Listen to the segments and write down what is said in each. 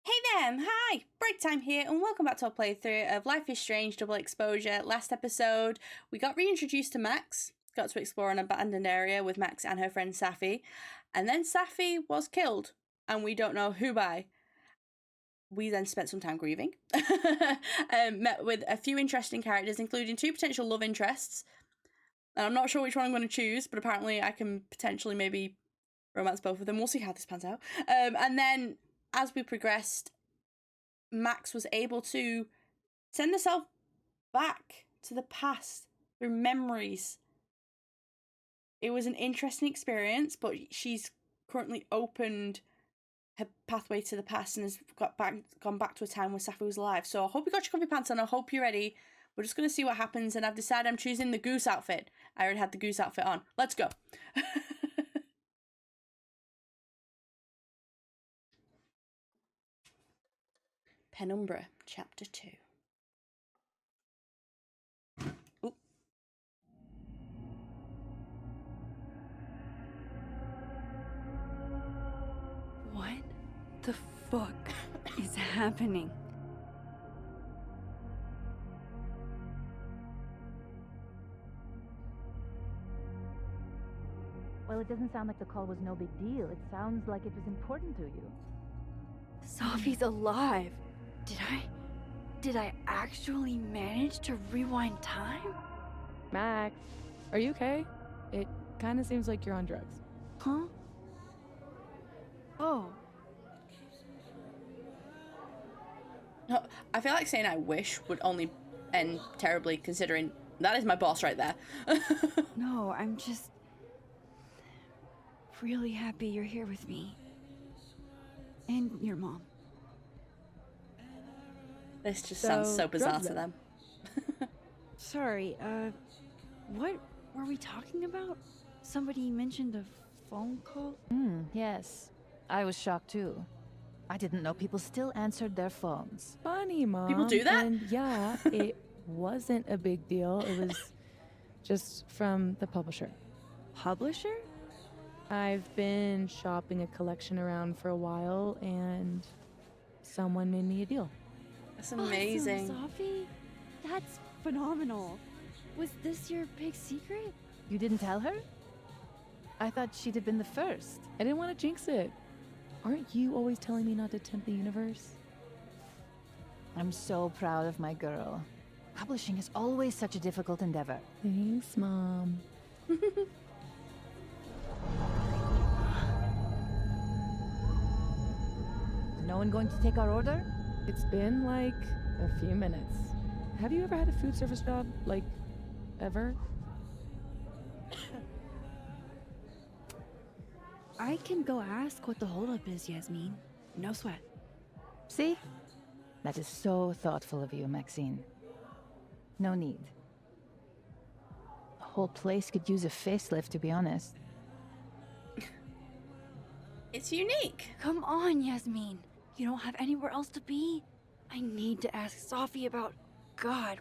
Hey there, hi! Break time here, and welcome back to our playthrough of Life is Strange Double Exposure. Last episode, we got reintroduced to Max, got to explore an abandoned area with Max and her friend Safi, and then Safi was killed, and we don't know who by. We then spent some time grieving, met with a few interesting characters, including two potential love interests, and I'm not sure which one I'm going to choose, but apparently I can potentially maybe romance both of them. We'll see how this pans out. And then as we progressed, Max was able to send herself back to the past through memories. It was an interesting experience, but she's currently opened her pathway to the past and has gone back to a time when Safi was alive. So I hope you got your comfy pants on. I hope you're ready. We're just going to see what happens, and I've decided I'm choosing the goose outfit. I already had the goose outfit on. Let's go. Penumbra, Chapter 2. Ooh. What the fuck is happening? Well, it doesn't sound like the call was no big deal. It sounds like it was important to you. Safi's alive. Did I actually manage to rewind time? Max, are you okay? It kind of seems like you're on drugs. Huh? Oh. No, I feel like saying I wish would only end terribly, considering that is my boss right there. No, I'm just really happy you're here with me. And your mom. This just sounds so bizarre to them. Sorry, what were we talking about? Somebody mentioned a phone call? Yes. I was shocked too. I didn't know people still answered their phones. Funny, Mom. People do that? And yeah, it wasn't a big deal. It was just from the publisher. Publisher? I've been shopping a collection around for a while, and someone made me a deal. That's amazing. Awesome, Safi. That's phenomenal. Was this your big secret? You didn't tell her? I thought she'd have been the first. I didn't want to jinx it. Aren't you always telling me not to tempt the universe? I'm so proud of my girl. Publishing is always such a difficult endeavor. Thanks, Mom. No one going to take our order? It's been like a few minutes. Have you ever had a food service job? Like, ever? I can go ask what the holdup is, Yasmin. No sweat. See? That is so thoughtful of you, Maxine. No need. The whole place could use a facelift, to be honest. It's unique. Come on, Yasmin. You don't have anywhere else to be? I need to ask Safi about... God,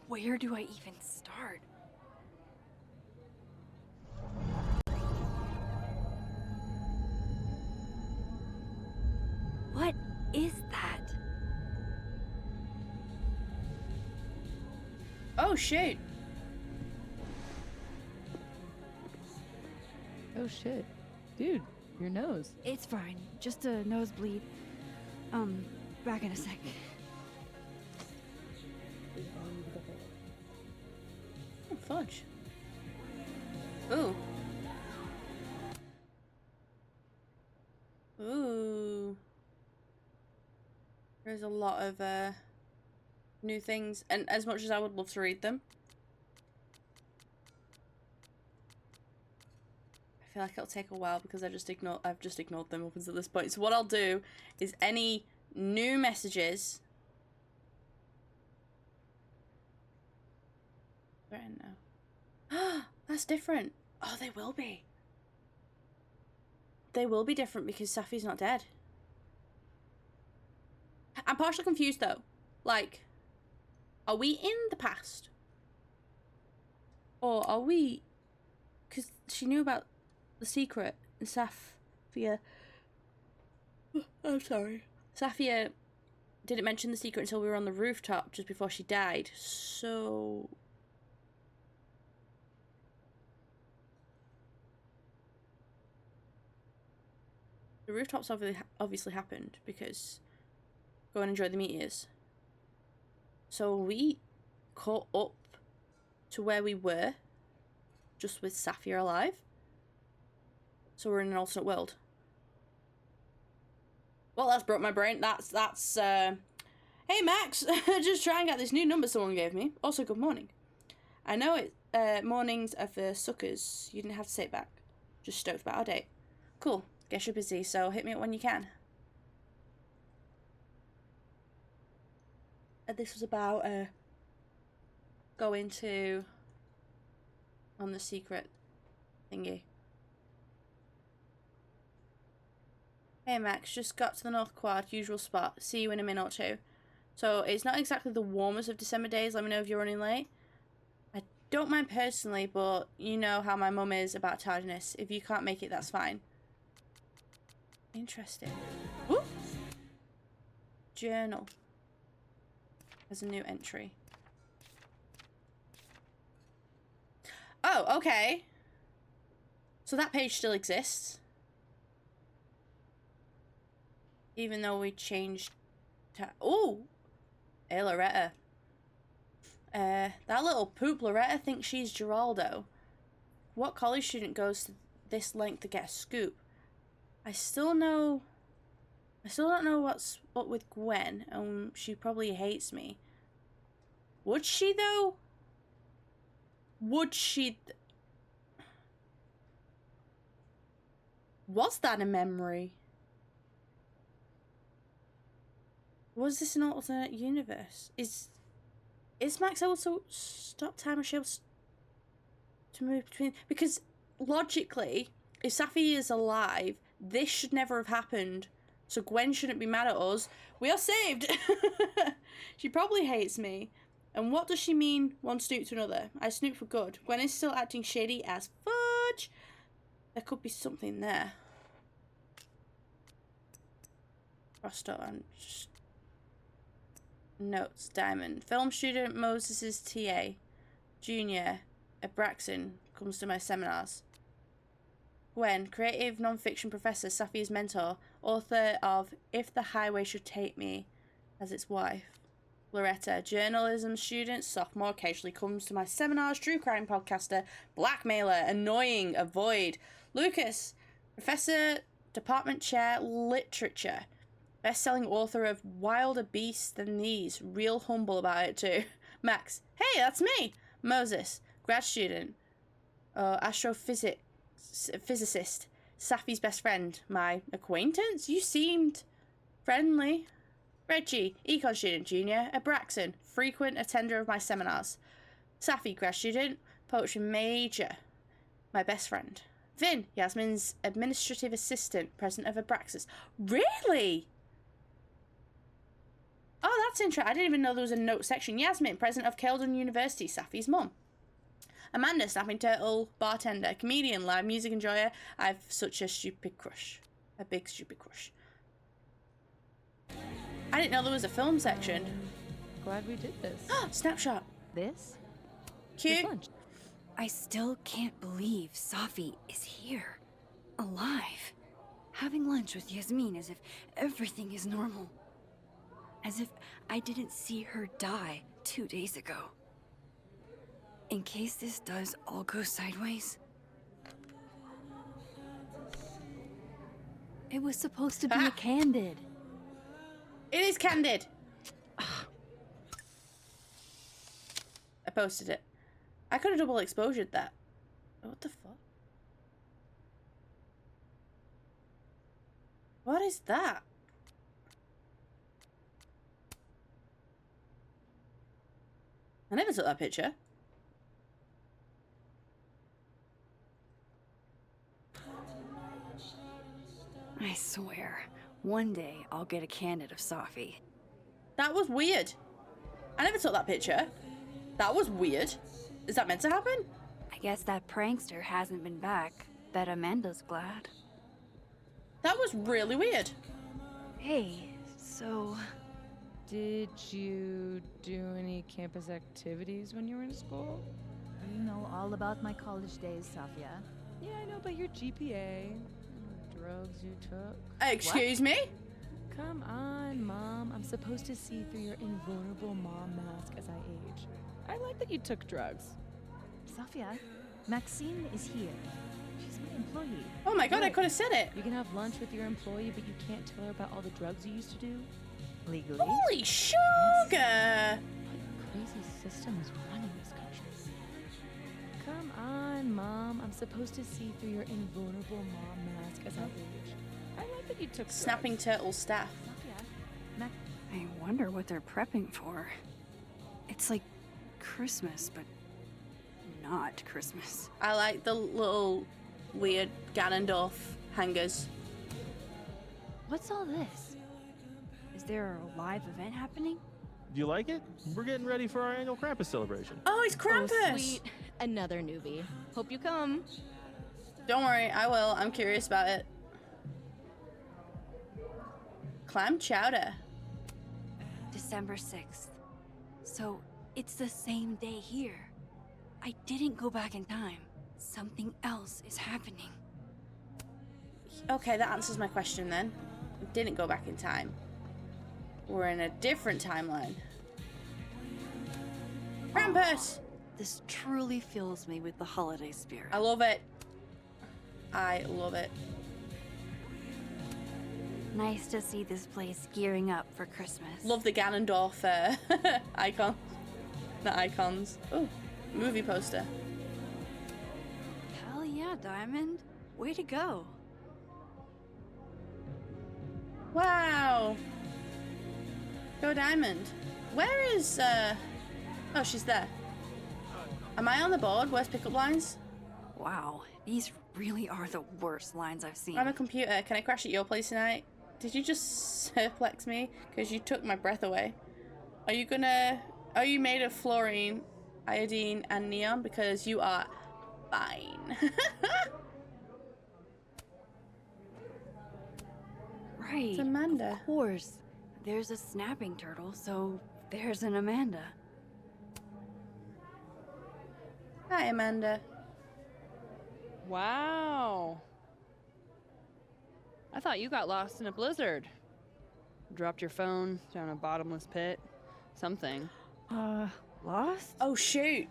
where do I even start? What is that? Oh, shoot. Oh shit. Dude, your nose. It's fine. Just a nosebleed. Back in a sec. Oh, fudge. Ooh. Ooh. There's a lot of new things, and as much as I would love to read them, I feel like it'll take a while because I've just ignored them up until this point. So what I'll do is any new messages. Where now? That's different. Oh, they will be. They will be different because Safi's not dead. I'm partially confused though. Like, are we in the past? Or are we... Because she knew about the secret and Safi. I'm sorry. Safi didn't mention the secret until we were on the rooftop just before she died. So... the rooftops obviously happened because go and enjoy the meteors. So we caught up to where we were just with Safi alive. So we're in an alternate world. Well, that's broke my brain. That's hey Max, just try and get this new number someone gave me. Also, good morning. I know mornings are for suckers. You didn't have to say it back. Just stoked about our date. Cool. Guess you're busy, so hit me up when you can. This was about going to on the secret thingy. Hey Max, just got to the North Quad, usual spot. See you in a minute or two. So it's not exactly the warmest of December days. Let me know if you're running late. I don't mind personally, but you know how my mum is about tardiness. If you can't make it, that's fine. Interesting. Ooh. Journal. There's a new entry. Oh, okay. So that page still exists. Even though we changed... oh! Hey, Loretta. That little poop Loretta thinks she's Geraldo. What college student goes to this length to get a scoop? I still don't know what's what with Gwen, and she probably hates me. Would she, though? Would she... was that a memory? Was this an alternate universe? Is Max able to stop time or she able to move between? Because logically, if Safi is alive, this should never have happened. So Gwen shouldn't be mad at us. We are saved! She probably hates me. And what does she mean, one snoop to another? I snoop for good. Gwen is still acting shady as fudge. There could be something there. Crossed out and just... notes, Diamond. Film student Moses' TA. Junior, Abraxan, comes to my seminars. Gwen, creative non-fiction professor, Safi's mentor, author of If the Highway Should Take Me as its wife. Loretta, journalism student, sophomore, occasionally comes to my seminars, true crime podcaster, blackmailer, annoying, avoid. Lucas, professor, department chair, literature, best-selling author of Wilder Beasts Than These, real humble about it too. Max, hey, that's me. Moses, grad student, physicist, Safi's best friend, my acquaintance. You seemed friendly. Reggie, econ student, junior, Abraxan, frequent attender of my seminars. Safi, grad student, poetry major, my best friend. Vin, Yasmin's administrative assistant, president of Abraxas. Really? Oh, that's interesting. I didn't even know there was a note section. Yasmin, president of Keldon University, Safi's mum. Amanda, snapping turtle, bartender, comedian, live music enjoyer. I have such a stupid crush. A big stupid crush. I didn't know there was a film section. Glad we did this. Snapshot. This? Cute. This lunch. I still can't believe Safi is here. Alive. Having lunch with Yasmin as if everything is normal. As if I didn't see her die 2 days ago. In case this does all go sideways. It was supposed to be a candid. It is candid. I posted it. I could have double exposured that. What the fuck? What is that? I never took that picture. I swear, one day I'll get a candid of Safi. That was weird. I never took that picture. That was weird. Is that meant to happen? I guess that prankster hasn't been back. Bet Amanda's glad. That was really weird. Hey, So, Did you do any campus activities when you were in school? You know all about my college days, Safia. Yeah, I know, but your GPA, drugs you took. Excuse me? Come on, Mom. I'm supposed to see through your invulnerable mom mask as I age. I like that you took drugs. Safia, Maxine is here. She's my employee. Oh my god, I Look. could have said it. You can have lunch with your employee, but you can't tell her about all the drugs you used to do? Legally. Holy sugar! What crazy system is running this country? Come on, Mom. I'm supposed to see through your invulnerable mom mask as I age. I like that you took Snapping drugs. turtle staff. Safia, I wonder what they're prepping for. It's like Christmas, but not Christmas. I like the little weird Ganondorf hangers. What's all this? Is there a live event happening? Do you like it? We're getting ready for our annual Krampus celebration. Oh, it's Krampus! Oh, sweet. Another newbie. Hope you come. Don't worry, I will. I'm curious about it. Clam chowder. December 6th. So, it's the same day here. I didn't go back in time. Something else is happening. Okay, that answers my question then. I didn't go back in time. We're in a different timeline. Krampus! This truly fills me with the holiday spirit. I love it. I love it. Nice to see this place gearing up for Christmas. Love the Ganondorf icon. Not icons. Oh, movie poster. Hell yeah, Diamond. Way to go. Wow. Go Diamond. Where is, Oh, she's there. Am I on the board? Where's pickup lines? Wow, these really are the worst lines I've seen. I'm a computer. Can I crash at your place tonight? Did you just surplex me? Because you took my breath away. Are you made of fluorine, iodine, and neon? Because you are fine. Right. It's Amanda. Of course. There's a snapping turtle, so there's an Amanda. Hi, Amanda. Wow. I thought you got lost in a blizzard. Dropped your phone down a bottomless pit. Something. Lost? Oh, shoot.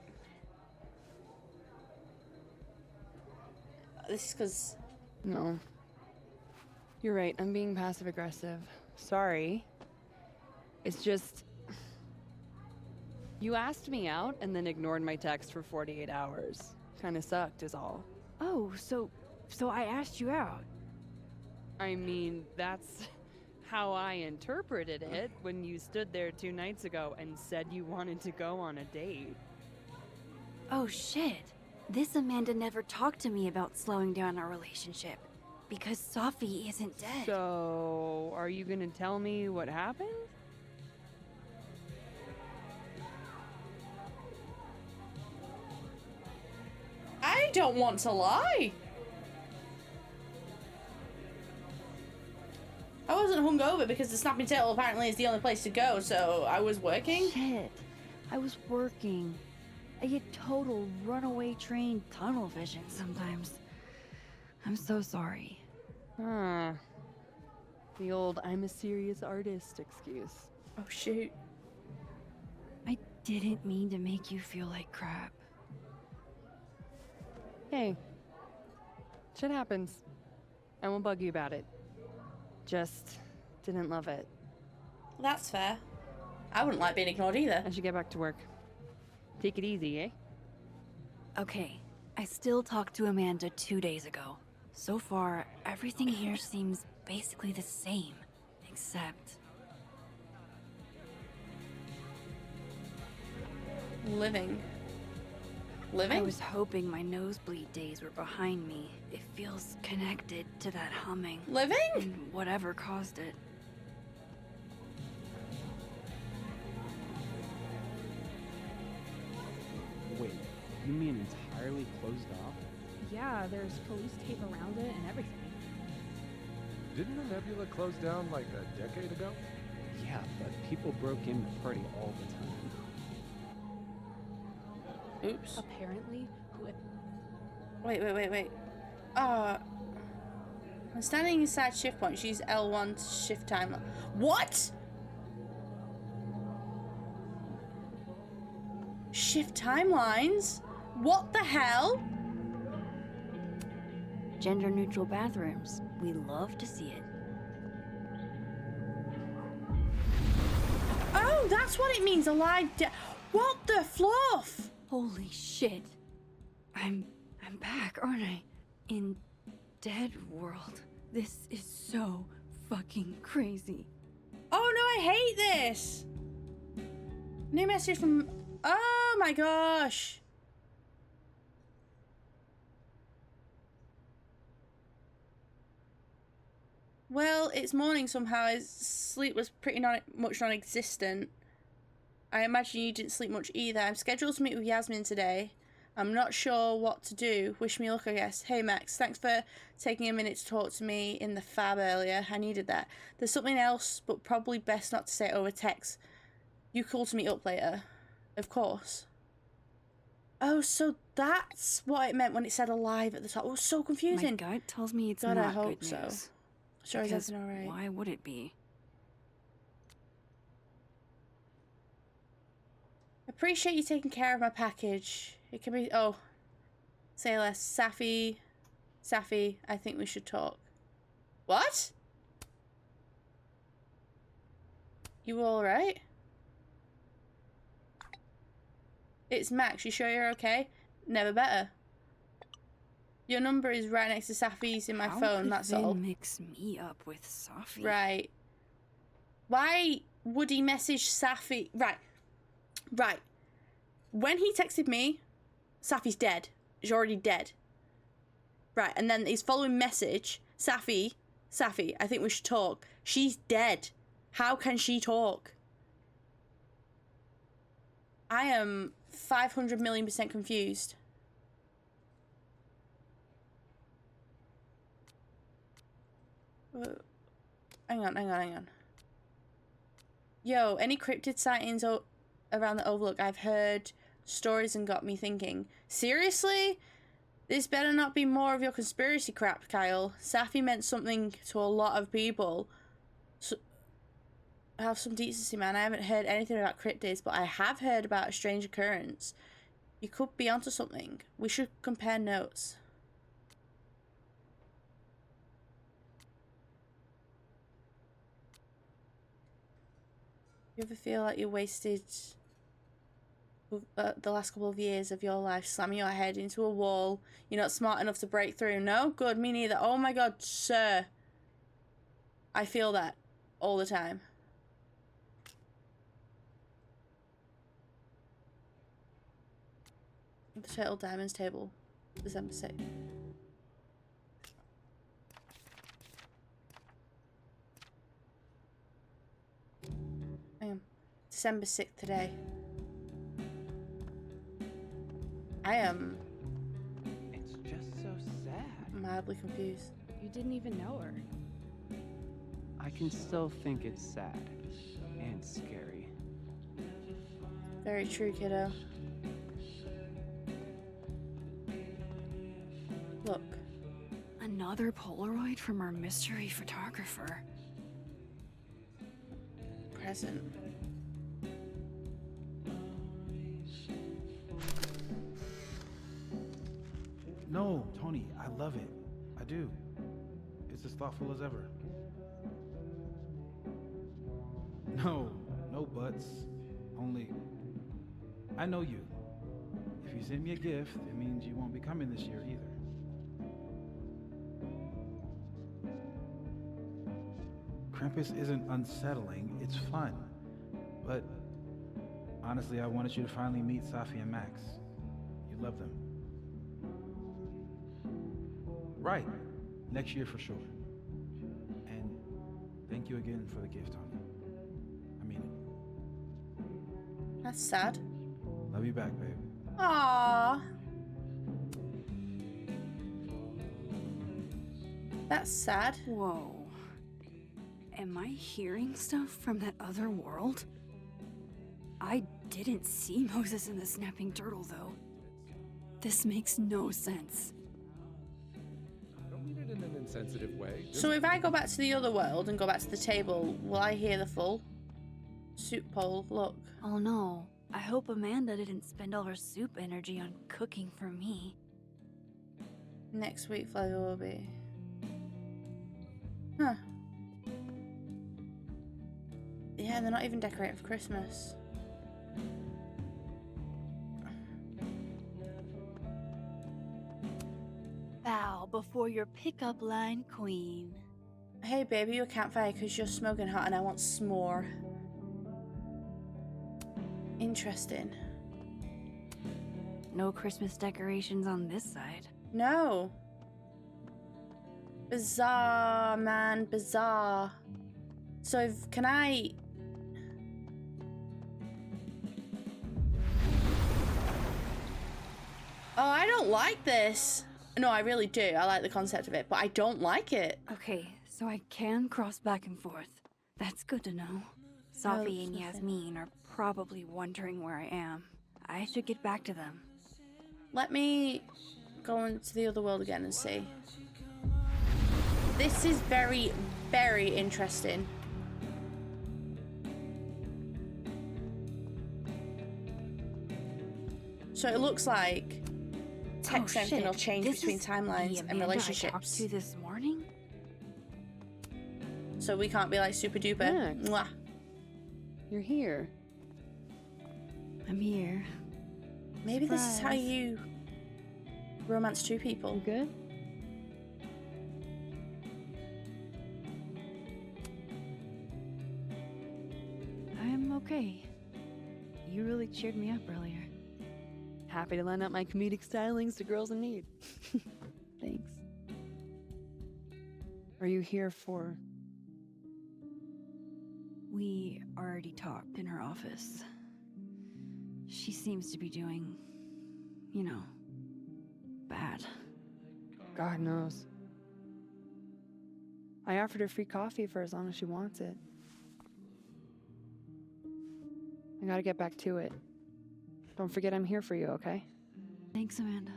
This is because... No. You're right, I'm being passive aggressive. Sorry. It's just... You asked me out and then ignored my text for 48 hours. Kinda sucked is all. Oh, so I asked you out. I mean, that's how I interpreted it when you stood there 2 nights ago and said you wanted to go on a date. Oh shit. This Amanda never talked to me about slowing down our relationship. Because Safi isn't dead. So, are you gonna tell me what happened? I don't want to lie. I wasn't hungover because the snapping turtle apparently is the only place to go, so I was working. Shit. I was working. I get total runaway train tunnel vision sometimes. I'm so sorry. Huh. The old I'm a serious artist excuse. Oh, shoot. I didn't mean to make you feel like crap. Hey. Shit happens. I won't bug you about it. Just didn't love it. That's fair. I wouldn't like being ignored either. I should get back to work. Take it easy, eh? Okay, I still talked to Amanda 2 days ago. So far, everything here seems basically the same, except... Living. I Living? was hoping my nosebleed days were behind me. It feels connected to that humming. Living? And whatever caused it. Wait, you mean entirely closed off? Yeah, there's police tape around it and everything. Didn't the nebula close down like a decade ago? Yeah, but people broke in the party all the time. Oops. Apparently, Wait. I'm standing inside shift point. She's L1 shift time. What? Shift timelines? What the hell? Gender neutral bathrooms. We love to see it. Oh, that's what it means. Alive. What the fluff? Holy shit. I'm back, aren't I? In Dead World. This is so fucking crazy. Oh no, I hate this. New message from. Oh my gosh. Well, it's morning somehow. His sleep was pretty much non-existent. I imagine you didn't sleep much either. I'm scheduled to meet with Yasmin today. I'm not sure what to do. Wish me luck, I guess. Hey, Max. Thanks for taking a minute to talk to me in the fab earlier. I needed that. There's something else, but probably best not to say it over text. You cool to meet up later? Of course. Oh, so that's what it meant when it said alive at the top. It was so confusing. My gut tells me it's God, not I hope good so. news. Sure, is Because everything alright? why would it be? Appreciate you taking care of my package. It can be. Oh. Say less. Safi, I think we should talk. What? You alright? It's Max. You sure you're okay? Never better. Your number is right next to Safi's in my phone, that's How all. could Vin mix me up with Safi? Right. Why would he message Safi? Right. When he texted me, Safi's dead. She's already dead. Right, and then his following message, Safi, I think we should talk. She's dead. How can she talk? I am 500 million % confused. Hang on. Yo, any cryptid sightings around the Overlook? I've heard stories and got me thinking. Seriously? This better not be more of your conspiracy crap, Kyle. Safi meant something to a lot of people. So, have some decency, man. I haven't heard anything about cryptids, but I have heard about a strange occurrence. You could be onto something. We should compare notes. You ever feel like you wasted the last couple of years of your life slamming your head into a wall? You're not smart enough to break through? No? Good, me neither. Oh my god, sir. I feel that all the time. The Turtle Diamonds table, December 6th. Hang on. December 6th today. I am It's just so sad. mildly confused. you didn't even know her. I can still think it's sad and scary. Very true, kiddo. Look. Another Polaroid from our mystery photographer. Present. No, Tony, I love it. I do. It's as thoughtful as ever. No buts. Only, I know you. If you send me a gift, it means you won't be coming this year either. Krampus isn't unsettling, it's fun. But honestly, I wanted you to finally meet Safi and Max. You love them. Right. Next year for sure. And thank you again for the gift, Tony. I mean it. That's sad. Love you back, babe. Aww. That's sad. Whoa. Am I hearing stuff from that other world? I didn't see Moses and the snapping turtle, though. This makes no sense. Don't mean it in an insensitive way. So if I go back to the other world and go back to the table, will I hear the full soup pole? Look. Oh no, I hope Amanda didn't spend all her soup energy on cooking for me. Next week flavor will be. Huh. Yeah, they're not even decorating for Christmas. Bow before your pickup line queen. Hey baby, you a campfire because you're smoking hot and I want s'more. Interesting. No Christmas decorations on this side. No. Bizarre, man, bizarre. So can I... Oh, I don't like this. No, I really do. I like the concept of it, but I don't like it. Okay, so I can cross back and forth. That's good to know. Safi and Yasmin are probably wondering where I am. I should get back to them. Let me go into the other world again and see. This is very, very interesting. So it looks like text everything will change between timelines and relationships. I talked to this morning? So we can't be like super duper. Max. Mwah. You're here. I'm here. Maybe this is how Surprise. you romance two people. You good? I'm okay. You really cheered me up earlier. Happy to lend out my comedic stylings to girls in need. Thanks. Are you here for... We already talked in her office. She seems to be doing, you know, bad. God knows. I offered her free coffee for as long as she wants it. I gotta get back to it. Don't forget I'm here for you, okay? Thanks, Amanda.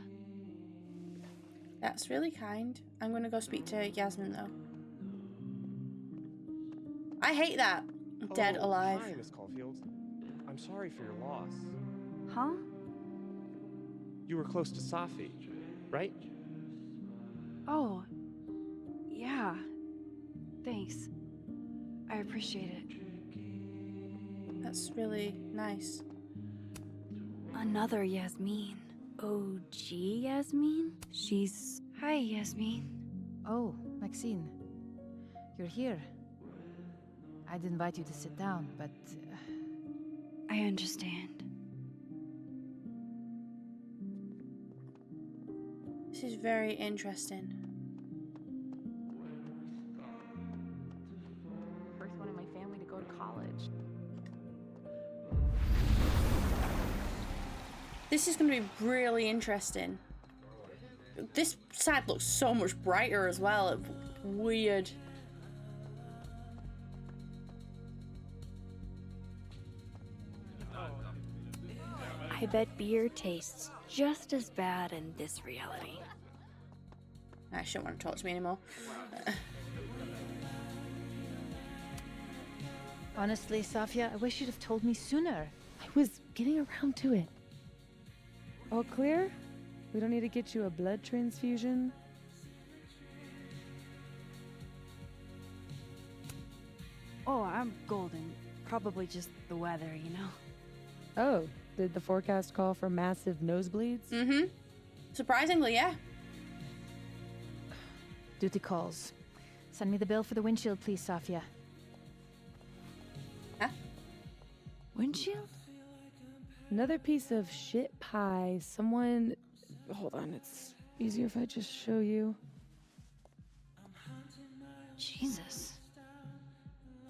That's really kind. I'm gonna go speak to Yasmin though. I hate that. Dead alive. Hi, Miss Caulfield. I'm sorry for your loss. Huh? You were close to Safi, right? Oh, yeah. Thanks. I appreciate it. That's really nice. Another Yasmin. OG Yasmin? She's... Hi, Yasmin. Oh, Maxine. You're here. I'd invite you to sit down, but... I understand. This is very interesting. First one in my family to go to college. This is going to be really interesting. This side looks so much brighter as well. Weird. I bet beer tastes just as bad in this reality. I shouldn't want to talk to me anymore. Honestly, Safia, I wish you'd have told me sooner. I was getting around to it. All clear? We don't need to get you a blood transfusion? Oh, I'm golden. Probably just the weather, you know? Oh, did the forecast call for massive nosebleeds? Mm-hmm. Surprisingly, yeah. Duty calls. Send me the bill for the windshield, please, Safia. Huh? Windshield? Another piece of shit pie. Someone... Hold on, it's easier if I just show you. Jesus.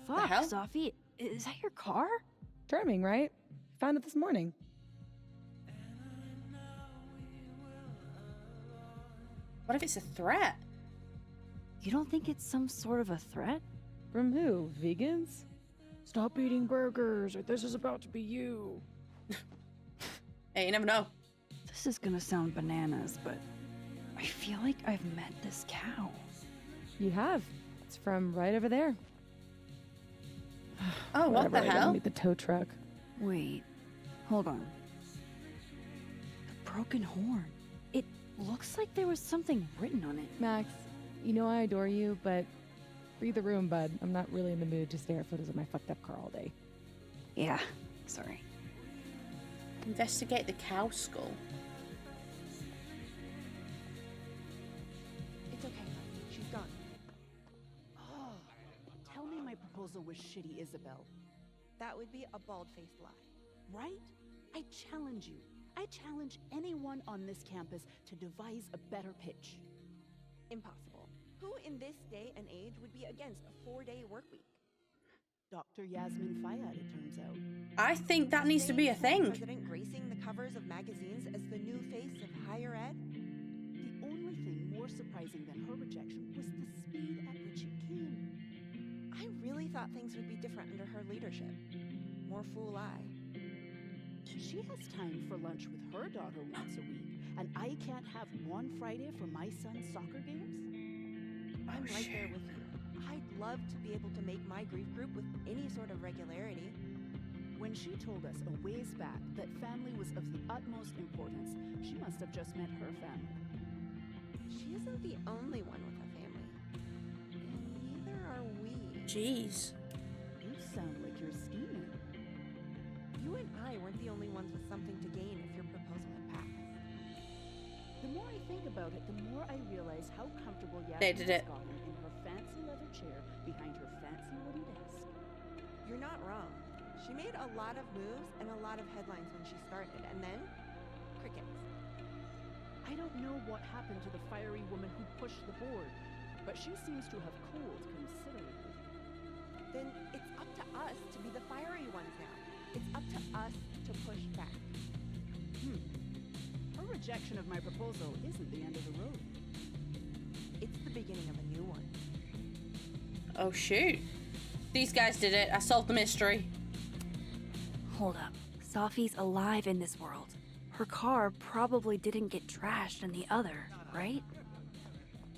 The Fuck, hell? Safi. Is that your car? Charming, right? Found it this morning. What if it's a threat? You don't think it's some sort of a threat? From who? Vegans? Stop eating burgers, or this is about to be you. Hey, you never know. This is gonna sound bananas, but I feel like I've met this cow. You have. It's from right over there. Oh, what the Whatever, I gotta hell? meet the tow truck. Wait, hold on. The broken horn. It looks like there was something written on it. Max, you know I adore you, but read the room, bud. I'm not really in the mood to stare at photos of my fucked up car all day. Yeah, sorry. Investigate the cow skull. It's okay, she's gone. Oh, tell me my proposal was shitty, Isabel. That would be a bald-faced lie. Right? I challenge you. I challenge anyone on this campus to devise a better pitch. Impossible. Who in this day and age would be against a 4-day work week? Dr. Yasmin Fayyad, it turns out. I think that needs to be a thing. President gracing the covers of magazines as the new face of higher ed? The only thing more surprising than her rejection was the speed at which it came. I really thought things would be different under her leadership. More fool I. She has time for lunch with her daughter once a week, and I can't have one Friday for my son's soccer games? I'm right there with you. I'd love to be able to make my grief group with any sort of regularity. When she told us a ways back that family was of the utmost importance, she must have just met her family. She isn't the only one with a family. And neither are we. Jeez. You sound like you're scheming. You and I weren't the only ones with something to gain if your proposal had passed. The more I think about it, the more I realize how comfortable They Yasmin did has it. gotten in her fancy leather chair behind her fancy wooden desk. You're not wrong. She made a lot of moves and a lot of headlines when she started, and then crickets. I don't know what happened to the fiery woman who pushed the board, but she seems to have cooled considerably. Then it's up to us to be the fiery ones now. It's up to us to push back. Her rejection of my proposal isn't the end of the road. It's the beginning of a new one. Oh, shoot. These guys did it. I solved the mystery. Hold up. Safi's alive in this world. Her car probably didn't get trashed in the other, right?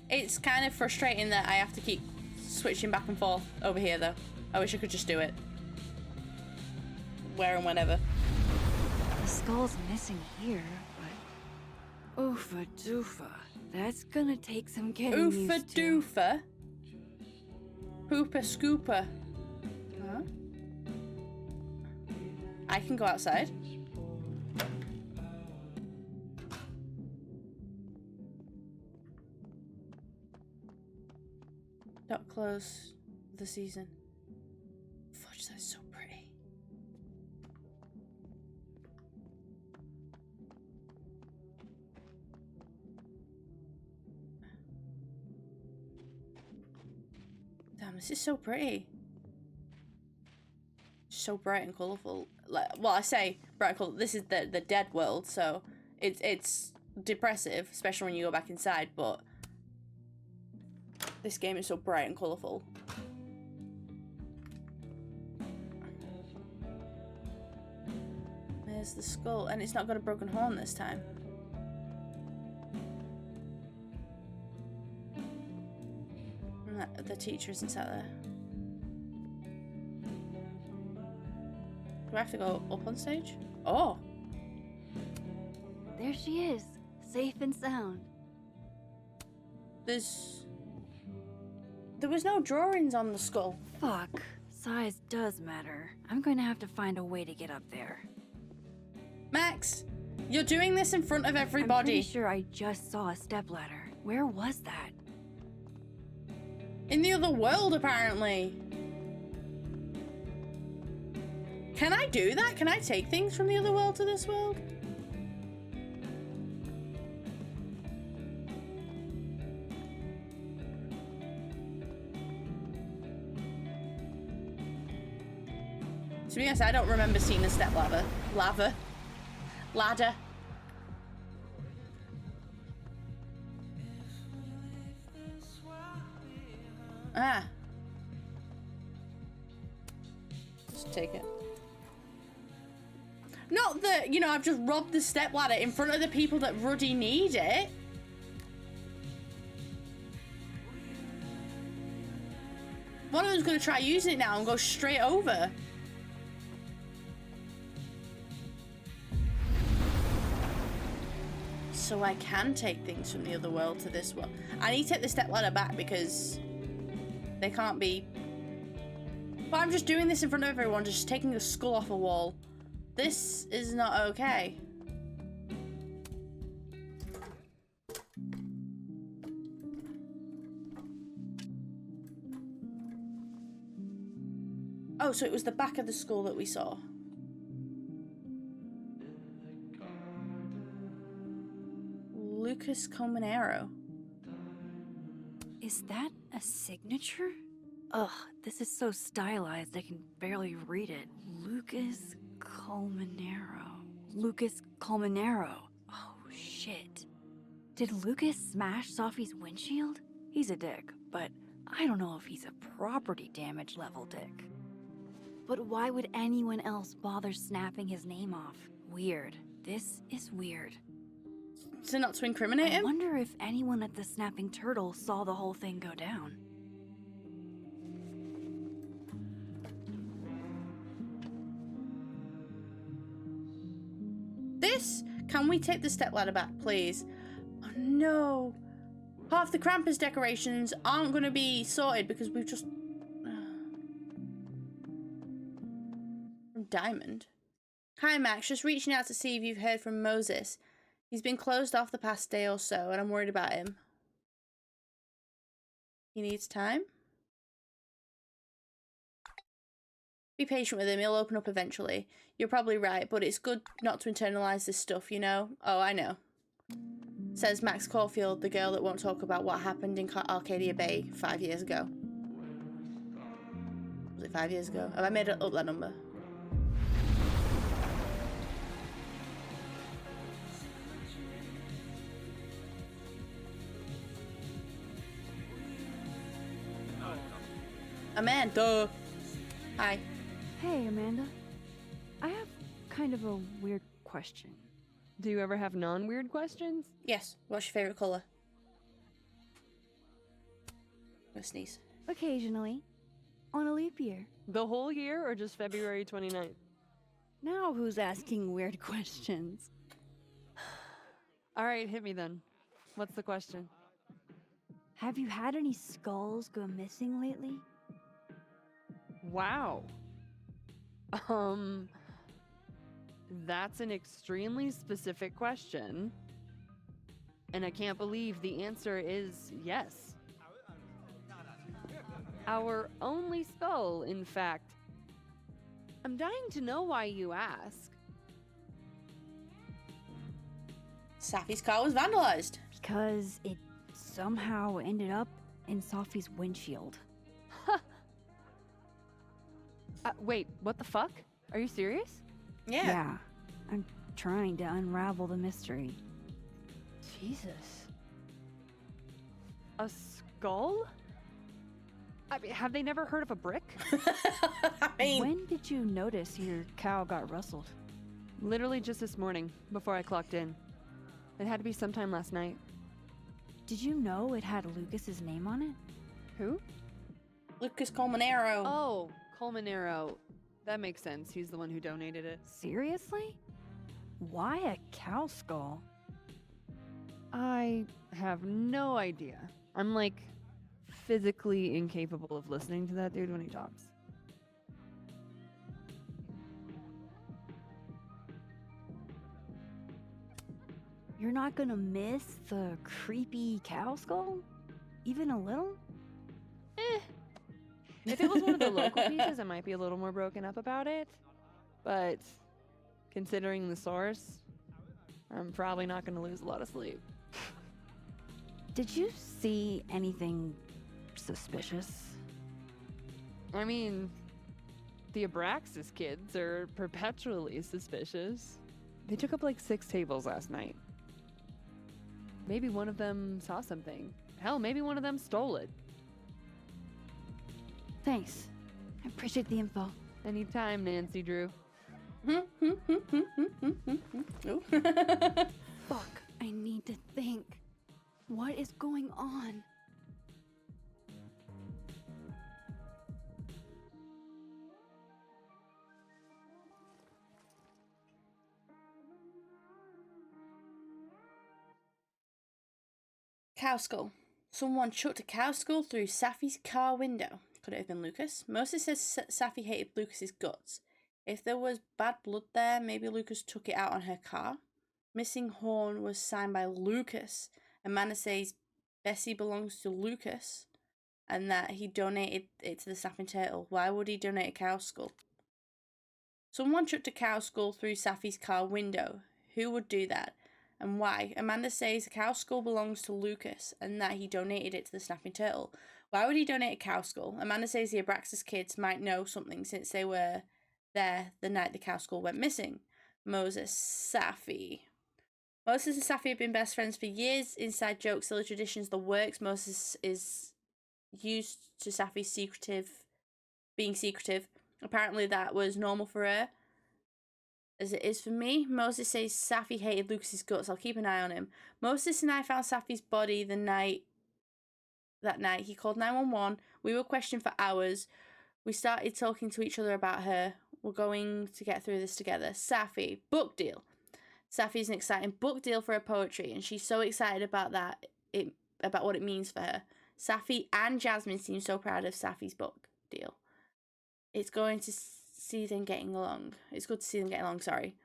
It's kind of frustrating that I have to keep switching back and forth over here, though. I wish I could just do it. Where and whenever. The skull's missing here, but... Oofa doofa. That's gonna take some getting Oofa used to. doofa. Poopa scooper. Huh? I can go outside. Not close the season. Fudge, that's so pretty. Damn, this is so pretty. So bright and colourful. Like, well, I say bright and colourful. This is the dead world, so it's depressive, especially when you go back inside, but this game is so bright and colourful. There's the skull, and it's not got a broken horn this time. And the teacher isn't sat there. Do I have to go up on stage? Oh! There she is, safe and sound. There was no drawings on the skull. Fuck, size does matter. I'm going to have to find a way to get up there. Max, you're doing this in front of I'm everybody. pretty sure I just saw a stepladder. Where was that? In the other world, apparently. Can I do that? Can I take things from the other world to this world? To be honest, I don't remember seeing a step ladder. Ladder. Ah. Take it. Not that, you know, I've just robbed the stepladder in front of the people that Ruddy need it. One of them's gonna try using it now and go straight over. So I can take things from the other world to this world. I need to take the stepladder back because they can't be. But I'm just doing this in front of everyone, just taking the skull off a wall. This is not okay. Oh, so it was the back of the skull that we saw. Lucas Comanero. Is that a signature? Ugh, this is so stylized I can barely read it. Lucas Colmenero. Lucas Colmenero. Oh, shit. Did Lucas smash Safi's windshield? He's a dick, but I don't know if he's a property damage level dick. But why would anyone else bother snapping his name off? Weird. This is weird. So not to incriminate him? I wonder if anyone at the Snapping Turtle saw the whole thing go down. This? Can we take the stepladder back, please? Oh no. Half the Krampus decorations aren't going to be sorted because we've just... Diamond. Hi Max, just reaching out to see if you've heard from Moses. He's been closed off the past day or so and I'm worried about him. He needs time? Be patient with him, he'll open up eventually. You're probably right, but it's good not to internalize this stuff, you know? Oh, I know. Says Max Caulfield, the girl that won't talk about what happened in Arcadia Bay 5 years ago. Was it 5 years ago? Have I made up that number? Amanda. Hi. Hey, Amanda. I have kind of a weird question. Do you ever have non-weird questions? Yes. What's your favorite color? I'm gonna sneeze. Occasionally. On a leap year. The whole year or just February 29th? Now who's asking weird questions? All right, hit me then. What's the question? Have you had any skulls go missing lately? Wow. That's an extremely specific question. And I can't believe the answer is yes. Our only skull, in fact. I'm dying to know why you ask. Safi's car was vandalized. Because it somehow ended up in Safi's windshield. Wait, what the fuck? Are you serious? Yeah. I'm trying to unravel the mystery. Jesus. A skull? I mean, have they never heard of a brick? When did you notice your cow got rustled? Literally just this morning, before I clocked in. It had to be sometime last night. Did you know it had Lucas's name on it? Who? Lucas Colmenero. Oh, Colmenero. That makes sense. He's the one who donated it. Seriously? Why a cow skull? I have no idea. I'm like physically incapable of listening to that dude when he talks. You're not gonna miss the creepy cow skull? Even a little? If it was one of the local pieces, I might be a little more broken up about it. But considering the source, I'm probably not going to lose a lot of sleep. Did you see anything suspicious? I mean, the Abraxas kids are perpetually suspicious. They took up like 6 tables last night. Maybe one of them saw something. Hell, maybe one of them stole it. Thanks. I appreciate the info. Anytime, Nancy Drew. Ooh. Fuck, I need to think. What is going on? Cow skull. Someone chucked a cow skull through Safi's car window. Could it have been Lucas? Moses says Safi hated Lucas's guts. If there was bad blood there, maybe Lucas took it out on her car. Missing horn was signed by Lucas. Amanda says Bessie belongs to Lucas and that he donated it to the snapping turtle. Why would he donate a cow skull? Someone chucked a cow skull through Safi's car window. Who would do that? And why? Amanda says a cow skull belongs to Lucas and that he donated it to the snapping turtle. Why would he donate a cow skull? Amanda says the Abraxas kids might know something since they were there the night the cow skull went missing. Moses, Safi. Moses and Safi have been best friends for years. Inside jokes, silly traditions, the works. Moses is used to Safi's being secretive. Apparently that was normal for her, as it is for me. Moses says Safi hated Lucas's guts. I'll keep an eye on him. Moses and I found Safi's body that night. He called 911. We were questioned for hours. We started talking to each other about her. We're going to get through this together. Safi, book deal. Safi's an exciting book deal for her poetry, and she's so excited about that, about what it means for her. Safi and Jasmine seem so proud of Safi's book deal. It's good to see them getting along, sorry.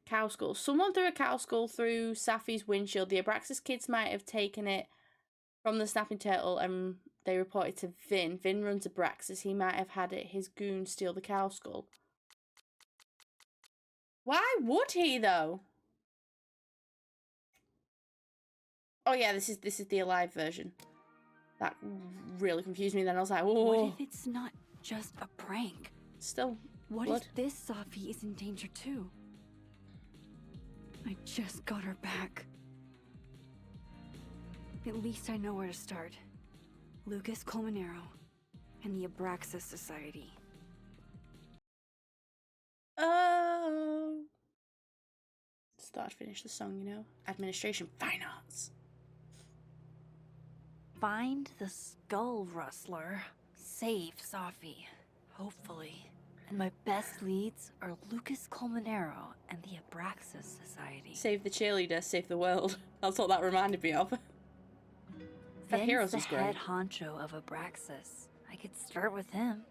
Cow skull. Someone threw a cow skull through Safi's windshield. The Abraxas kids might have taken it from the snapping turtle and they reported to Vin. Vin runs Abraxas. He might have had his goon steal the cow skull. Why would he though? Oh yeah, this is the alive version. That really confused me then. I was like, whoa. What if it's not just a prank? Still, what blood. if this Safi is in danger too? I just got her back. At least I know where to start. Lucas Colmenero and the Abraxas Society. Oh. Start to finish the song, you know. Administration, fine arts. Find the skull rustler. Save Safi. Hopefully. And my best leads are Lucas Colmenero and the Abraxas Society. Save the cheerleader, save the world. That's what that reminded me of. That Heroes is great. Head honcho of Abraxas. I could start with him.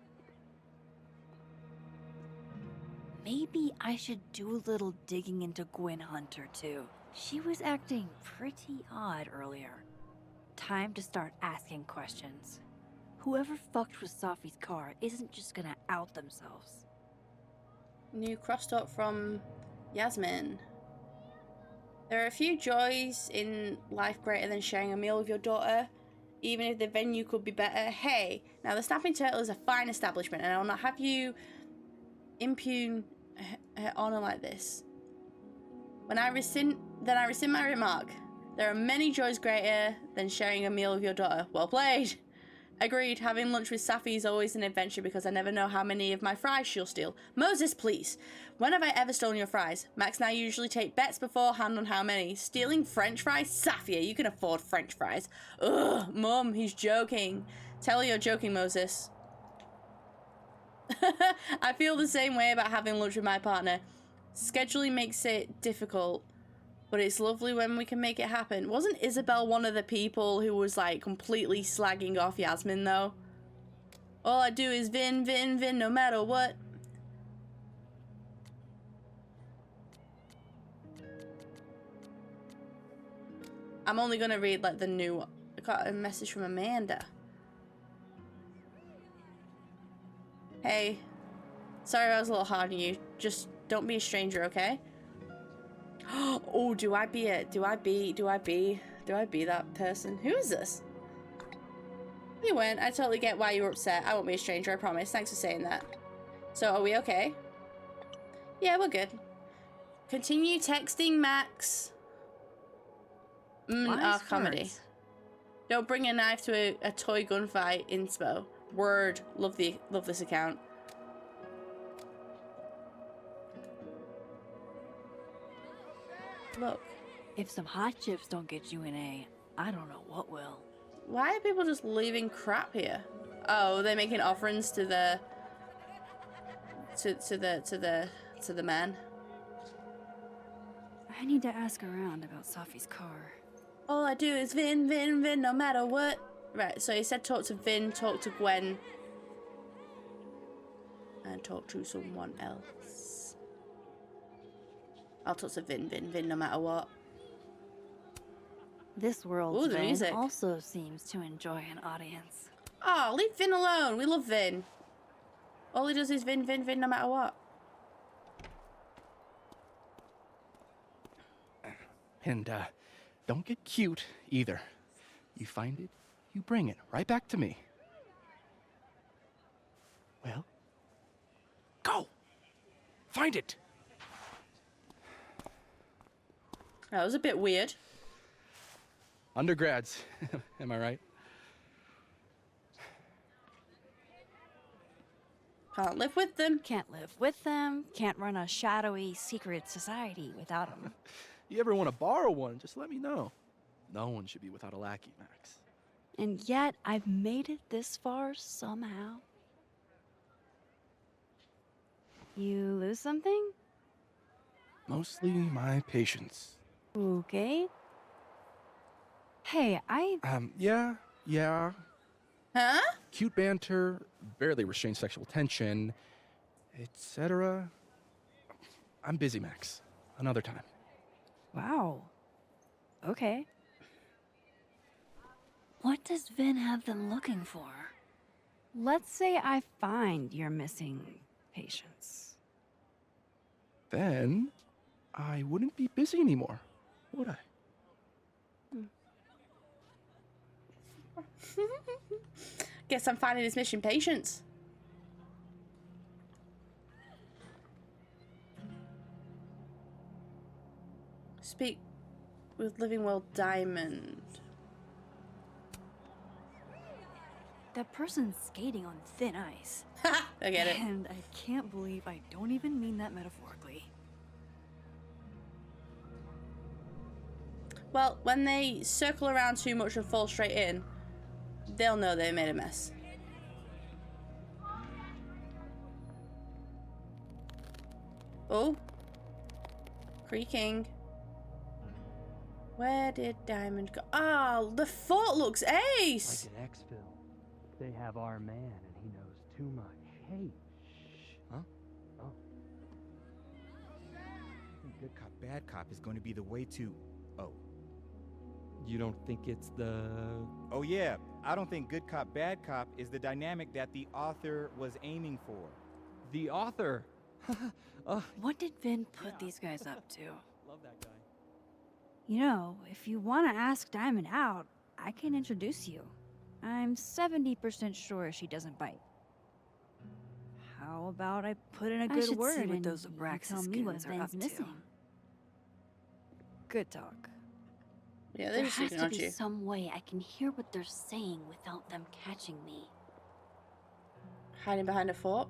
Maybe I should do a little digging into Gwen Hunter too. She was acting pretty odd earlier. Time to start asking questions. Whoever fucked with Safi's car isn't just gonna out themselves. New crosstalk from Yasmin. There are a few joys in life greater than sharing a meal with your daughter, even if the venue could be better. Hey, now the Snapping Turtle is a fine establishment, and I will not have you impugn her honor like this. Then I rescind my remark. There are many joys greater than sharing a meal with your daughter. Well played. Agreed. Having lunch with Safi is always an adventure because I never know how many of my fries she'll steal. Moses, please. When have I ever stolen your fries? Max and I usually take bets beforehand on how many. Stealing French fries? Safi, you can afford French fries. Ugh, Mum, he's joking. Tell her you're joking, Moses. I feel the same way about having lunch with my partner. Scheduling makes it difficult, but it's lovely when we can make it happen. Wasn't Isabel one of the people who was like completely slagging off Yasmin though? All I do is Vin, Vin, Vin, no matter what. I'm only gonna read like the new. I got a message from Amanda. Hey, sorry I was a little hard on you. Just don't be a stranger, okay? Oh, do I be that person? Who is this? You weren't. I totally get why you were upset. I won't be a stranger, I promise. Thanks for saying that. So, are we okay? Yeah, we're good. Continue texting Max. Comedy. Don't bring a knife to a toy gunfight inspo. Word. Love this account. Look. If some hot chips don't get you an A, I don't know what will. Why are people just leaving crap here? Oh, they're making offerings to the man. I need to ask around about Safi's car. All I do is Vin, Vin, Vin, no matter what. Right, so he said talk to Vin, talk to Gwen, and talk to someone else. I'll talk to Vin, Vin, Vin, no matter what. This world's Ooh, the Vin music. also seems to enjoy an audience. Oh, leave Vin alone. We love Vin. All he does is Vin, Vin, Vin, no matter what. And, don't get cute, either. You find it, you bring it right back to me. Well, go! Find it! That was a bit weird. Undergrads, am I right? Can't live with them. Can't live with them. Can't run a shadowy secret society without them. You ever want to borrow one, just let me know. No one should be without a lackey, Max. And yet, I've made it this far somehow. You lose something? Mostly my patience. Okay. Hey, Yeah. Huh? Cute banter, barely restrained sexual tension, etc. I'm busy, Max. Another time. Wow. Okay. What does Vin have them looking for? Let's say I find your missing patience. Then I wouldn't be busy anymore, would I? Guess I'm finding his mission patience. Speak with Living World Diamond. That person's skating on thin ice. I get it. And I can't believe I don't even mean that metaphorically. Well, when they circle around too much and fall straight in, they'll know they made a mess. Oh. Creaking. Where did Diamond go? Oh, the fort looks ace! Like an exfil. They have our man and he knows too much. Hey. Huh? Oh. I think good cop, bad cop is going to be the way to... Oh. You don't think it's the... Oh yeah, I don't think good cop, bad cop is the dynamic that the author was aiming for. The author? What did Vin put these guys up to? Love that guy. You know, if you want to ask Diamond out, I can introduce you. I'm 70% sure she doesn't bite. How about I put in a good word with those Abraxas me what Vin's missing? Good talk. Yeah, There they're just has looking to at be you. some way I can hear what they're saying without them catching me. Hiding behind a fort.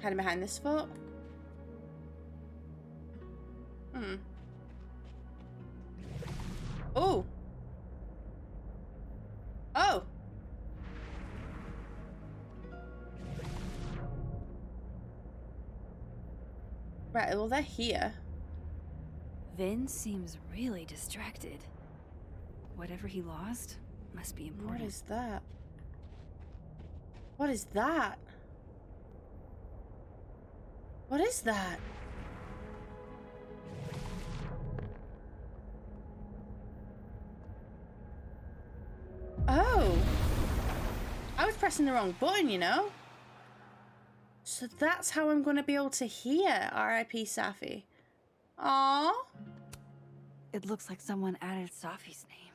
Hiding behind this fort. Oh. Oh. Right, well they're here. Vin seems really distracted. Whatever he lost must be important. What is that? What is that? What is that? Oh. I was pressing the wrong button, you know? So that's how I'm going to be able to hear R.I.P. Safi. Aww. It looks like someone added Safi's name.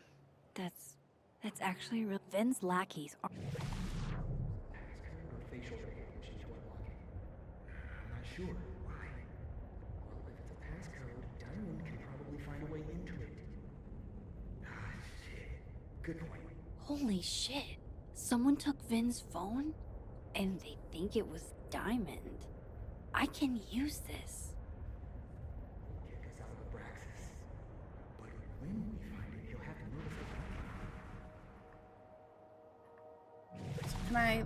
That's actually real. Vin's lackeys are... facial recognition to unlock it. I'm not sure. Why? Well, if it's a passcode, Diamond can probably find a way into it. Ah, shit. Good point. Holy shit. Someone took Vin's phone, and they think it was Diamond. I can use this. Kick us out of Abraxas. But when we find it, he'll have to notice the Can I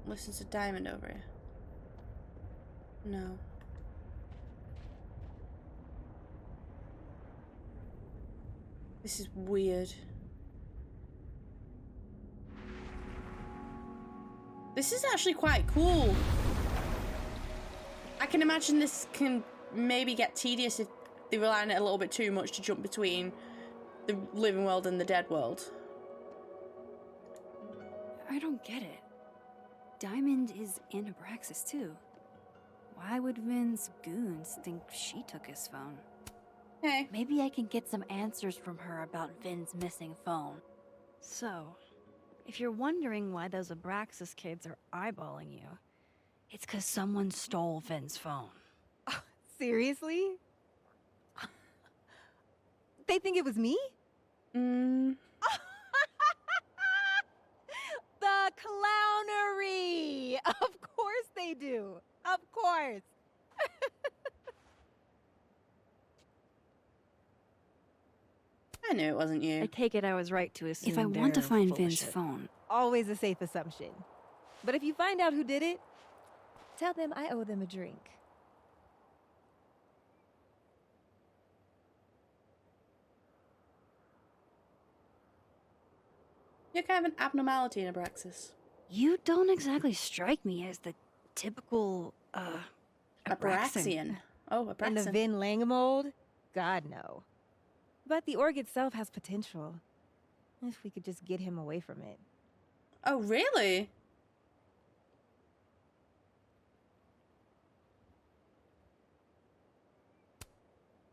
listen to Diamond over here? No. This is weird. This is actually quite cool. I can imagine this can maybe get tedious if they rely on it a little bit too much to jump between the living world and the dead world. I don't get it. Diamond is in Abraxas too. Why would Vin's goons think she took his phone? Hey. Maybe I can get some answers from her about Vin's missing phone. So, if you're wondering why those Abraxas kids are eyeballing you, it's 'cause someone stole Vin's phone. Seriously? They think it was me? Mm. The clownery! Of course they do. Of course. I knew it wasn't you. I take it I was right to assume. If I want to find Vin's phone, Always a safe assumption. But if you find out who did it, tell them I owe them a drink. You're kind of an abnormality in Abraxas. you don't exactly strike me as the typical, Abraxian. Oh, And the Abraxan. Vin Lang mold? God, no. But the org itself has potential. If we could just get him away from it. Oh, really?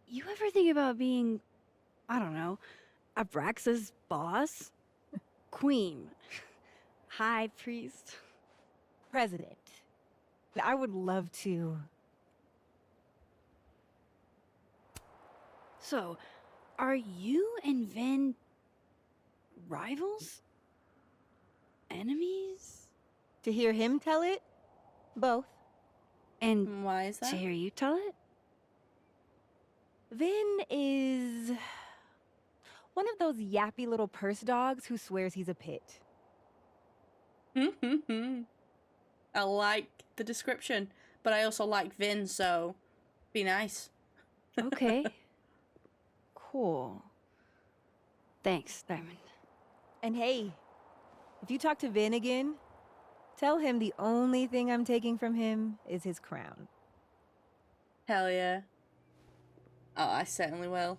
You ever think about being, I don't know, Abraxas' boss? Queen. High priest. President. I would love to. So, are you and Vin rivals? Enemies? To hear him tell it? Both. And why is that? to hear you tell it? Vin is one of those yappy little purse dogs who swears he's a pit. I like the description, but I also like Vin, so be nice. Okay. Cool. Thanks, Diamond. And hey, if you talk to Vin again, tell him the only thing I'm taking from him is his crown. Hell yeah. Oh, I certainly will.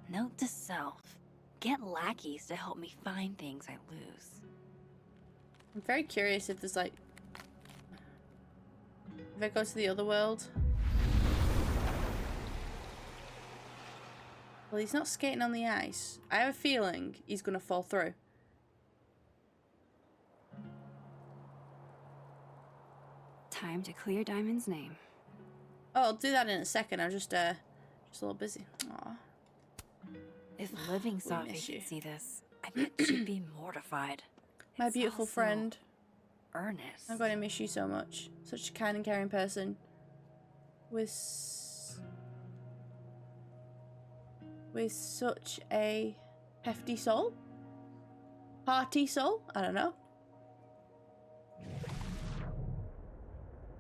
Note to self. Get lackeys to help me find things I lose. I'm very curious if there's like... If I go to the other world... Well, he's not skating on the ice. I have a feeling he's gonna fall through. Time to clear Diamond's name. Oh, I'll do that in a second. I'm just a little busy. Aw. If living miss Safi you. could see this, I bet she'd be mortified. My It's beautiful all so friend. Earnest. I'm going to miss you so much. Such a kind and caring person. With such a hefty soul? Hearty soul? I don't know.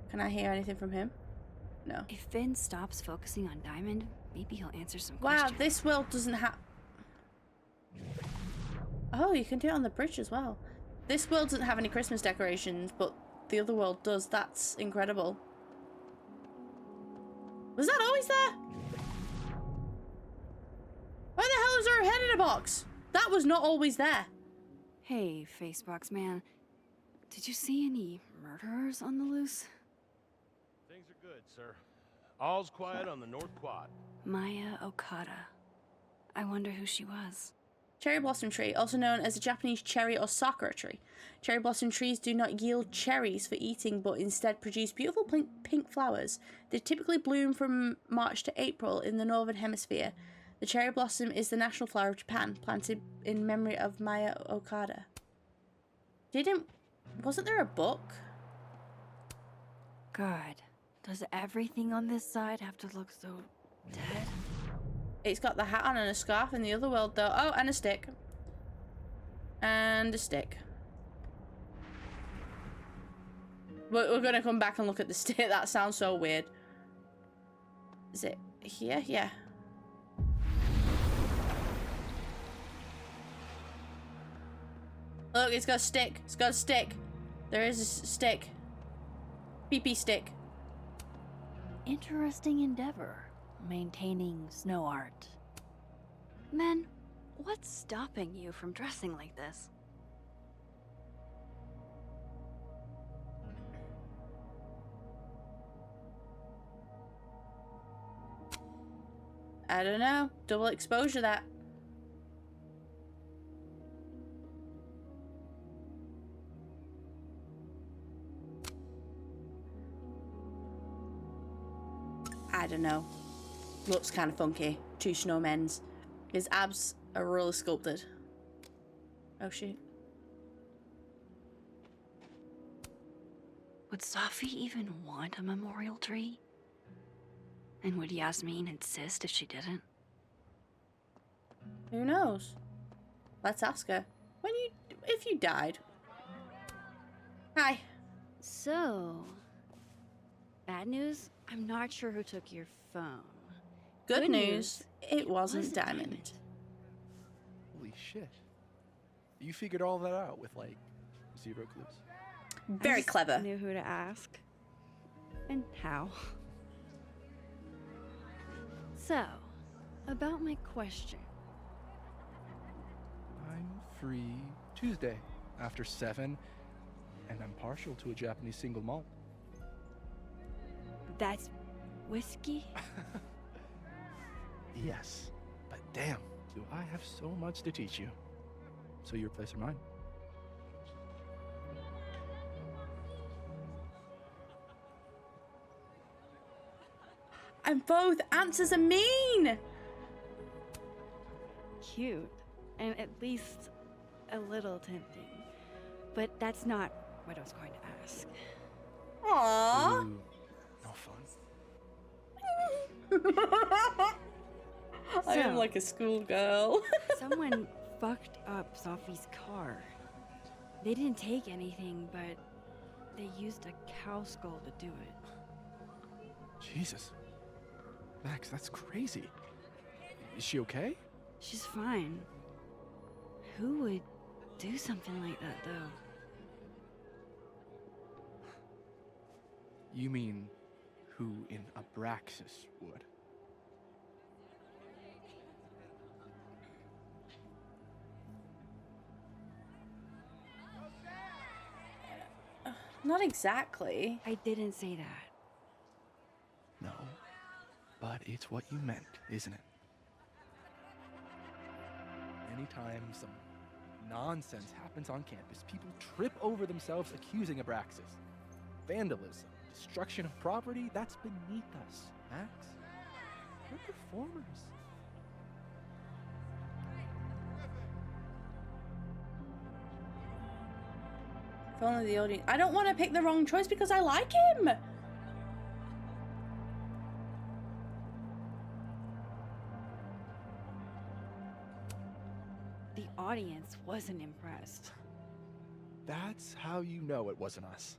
Can I hear anything from him? No. If Vin stops focusing on Diamond, maybe he'll answer some Wow, questions. this world doesn't have... Oh, you can do it on the bridge as well. This world doesn't have any Christmas decorations, but the other world does. That's incredible. Was that always there? Why the hell is there a head in a box? That was not always there. Hey, Facebox man. Did you see any murderers on the loose? Things are good, sir. All's quiet on the North Quad. Maya Okada. I wonder who she was. Cherry blossom tree, also known as a Japanese cherry or sakura tree. Cherry blossom trees do not yield cherries for eating, but instead produce beautiful pink flowers. They typically bloom from March to April in the northern hemisphere. The cherry blossom is the national flower of Japan, planted in memory of Maya Okada. Wasn't there a book? God, does everything on this side have to look so dead? It's got the hat on and a scarf in the other world, though. Oh, and a stick. And a stick. We're gonna come back and look at the stick. That sounds so weird. Is it here? Yeah. Look, it's got a stick. It's got a stick. There is a stick. PP stick. Interesting endeavor, maintaining snow art. Men, what's stopping you from dressing like this? I don't know. Double exposure that. I don't know. Looks kind of funky. Two snowmen's. His abs are really sculpted. Oh shoot. Would Safi even want a memorial tree? And would Yasmin insist if she didn't? Who knows? Let's ask her. If you died. Hi. So, bad news? I'm not sure who took your phone. Good news, it wasn't Diamond. Holy shit. You figured all that out with, like, 0 clues. Very clever. Knew who to ask. And how. So, about my question. I'm free Tuesday after 7, and I'm partial to a Japanese single malt. That's whiskey? Yes, but damn, do I have so much to teach you. So your place or mine? And both answers are mean! Cute. And at least a little tempting. But that's not what I was going to ask. Aww. Ooh, no fun. I am like a schoolgirl. Someone fucked up Safi's car. They didn't take anything, but they used a cow skull to do it. Jesus. Max, that's crazy. Is she okay? She's fine. Who would do something like that, though? You mean who in Abraxas would? Not exactly. I didn't say that. No, but it's what you meant, isn't it? Anytime some nonsense happens on campus, people trip over themselves accusing Abraxas. Vandalism, destruction of property, that's beneath us, Max. We're performers. If only the audience. I don't want to pick the wrong choice because I like him. The audience wasn't impressed. That's how you know it wasn't us.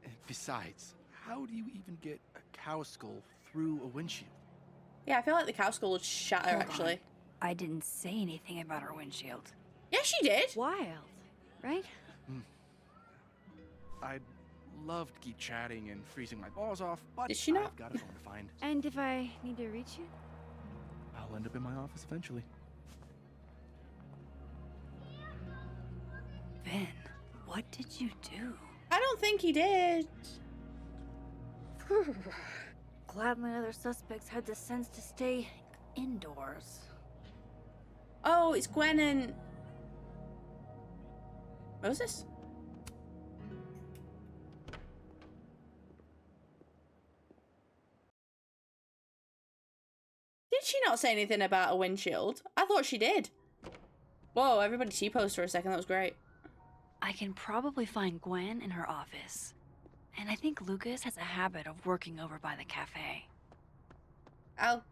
And besides, how do you even get a cow skull through a windshield? Yeah, I feel like the cow skull would shatter, Hold actually. on. I didn't say anything about her windshield. Yeah, she did. Wild, right? I'd love to keep chatting and freezing my balls off, but Did she not? I've got a phone to find. And if I need to reach you? I'll end up in my office eventually. Ben, what did you do? I don't think he did. Glad my other suspects had the sense to stay indoors. Oh, it's Gwen and Moses? Did she not say anything about a windshield? I thought she did. Whoa, everybody T-posed for a second. That was great. I can probably find Gwen in her office. And I think Lucas has a habit of working over by the cafe. I'll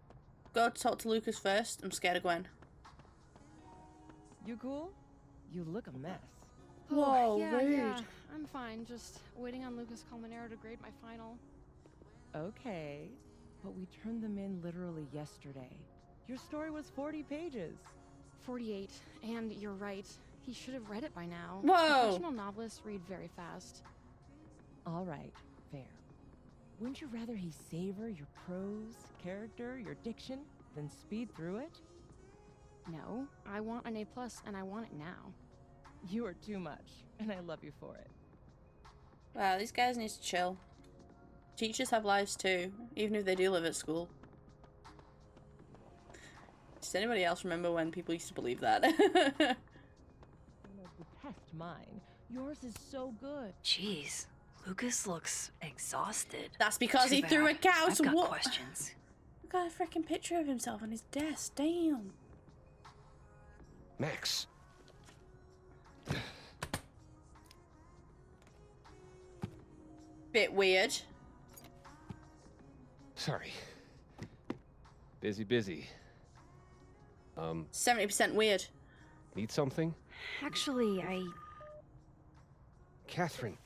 go talk to Lucas first. I'm scared of Gwen. You cool? You look a mess. Whoa, yeah, rude. yeah. I'm fine. Just waiting on Lucas Colmenero to grade my final. Okay, but we turned them in literally yesterday. Your story was 40 pages. 48. And you're right. He should have read it by now. Whoa. Professional novelists read very fast. All right, fair. Wouldn't you rather he savor your prose, character, your diction, than speed through it? No, I want an A+, and I want it now. You are too much, and I love you for it. Wow, these guys need to chill. Teachers have lives too, even if they do live at school. Does anybody else remember when people used to believe that? Detest mine. Yours is so good. Jeez, Lucas looks exhausted. That's because Too he threw a bad. couch. I've got What? questions. Look at a freaking picture of himself on his desk. Damn. Max. Bit weird. Sorry. Busy. 70% weird. Need something? Actually, Catherine.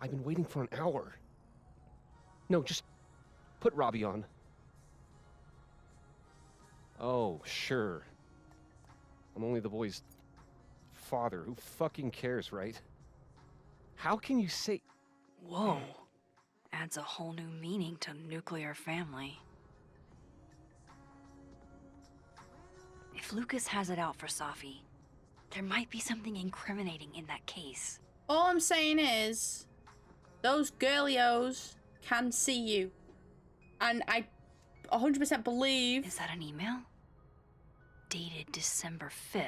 I've been waiting for an hour. No, just put Robbie on. Oh, sure. I'm only the boy's father. Who fucking cares, right? How can you say... Whoa. Adds a whole new meaning to nuclear family. If Lucas has it out for Safi, there might be something incriminating in that case. All I'm saying is, those girlios can see you. And I 100% believe... Is that an email? Dated December 5th.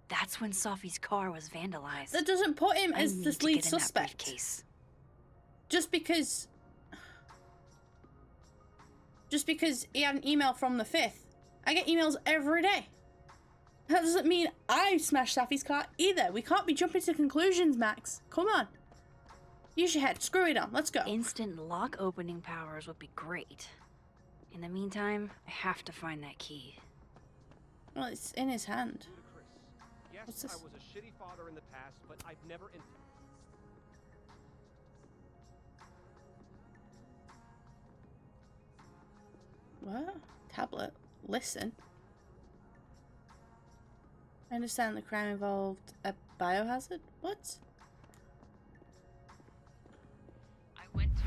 That's when Safi's car was vandalized. That doesn't put him as the lead suspect. suspect. Just because he had an email from the 5th. I get emails every day. That doesn't mean I smashed Safi's car either. We can't be jumping to conclusions, Max. Come on. Use your head. Screw it on. Let's go. Instant lock opening powers would be great. In the meantime, I have to find that key. Well, it's in his hand. Yes, What's this? I was a shitty father in the past, but I've never... What? Tablet? Listen. I understand the crime involved a biohazard? What? I went to...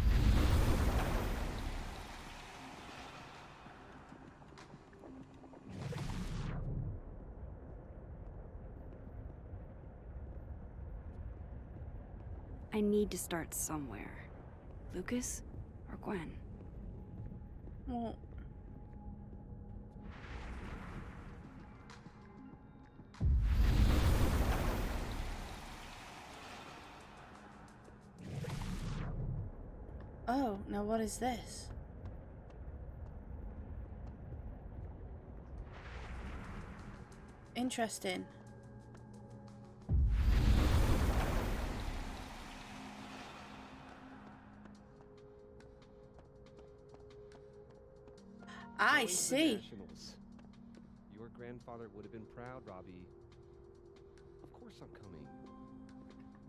I need to start somewhere. Lucas or Gwen? Well... Oh, now what is this? Interesting. I Going to the see. Nationals. Your grandfather would have been proud, Robbie. Of course I'm coming.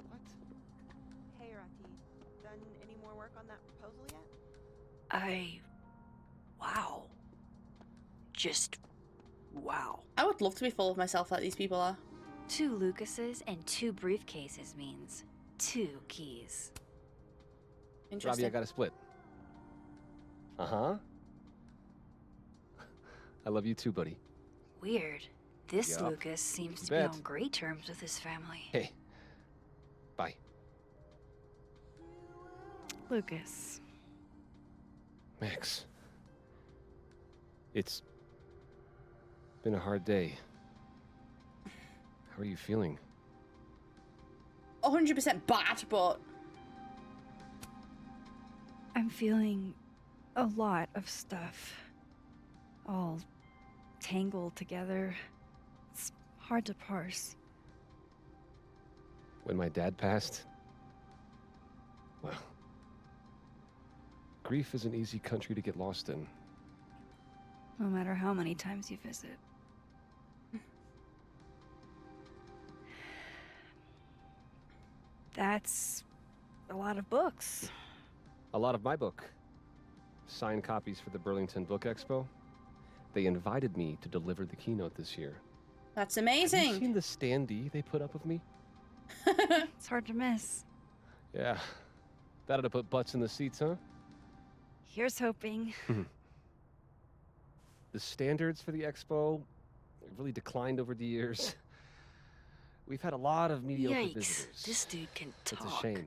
What? Hey, Rati. Done any more work on that proposal yet? Wow. Just... wow. I would love to be full of myself like these people are. 2 Lucases and 2 briefcases means 2 keys. Interesting. Robbie, I got a split. Uh-huh. I love you too, buddy. Weird. This Yup. Lucas seems to Bet. be on great terms with his family. Hey. Bye. Lucas. Max. It's been a hard day. How are you feeling? 100% bad, but... I'm feeling a lot of stuff. All tangled together. It's hard to parse. When my dad passed, well, grief is an easy country to get lost in. No matter how many times you visit. That's a lot of books. A lot of my book. Signed copies for the Burlington Book Expo. They invited me to deliver the keynote this year. That's amazing. Have you seen the standee they put up of me? It's hard to miss. Yeah. That'd have put butts in the seats, huh? Here's hoping. The standards for the expo have really declined over the years. We've had a lot of mediocre visitors. This dude can talk. It's a shame.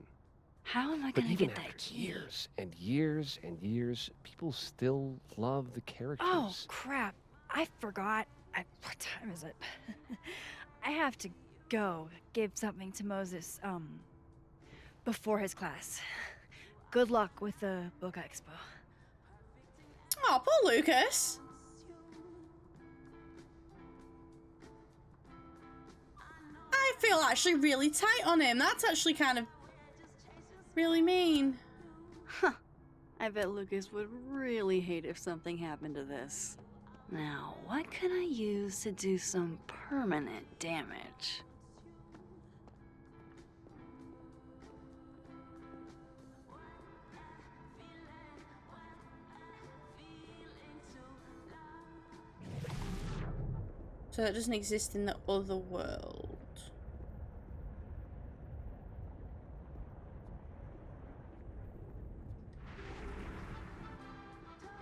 How am I But gonna even get that after key? years and years and years, people still love the characters. Oh, crap. I forgot. What time is it? I have to go give something to Moses, before his class. Good luck with the book expo. Oh, poor Lucas. I feel actually really tight on him. That's actually kind of really mean. Huh. I bet Lucas would really hate if something happened to this. Now, what can I use to do some permanent damage? So it doesn't exist in the other world.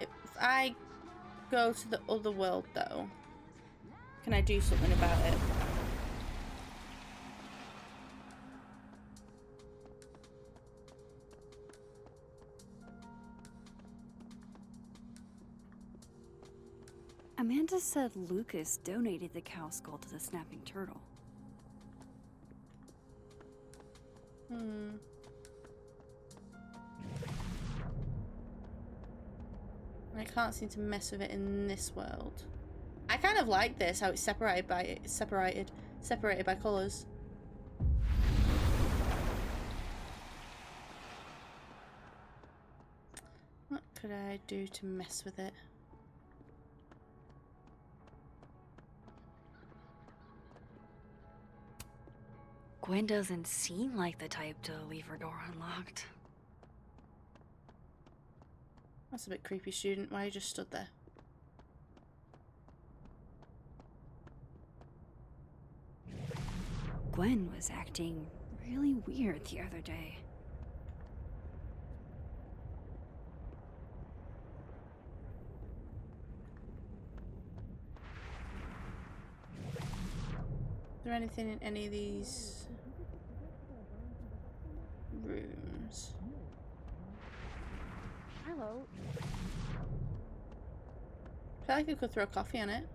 If I go to the other world though, can I do something about it? Amanda said Lucas donated the cow skull to the snapping turtle. I can't seem to mess with it in this world. I kind of like this, how it's separated by colours. What could I do to mess with it? Gwen doesn't seem like the type to leave her door unlocked. That's a bit creepy, student. Why you just stood there? Gwen was acting really weird the other day. Is there anything in any of these rooms? Hello. I feel like I could throw coffee on it.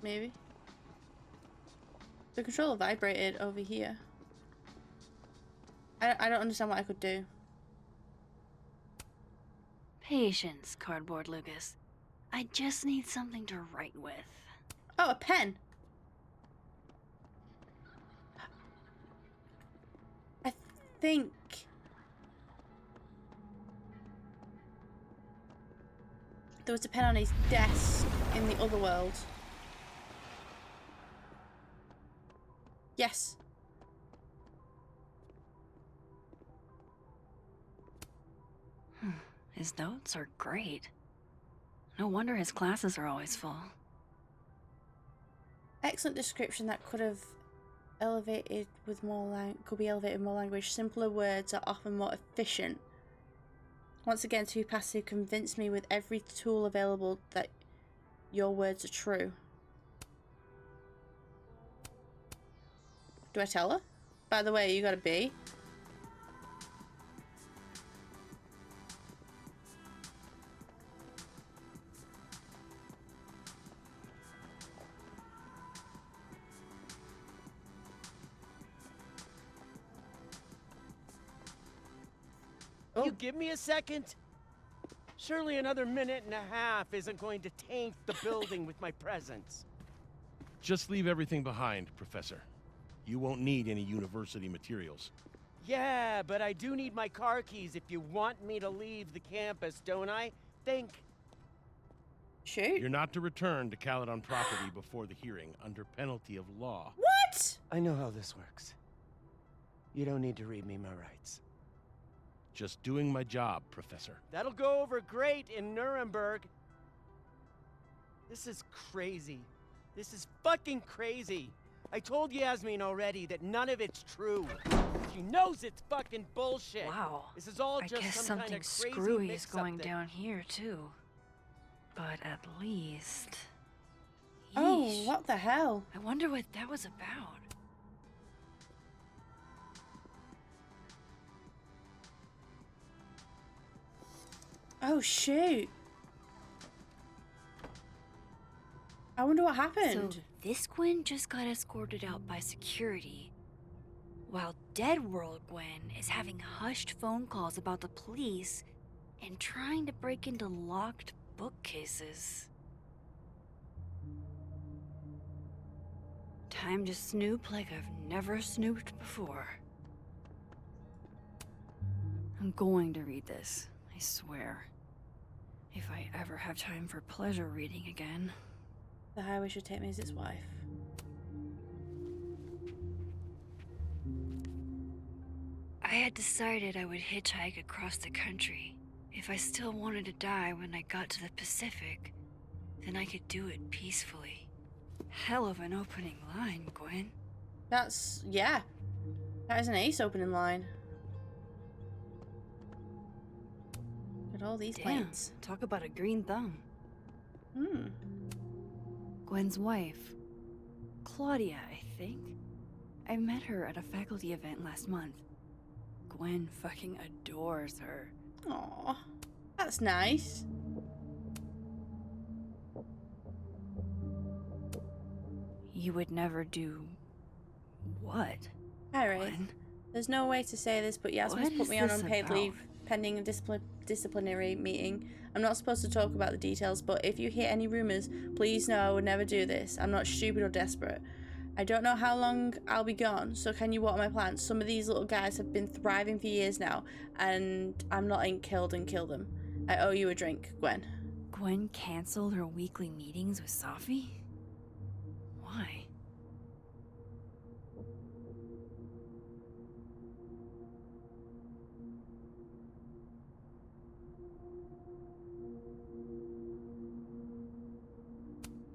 Maybe. The controller vibrated over here. I don't understand what I could do. Patience, Cardboard Lucas. I just need something to write with. Oh, a pen. I think there was a pen on his desk in the other world. Yes. His notes are great. No wonder his classes are always full. Excellent description that could have elevated with more could be elevated with more language. Simpler words are often more efficient. Once again, too passive. Convince me with every tool available that your words are true. Do I tell her? By the way, you got a B. You give me a second? Surely another minute and a half isn't going to taint the building with my presence. Just leave everything behind, Professor. You won't need any university materials. Yeah, but I do need my car keys if you want me to leave the campus, don't I? Think. Shoot. You're not to return to Caledon property before the hearing, under penalty of law. What? I know how this works. You don't need to read me my rights. Just doing my job, Professor. That'll go over great in Nuremberg. This is crazy. This is fucking crazy. I told Yasmin already that none of it's true. She knows it's fucking bullshit. Wow. This is all I just guess some kind something of crazy screwy is mix-up going that- down here, too. But at least... Oh, Yeesh. what the hell? I wonder what that was about. Oh, shoot. I wonder what happened. So this Gwen just got escorted out by security, while Dead World Gwen is having hushed phone calls about the police and trying to break into locked bookcases. Time to snoop like I've never snooped before. I'm going to read this, I swear. If I ever have time for pleasure reading again. The highway should take me as its wife. I had decided I would hitchhike across the country. If I still wanted to die when I got to the Pacific, then I could do it peacefully. Hell of an opening line, Gwen. That's, yeah. That is an ace opening line. Look at all these Damn, planes. talk about a green thumb. Hmm. Gwen's wife, Claudia, I think. I met her at a faculty event last month. Gwen fucking adores her. Aw, that's nice. You would never do... what? Hi, Wraith. There's no way to say this, but Yasmin's What put is me on this unpaid about? leave pending a disciplinary meeting. I'm not supposed to talk about the details, but if you hear any rumors, please know I would never do this. I'm not stupid or desperate. I don't know how long I'll be gone, so can you water my plants? Some of these little guys have been thriving for years now, and I'm not in killed and kill them. I owe you a drink, Gwen. Gwen canceled her weekly meetings with Safi? Why?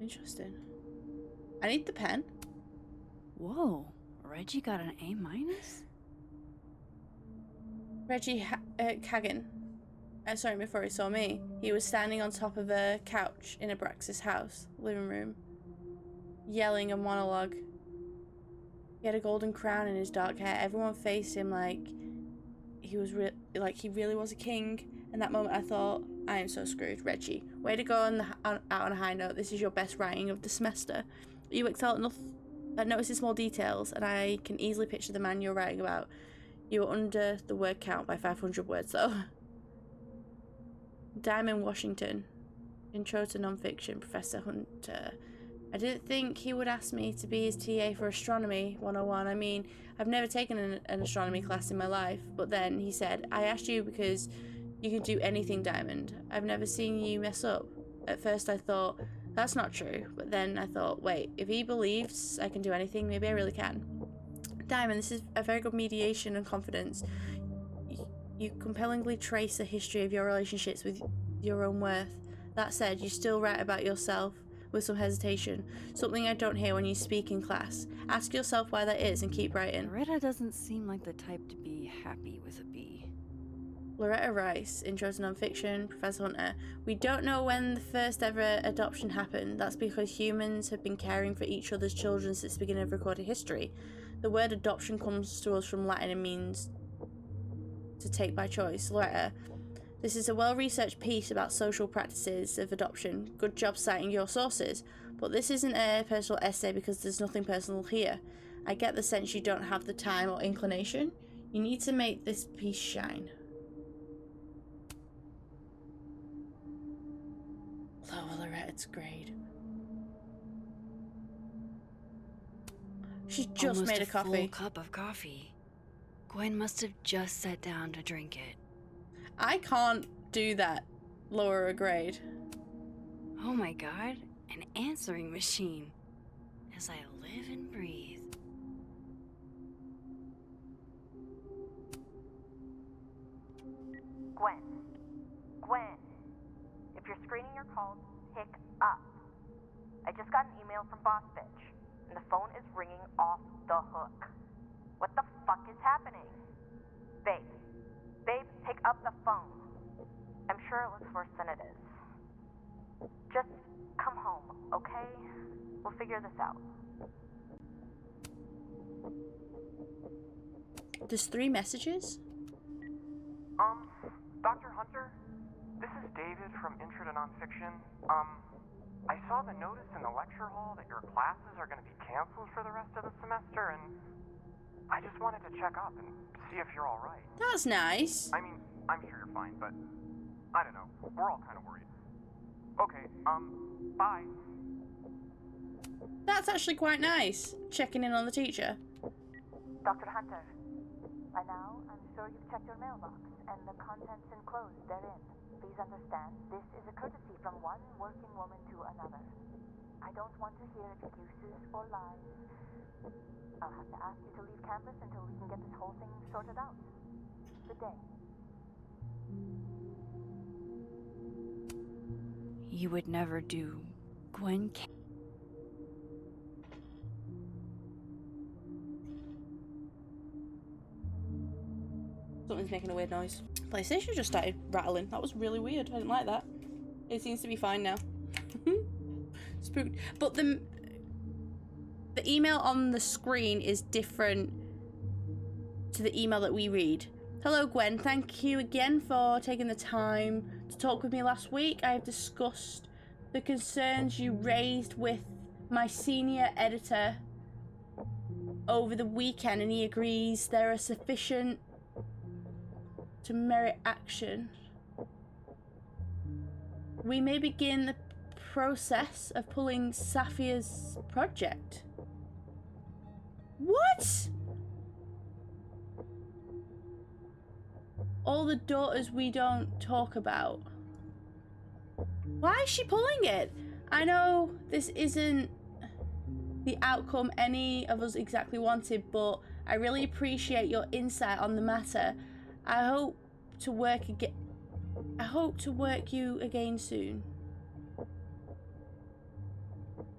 Interesting. I need the pen. Whoa, Reggie got an A-? Reggie Kagan. Sorry, before he saw me, he was standing on top of a couch in Abraxas' house, living room, yelling a monologue. He had a golden crown in his dark hair. Everyone faced him like he was like he really was a king. In that moment, I thought, I am so screwed, Reggie. Way to go out on a high note. This is your best writing of the semester. You excel at noticing small details, and I can easily picture the man you're writing about. You were under the word count by 500 words, though. Diamond Washington. Intro to Nonfiction, Professor Hunter. I didn't think he would ask me to be his TA for Astronomy 101. I mean, I've never taken an astronomy class in my life. But then he said, I asked you because you can do anything, Diamond. I've never seen you mess up. At first I thought, that's not true. But then I thought, wait, if he believes I can do anything, maybe I really can. Diamond, this is a very good mediation and confidence. You compellingly trace the history of your relationships with your own worth. That said, you still write about yourself with some hesitation, something I don't hear when you speak in class. Ask yourself why that is and keep writing. Loretta doesn't seem like the type to be happy with a B. Loretta Rice, Intro to Nonfiction, Professor Hunter. We don't know when the first ever adoption happened. That's because humans have been caring for each other's children since the beginning of recorded history. The word adoption comes to us from Latin and means to take by choice. Loretta, this is a well-researched piece about social practices of adoption. Good job citing your sources. But this isn't a personal essay because there's nothing personal here. I get the sense you don't have the time or inclination. You need to make this piece shine. lower Loretta's grade. She just Almost made a full coffee. cup of coffee. Gwen must have just sat down to drink it. I can't do that. Lower a grade. Oh my god, an answering machine. As I live and breathe. Gwen. Gwen. If you're screening your calls, pick up. I just got an email from Boss Bitch, and the phone is ringing off the hook. What the fuck is happening? Babe. Babe, pick up the phone. I'm sure it looks worse than it is. Just come home, okay? We'll figure this out. There's 3 messages? Dr. Hunter? This is David from Intro to Nonfiction. I saw the notice in the lecture hall that your classes are going to be canceled for the rest of the semester, and I just wanted to check up and see if you're all right. That's nice. I mean, I'm sure you're fine, but I don't know. We're all kind of worried. Okay, bye. That's actually quite nice. Checking in on the teacher. Dr. Hunter, by now, I'm sure you've checked your mailbox and the contents enclosed therein. Please understand, this is a courtesy from one working woman to another. I don't want to hear excuses or lies. I'll have to ask you to leave campus until we can get this whole thing sorted out. Good day. You would never do. Gwen can't. Something's making a weird noise. PlayStation just started rattling. That was really weird. I didn't like that. It seems to be fine now. Spooked. But the email on the screen is different to the email that we read. Hello, Gwen. Thank you again for taking the time to talk with me last week. I have discussed the concerns you raised with my senior editor over the weekend, and he agrees there are sufficient to merit action. We may begin the process of pulling Safia's project. What? All the daughters we don't talk about. Why is she pulling it? I know this isn't the outcome any of us exactly wanted, but I really appreciate your insight on the matter. I hope to work you again soon.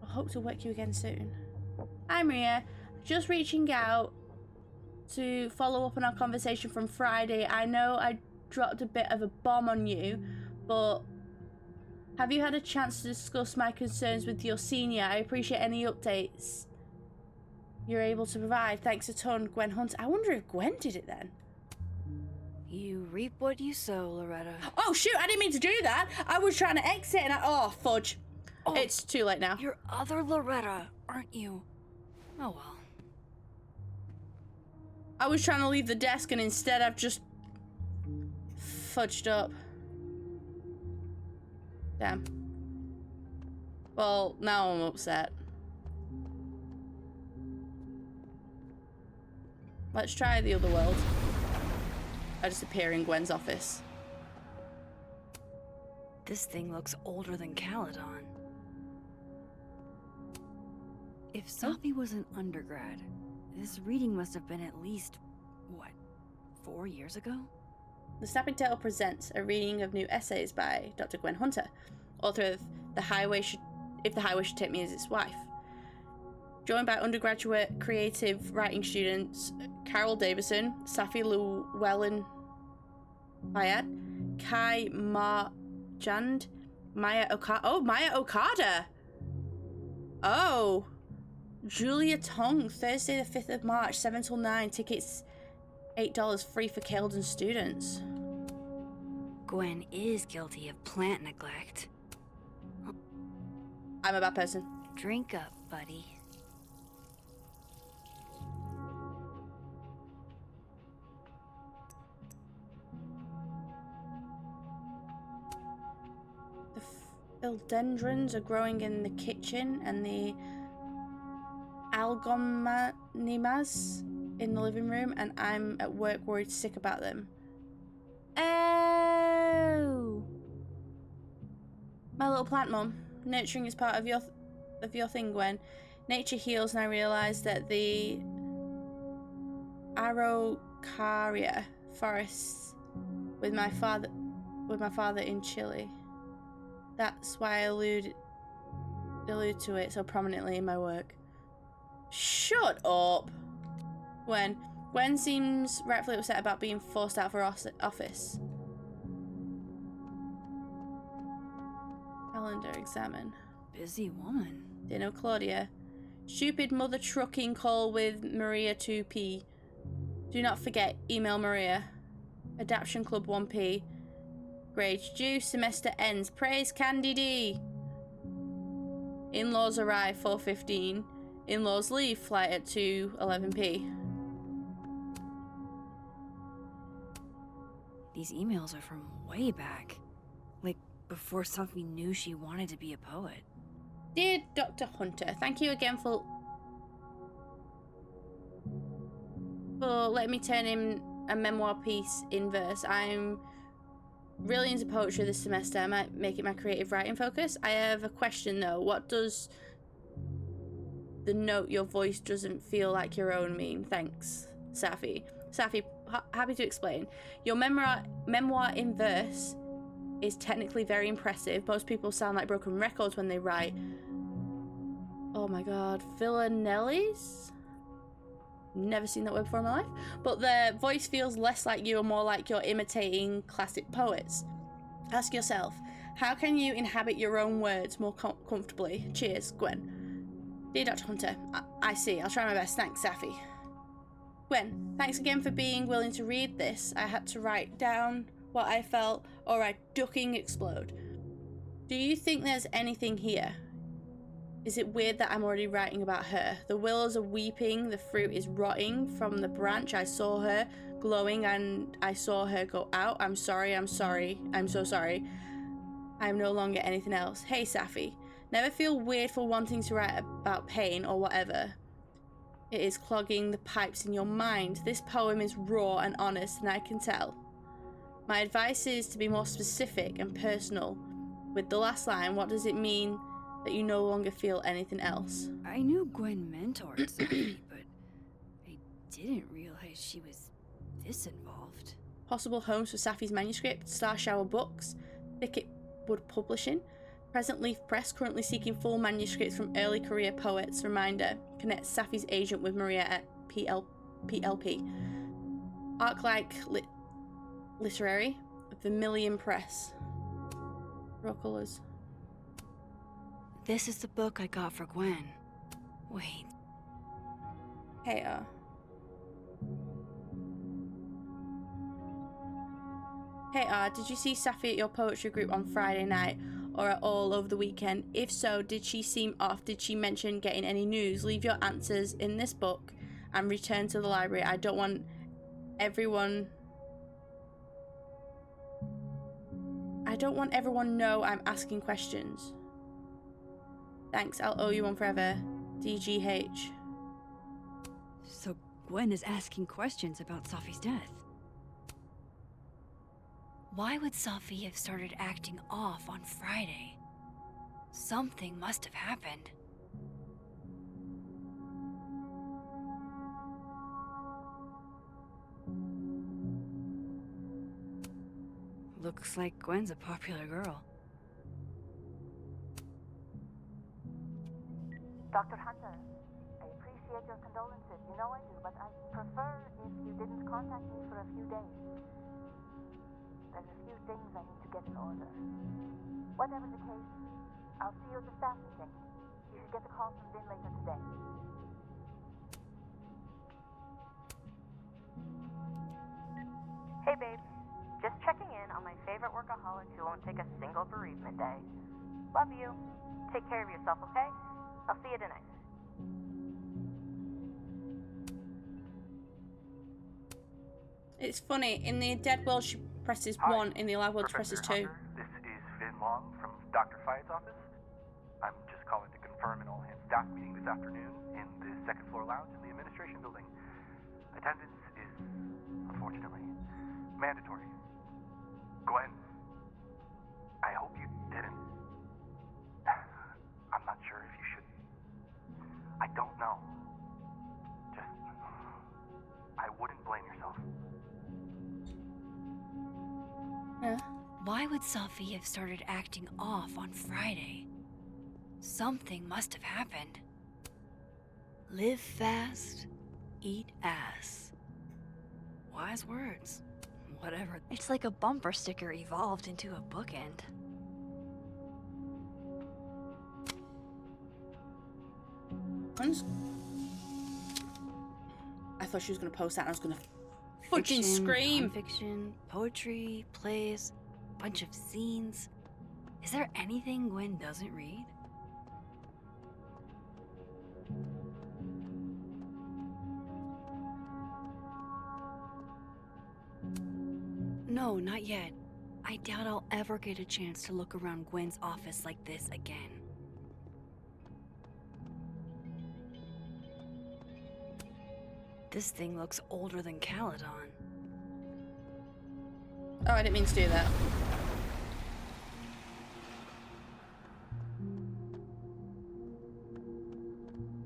I hope to work you again soon. Hi Maria, just reaching out to follow up on our conversation from Friday. I know I dropped a bit of a bomb on you, but have you had a chance to discuss my concerns with your senior? I appreciate any updates you're able to provide. Thanks a ton, Gwen Hunter. I wonder if Gwen did it then. You reap what you sow, Loretta. Oh shoot, I didn't mean to do that. I was trying to exit and oh fudge. Oh, it's too late now. You're other Loretta, aren't you? Oh well. I was trying to leave the desk and instead I've just fudged up. Damn. Well, now I'm upset. Let's try the other world. I just appear in Gwen's office. This thing looks older than Caledon. If Safi was an undergrad, this reading must have been at least, what, 4 years ago? The Snapping Turtle presents a reading of new essays by Dr. Gwen Hunter, author of If the Highway Should Take Me as Its Wife. Joined by undergraduate creative writing students Carol Davison, Safi Llewellyn Bayat, Kai Marchand, Maya Okada. Oh, Maya Okada! Oh! Julia Tong, Thursday the 5th of March, 7 till 9. Tickets $8 free for Caledon students. Gwen is guilty of plant neglect. I'm a bad person. Drink up, buddy. philodendrons are growing in the kitchen and the algonimas in the living room, and I'm at work worried sick about them. Oh, my little plant mum. Nurturing is part of your thing, Gwen. Nature heals, and I realised that the Araucaria forests with my father in Chile. That's why I allude to it so prominently in my work. Shut up! Gwen seems rightfully upset about being forced out of her office. Calendar examine. Busy woman. Dino Claudia. Stupid mother trucking call with Maria 2P. Do not forget, email Maria. Adaption Club 1P. Grades due, semester ends. Praise Candy D. In-laws arrive 4:15. In-laws leave, flight at 2:11p. These emails are from way back. Like, before Safi knew she wanted to be a poet. Dear Dr. Hunter, thank you again for letting me turn in a memoir piece in verse. I'm really into poetry this semester. I might make it my creative writing focus. I have a question though. What does the note "your voice doesn't feel like your own" mean? Thanks, Safi. Safi, happy to explain. Your memoir in verse is technically very impressive. Most people sound like broken records when they write. Oh my god, Villanelli's? Never seen that word before in my life. But their voice feels less like you and more like you're imitating classic poets. Ask yourself, how can you inhabit your own words more comfortably? Cheers, Gwen. Dear Dr. Hunter, I see. I'll try my best. Thanks, Safi. Gwen, thanks again for being willing to read this. I had to write down what I felt or I'd ducking explode. Do you think there's anything here? Is it weird that I'm already writing about her? The willows are weeping, the fruit is rotting from the branch. I saw her glowing and I saw her go out. I'm sorry, I'm so sorry. I'm no longer anything else. Hey, Safi. Never feel weird for wanting to write about pain or whatever. It is clogging the pipes in your mind. This poem is raw and honest, and I can tell. My advice is to be more specific and personal. With the last line, what does it mean that you no longer feel anything else? I knew Gwen mentored Safi, but I didn't realize she was this involved. Possible homes for Safi's manuscript: Star Shower Books, Thicketwood Publishing, Present Leaf Press, currently seeking full manuscripts from early career poets. Reminder, connect Safi's agent with Maria at PLP. Arclight Literary, Vermilion Press. Raw colours. This is the book I got for Gwen. Wait. Hey, did you see Safi at your poetry group on Friday night or at all over the weekend? If so, did she seem off? Did she mention getting any news? Leave your answers in this book and return to the library. I don't want everyone know I'm asking questions. Thanks, I'll owe you one forever. DGH. So Gwen is asking questions about Safi's death. Why would Safi have started acting off on Friday? Something must have happened. Looks like Gwen's a popular girl. Dr. Hunter, I appreciate your condolences. You know I do, but I prefer if you didn't contact me for a few days. There's a few things I need to get in order. Whatever the case, I'll see you at the staff meeting. You should get a call from Vin later today. Hey babe, just checking in on my favorite workaholic who won't take a single bereavement day. Love you. Take care of yourself, okay? I'll see you tonight. It's funny, in the dead world she presses 1, in the alive world she presses 2. Hunter, this is Vin Long from Dr. Fyatt's office? I'm just calling to confirm an all-hands staff meeting this afternoon in the second floor lounge in the administration building. Attendance is, unfortunately, mandatory. Gwen, I hope you didn't. I'm not sure if you should. I don't know. Just, I wouldn't blame yourself. Why would Safi have started acting off on Friday? Something must have happened. Live fast, eat ass. Wise words. Whatever. It's like a bumper sticker evolved into a bookend. I thought she was gonna post that and I was gonna fucking scream. Fiction, poetry, plays, bunch of scenes. Is there anything Gwen doesn't read? No, not yet. I doubt I'll ever get a chance to look around Gwen's office like this again. This thing looks older than Caledon. Oh, I didn't mean to do that.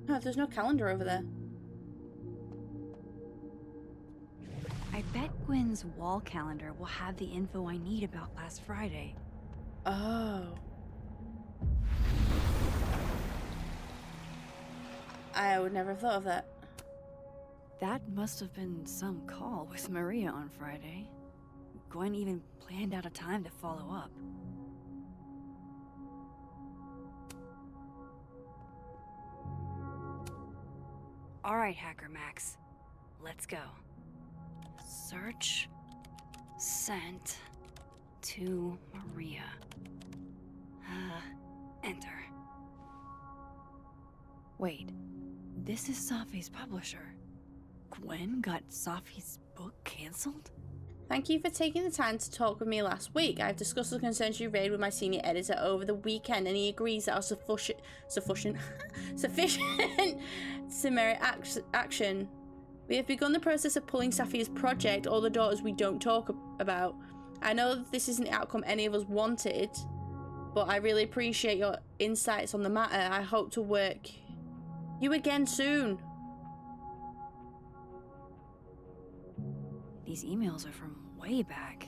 Oh, there's no calendar over there. I bet Gwen's wall calendar will have the info I need about last Friday. Oh. I would never have thought of that. That must have been some call with Maria on Friday. Gwen even planned out a time to follow up. All right, Hacker Max. Let's go. Search. Sent. To Maria. Enter. Wait. This is Safi's publisher. Gwen got Safi's book cancelled? Thank you for taking the time to talk with me last week. I've discussed the concerns you raised with my senior editor over the weekend, and he agrees that our sufficient to merit action. We have begun the process of pulling Safi's project, All the Daughters We Don't Talk About. I know that this isn't the outcome any of us wanted, but I really appreciate your insights on the matter. I hope to work you again soon. These emails are from way back.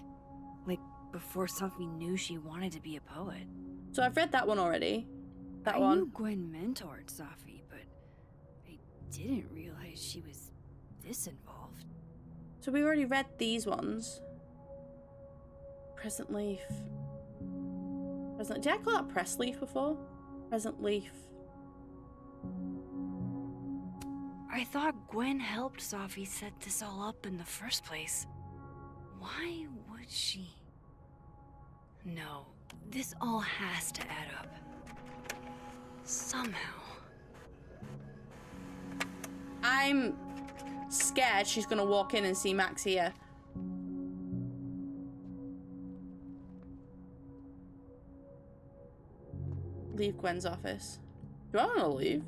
Like, before Safi knew she wanted to be a poet. So I've read that one already. I knew Gwen mentored Safi, but I didn't realize she was this involved. So we already read these ones. Present Leaf. Did I call that Press Leaf before? Present Leaf. I thought Gwen helped Safi set this all up in the first place. Why would she? No, this all has to add up. Somehow. I'm scared she's gonna walk in and see Max here. Leave Gwen's office. Do I want to leave?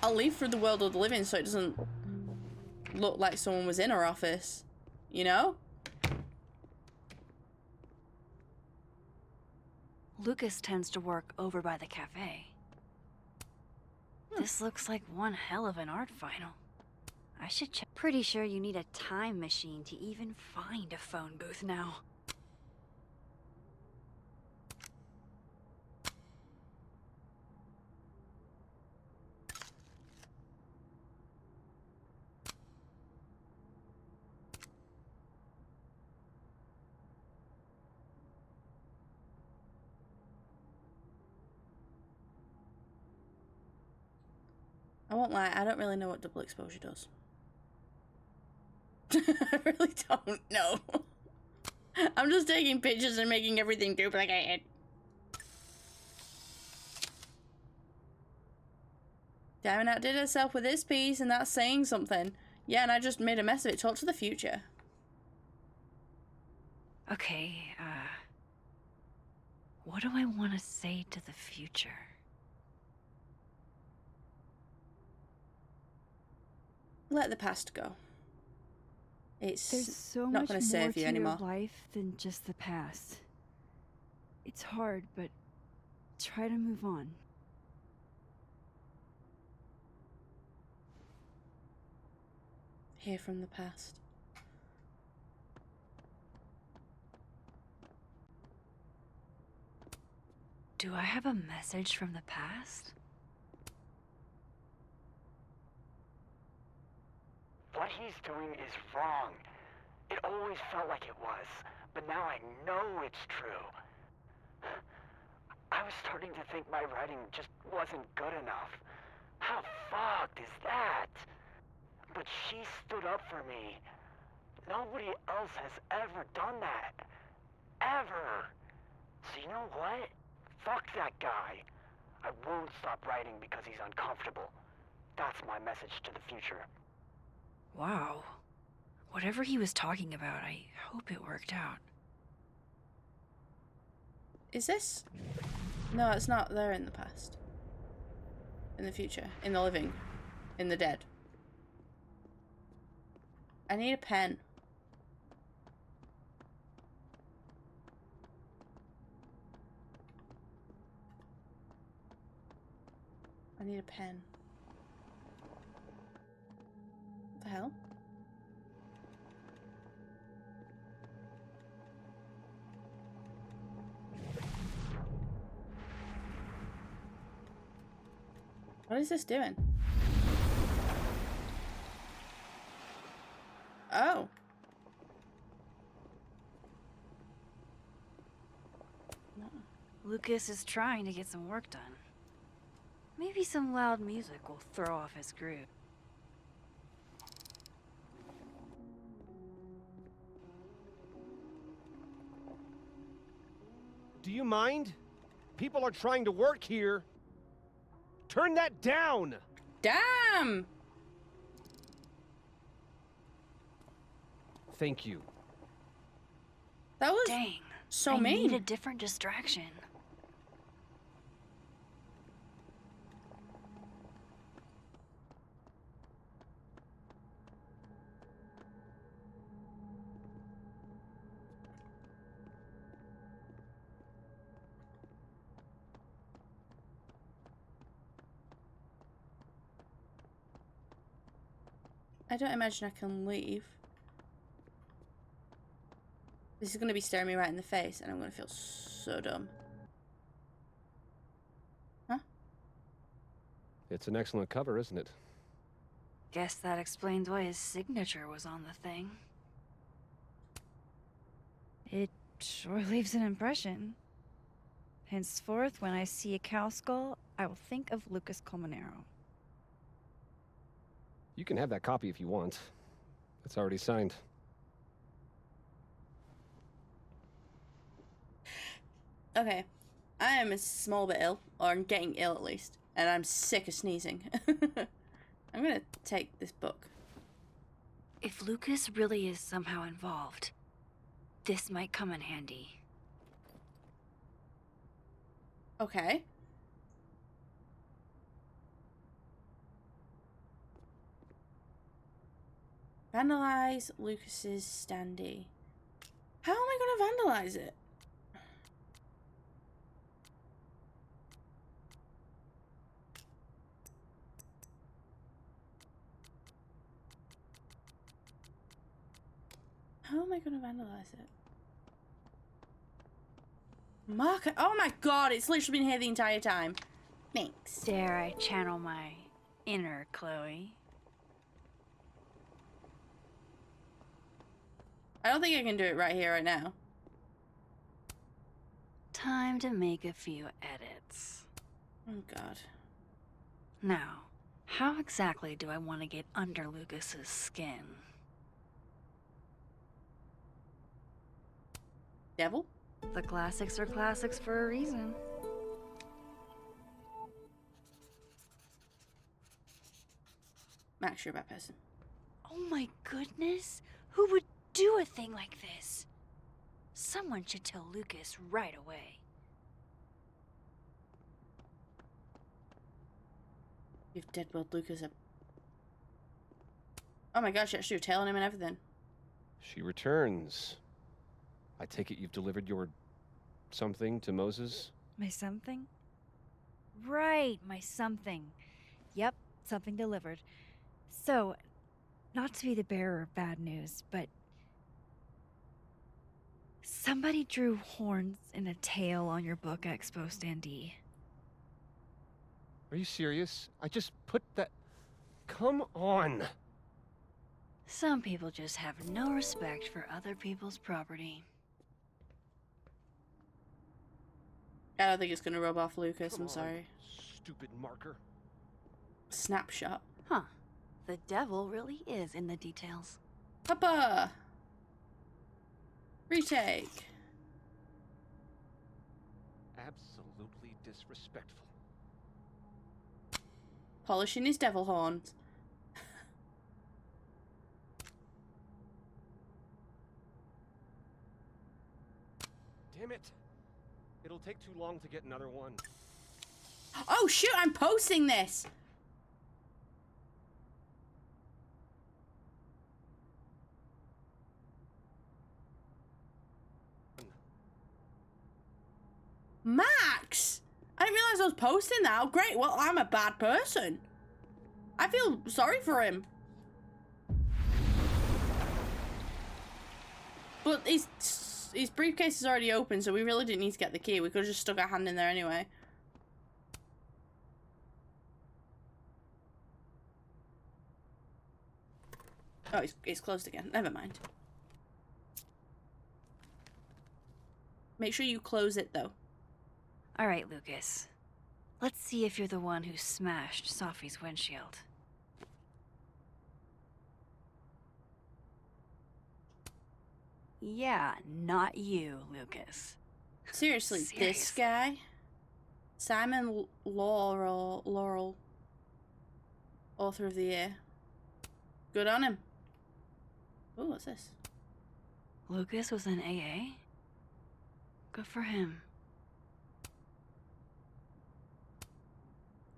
I'll leave through the world of the living so it doesn't look like someone was in her office. You know? Lucas tends to work over by the cafe. This looks like one hell of an art final. I should check. Pretty sure you need a time machine to even find a phone booth now. I won't lie, I don't really know what double exposure does. I really don't know. I'm just taking pictures and making everything duplicated. Diamond outdid herself with this piece, and that's saying something. Yeah, and I just made a mess of it. Talk to the future. Okay, what do I want to say to the future? Let the past go. It's There's so not much going to more serve to you your anymore. life than just the past. It's hard, but try to move on. Hear from the past. Do I have a message from the past? What he's doing is wrong. It always felt like it was, but now I know it's true. I was starting to think my writing just wasn't good enough. How fucked is that? But she stood up for me. Nobody else has ever done that. Ever. So you know what? Fuck that guy. I won't stop writing because he's uncomfortable. That's my message to the future. Wow. Whatever he was talking about, I hope it worked out. Is this? No, it's not there in the past. In the future. In the living. In the dead. I need a pen. I need a pen. What the hell? What is this doing? Oh. No. Lucas is trying to get some work done. Maybe some loud music will throw off his groove. Do you mind? People are trying to work here. Turn that down! Damn! Thank you. That was Dang. so I mean. need a different distraction. I don't imagine I can leave. This is going to be staring me right in the face and I'm going to feel so dumb. Huh? It's an excellent cover, isn't it? Guess that explains why his signature was on the thing. It sure leaves an impression. Henceforth, when I see a cow skull, I will think of Lucas Colmenero. You can have that copy if you want. It's already signed. Okay. I am a small bit ill, or I'm getting ill at least, and I'm sick of sneezing. I'm gonna take this book. If Lucas really is somehow involved, this might come in handy. Okay. Vandalize Lucas's standee. How am I gonna vandalize it? How am I gonna vandalize it? Marker. Oh my god, it's literally been here the entire time. Thanks. Dare I channel my inner Chloe? I don't think I can do it right here, right now. Time to make a few edits. Oh god. Now, how exactly do I want to get under Lucas's skin? Devil? The classics are classics for a reason. Max, you're a bad person. Oh my goodness! Who would do a thing like this? Someone should tell Lucas right away. You've deadwood Lucas. Oh my gosh, actually, you're telling him and everything. She returns. I take it you've delivered your something to Moses? My something? Right, my something. Yep, something delivered. So, not to be the bearer of bad news, but somebody drew horns in a tail on your book expo standee. Are you serious? I just put that... Come on! Some people just have no respect for other people's property. I don't think it's gonna rub off Lucas, I'm sorry. Stupid marker. Snapshot. Huh. The devil really is in the details. Papa! Retake. Absolutely disrespectful. Polishing his devil horns. Damn it. It'll take too long to get another one. Oh shoot, I'm posting this! Max! I didn't realize I was posting that. Oh, great, well, I'm a bad person. I feel sorry for him. But his briefcase is already open, so we really didn't need to get the key. We could have just stuck our hand in there anyway. Oh, it's closed again. Never mind. Make sure you close it, though. All right, Lucas. Let's see if you're the one who smashed Safi's windshield. Yeah, not you, Lucas. Seriously, this guy? Simon Laurel. Author of the Year. Good on him. Oh, what's this? Lucas was in AA? Good for him.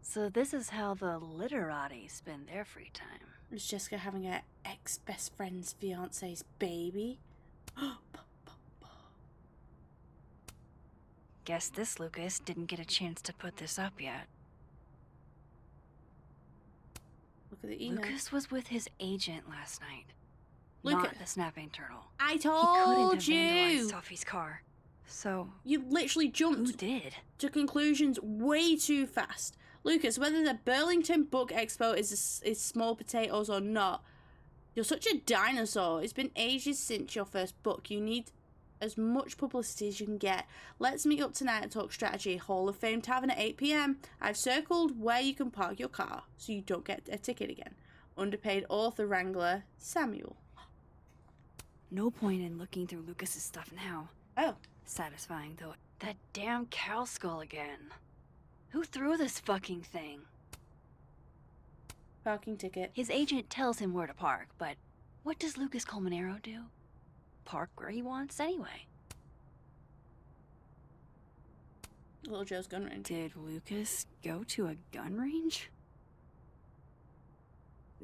So this is how the literati spend their free time. Is Jessica having her ex-best friend's fiance's baby? Guess this Lucas didn't get a chance to put this up yet. Look at the email. Lucas was with his agent last night. Lucas. Not the snapping turtle. I He told couldn't have you! vandalized Safi's car. So... You literally jumped who did? to conclusions way too fast. Lucas, whether the Burlington Book Expo is small potatoes or not, you're such a dinosaur. It's been ages since your first book. You need as much publicity as you can get. Let's meet up tonight and talk strategy. Hall of Fame Tavern at 8 PM. I've circled where you can park your car so you don't get a ticket again. Underpaid author wrangler, Samuel. No point in looking through Lucas's stuff now. Oh. Satisfying, though. That damn cow skull again. Who threw this fucking thing? Parking ticket. His agent tells him where to park, but what does Lucas Colmenero do? Park where he wants anyway. Little Joe's gun range. Did Lucas go to a gun range?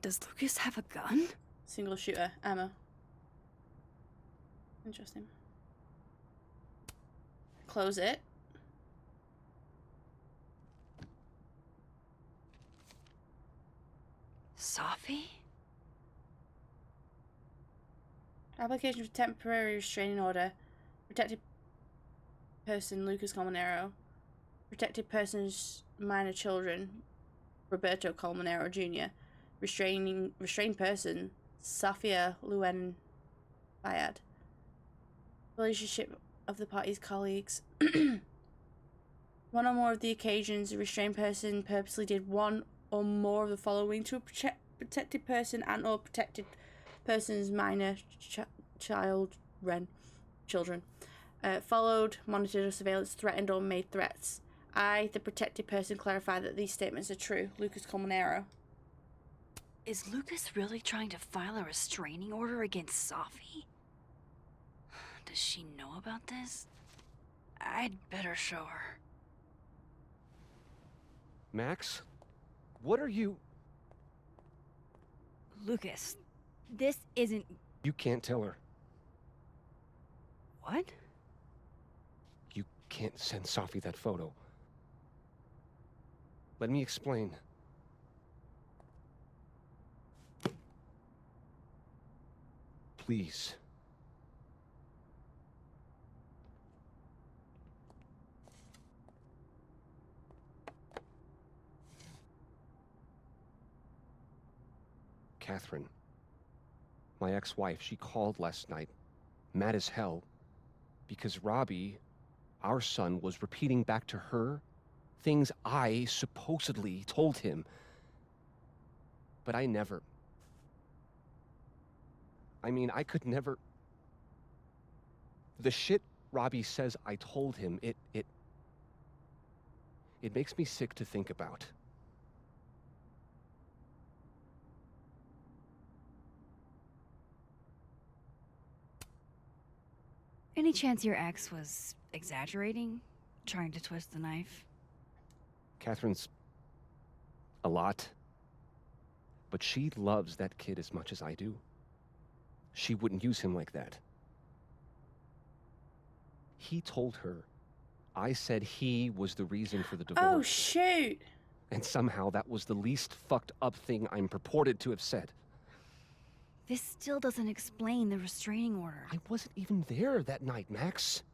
Does Lucas have a gun? Single shooter, ammo. Interesting. Close it. Safi? Application for temporary restraining order. Protected person, Lucas Colmenero. Protected person's minor children, Roberto Colmenero Jr. Restrained person, Safia Luen Bayad. Relationship of the party's colleagues. One or more of the occasions, a restrained person purposely did one or more of the following to a protected person and or protected person's minor children. Followed, monitored or surveillance, threatened or made threats. I, the protected person, clarify that these statements are true. Lucas Colmenero. Is Lucas really trying to file a restraining order against Safi? Does she know about this? I'd better show her. Max? What are you... Lucas, this isn't... You can't tell her. What? You can't send Safi that photo. Let me explain. Please. Catherine, my ex-wife, she called last night, mad as hell, because Robbie, our son, was repeating back to her things I supposedly told him. But I never... I could never... The shit Robbie says I told him, it makes me sick to think about. Any chance your ex was exaggerating? Trying to twist the knife? Catherine's a lot. But she loves that kid as much as I do. She wouldn't use him like that. He told her I said he was the reason for the divorce. Oh, shoot. And somehow that was the least fucked up thing I'm purported to have said. This still doesn't explain the restraining order. I wasn't even there that night, Max.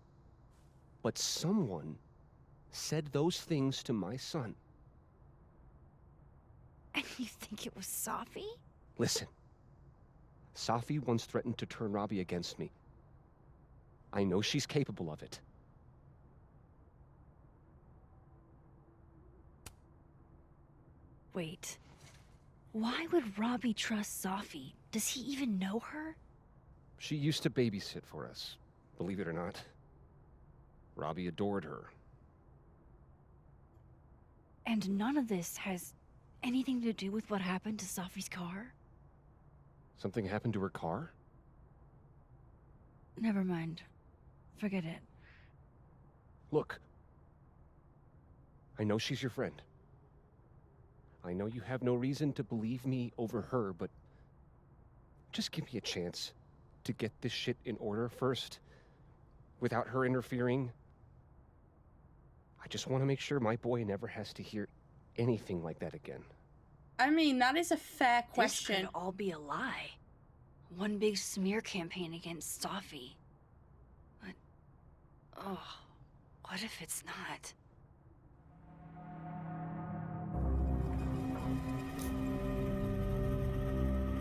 But someone said those things to my son. And you think it was Safi? Listen. Safi once threatened to turn Robbie against me. I know she's capable of it. Wait. Why would Robbie trust Safi? Does he even know her? She used to babysit for us, believe it or not. Robbie adored her. And none of this has anything to do with what happened to Safi's car? Something happened to her car? Never mind. Forget it. Look. I know she's your friend. I know you have no reason to believe me over her, but just give me a chance to get this shit in order first, without her interfering. I just want to make sure my boy never has to hear anything like that again. I mean, that is a fair question. This could all be a lie. One big smear campaign against Safi. But, oh, what if it's not?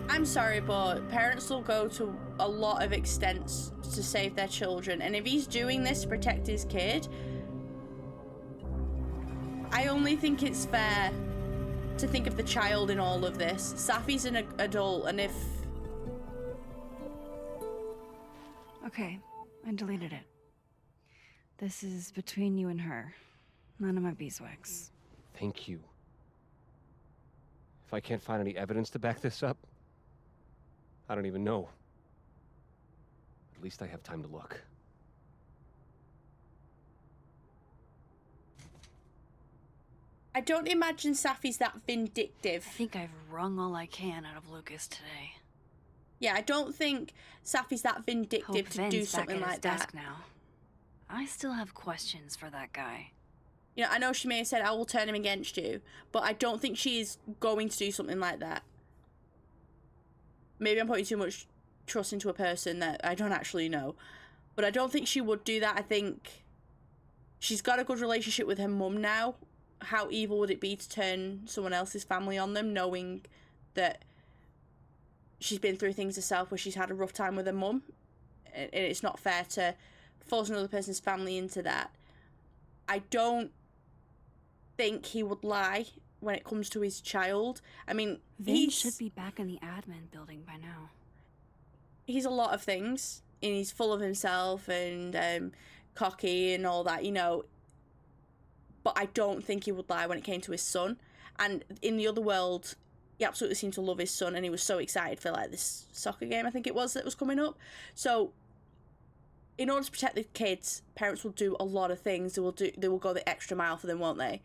I'm sorry, but parents will go to a lot of extents to save their children, and if he's doing this to protect his kid, I only think it's fair to think of the child in all of this. Safi's an adult, and if... Okay, I deleted it. This is between you and her. None of my beeswax. Thank you. If I can't find any evidence to back this up, I don't even know. At least I have time to look. I don't imagine Safi's that vindictive. I think I've wrung all I can out of Lucas today. Yeah, I don't think Safi's that vindictive to do something like that. Now. I still have questions for that guy. You know, I know she may have said, I will turn him against you, but I don't think she is going to do something like that. Maybe I'm putting too much trust into a person that I don't actually know. But I don't think she would do that. I think she's got a good relationship with her mum now. How evil would it be to turn someone else's family on them, knowing that she's been through things herself where she's had a rough time with her mum? And it's not fair to force another person's family into that. I don't think he would lie when it comes to his child. I mean, Vin should be back in the admin building by now. He's a lot of things, and he's full of himself and cocky and all that, you know. But I don't think he would lie when it came to his son. And in the other world, he absolutely seemed to love his son, and he was so excited for like this soccer game, I think it was, that was coming up. So in order to protect the kids, parents will do a lot of things. They will go the extra mile for them, won't they?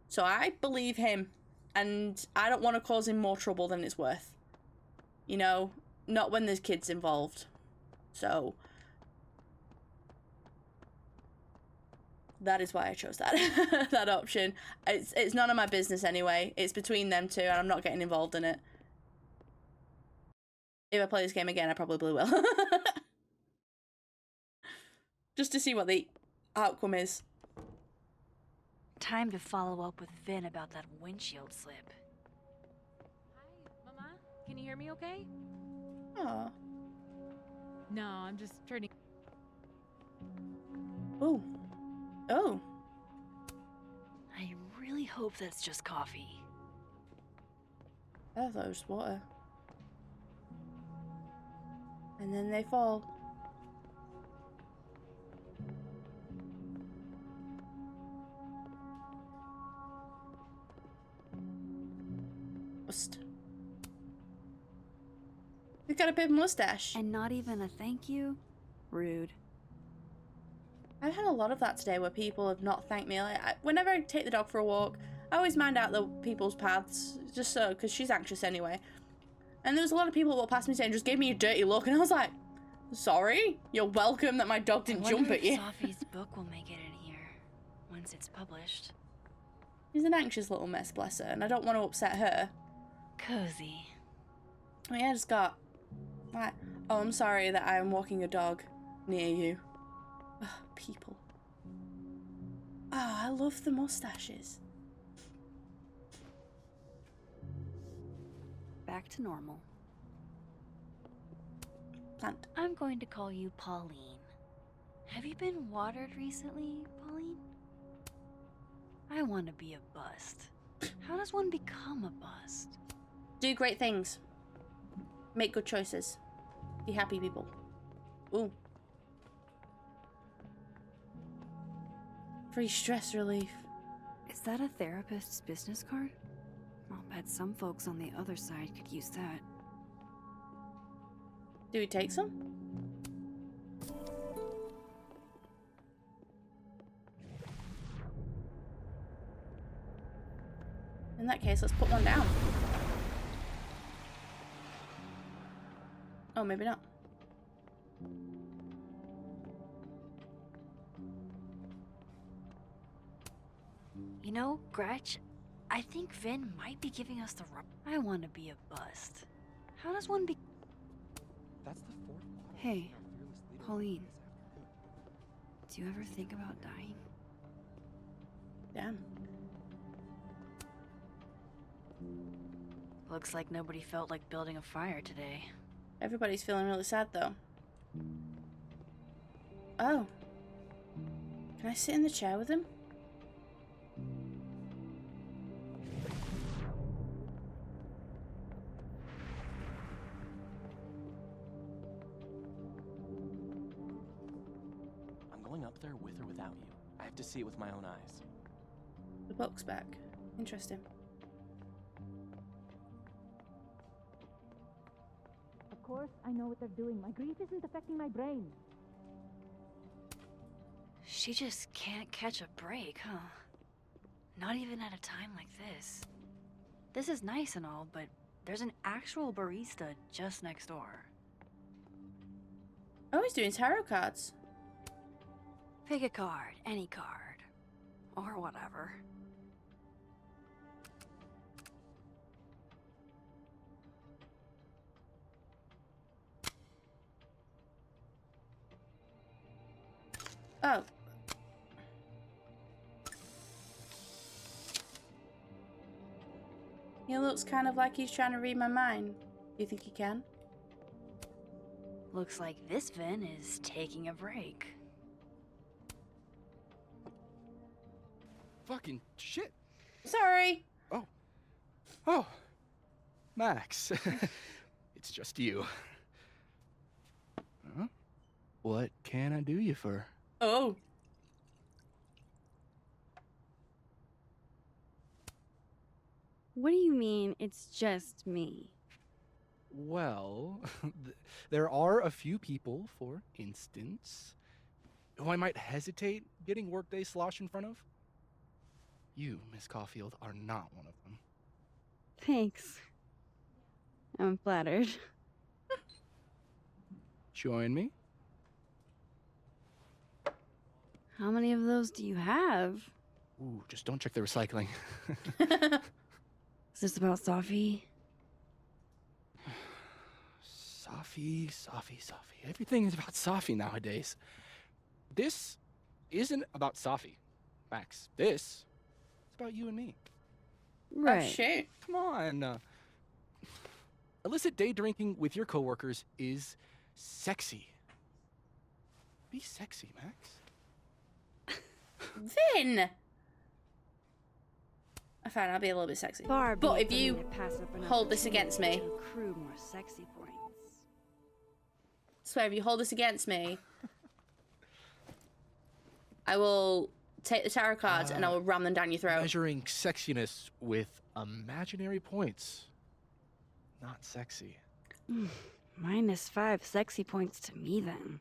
So I believe him, and I don't want to cause him more trouble than it's worth. You know, not when there's kids involved. So that is why I chose that that option. It's none of my business anyway. It's between them two, and I'm not getting involved in it. If I play this game again, I probably will. Just to see what the outcome is. Time to follow up with Vin about that windshield slip. Hi, Mama. Can you hear me okay? Aw. No, I'm just turning. Oh. Oh. I really hope that's just coffee. I thought it was water. And then they fall. He's got a big mustache. And not even a thank you? Rude. I've had a lot of that today where people have not thanked me. Like, whenever I take the dog for a walk, I always mind out the people's paths, just so, because she's anxious anyway. And there was a lot of people that walked past me saying, just gave me a dirty look, and I was like, sorry? You're welcome that my dog didn't jump at you. Safi's book will make it in here, once it's published. She's an anxious little mess, bless her, and I don't want to upset her. Cozy. Oh yeah, I just got, like, oh, I'm sorry that I am walking a dog near you. Ugh, people. Oh, I love the mustaches. Back to normal. Plant. I'm going to call you Pauline. Have you been watered recently, Pauline? I want to be a bust. How does one become a bust? Do great things. Make good choices. Be happy people. Ooh. Free stress relief. Is that a therapist's business card? I'll bet some folks on the other side could use that. Do we take some? In that case, let's put one down. Oh, maybe not. You know, Gretch, I think Vin might be giving us the I want to be a bust. How does one be... That's the fourth bottle. Hey, Pauline. Do you ever think about dying? Damn. Looks like nobody felt like building a fire today. Everybody's feeling really sad, though. Oh. Can I sit in the chair with him? I'm going up there with or without you. I have to see it with my own eyes. The book's back. Interesting. Of course, I know what they're doing. My grief isn't affecting my brain. She just can't catch a break, huh? Not even at a time like this. This is nice and all, but there's an actual barista just next door. Oh, he's doing tarot cards. Pick a card, any card. Or whatever. Oh. He looks kind of like he's trying to read my mind. Do you think he can? Looks like this Vin is taking a break. Fucking shit. Sorry. Oh. Max. It's just you. Huh? What can I do you for? Oh. What do you mean, it's just me? Well, there are a few people, for instance. who I might hesitate getting workday slosh in front of? You, Miss Caulfield, are not one of them. Thanks. I'm flattered. Join me? How many of those do you have? Ooh, just don't check the recycling. Is this about Safi? Safi. Everything is about Safi nowadays. This isn't about Safi, Max. This is about you and me. Right. Oh, shit. Come on. Illicit day drinking with your coworkers is sexy. Be sexy, Max. Vin! Fine, I'll be a little bit sexy. Far be But it if from me you to pass up an hold this against me, opportunity to accrue more sexy points. swear if you hold this against me, I will take the tarot cards and I will ram them down your throat. Measuring sexiness with imaginary points. Not sexy. -5 sexy points to me then.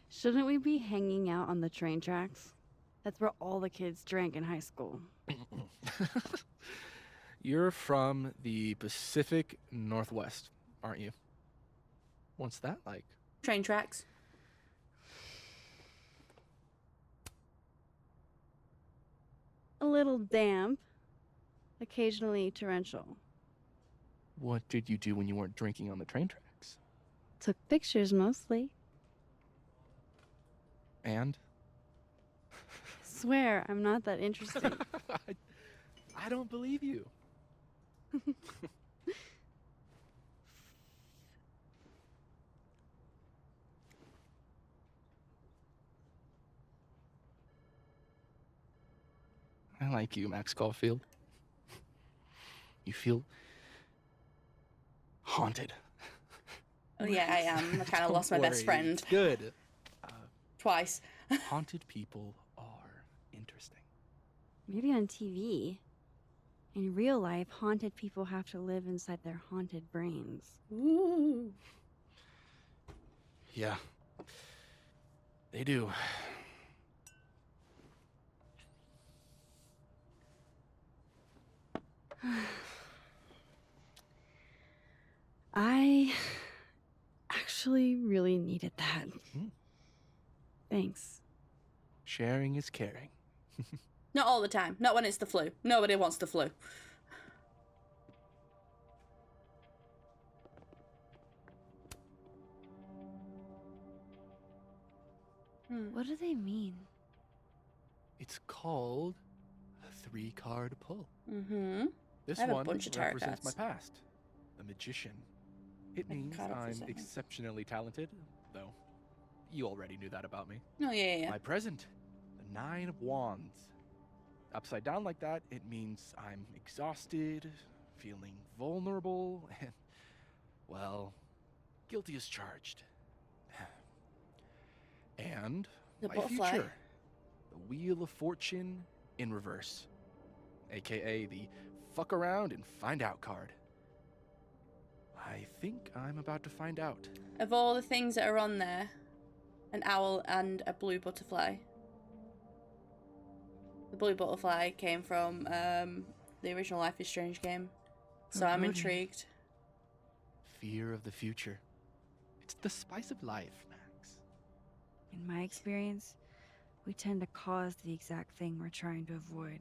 Shouldn't we be hanging out on the train tracks? That's where all the kids drank in high school. You're from the Pacific Northwest, aren't you? What's that like? Train tracks. A little damp, occasionally torrential. What did you do when you weren't drinking on the train tracks? Took pictures mostly. And? Swear, I'm not that interesting. I don't believe you. I like you, Max Caulfield. You feel haunted. Oh yeah, I am. I kind of Don't lost my best worry, friend. it's good. Twice. Haunted people are interesting. Maybe on TV. In real life, haunted people have to live inside their haunted brains. Ooh. Yeah. They do. I actually really needed that. Thanks. Sharing is caring. Not all the time. Not when it's the flu. Nobody wants the flu. What do they mean? It's called a 3-card pull. Mm-hmm. This I have a one bunch of tarot represents cards. my past. The magician. It means card for a I'm second. exceptionally talented, though you already knew that about me. Oh, yeah. My present, the 9 of Wands. Upside down like that, it means I'm exhausted, feeling vulnerable, and, well, guilty as charged. And The my butterfly. future, the Wheel of Fortune in reverse, aka the fuck around and find out card. I think I'm about to find out. Of all the things that are on there, an owl and a blue butterfly. The blue butterfly came from the original Life is Strange game. So I'm goody. intrigued. Fear of the future. It's the spice of life, Max. In my experience, we tend to cause the exact thing we're trying to avoid.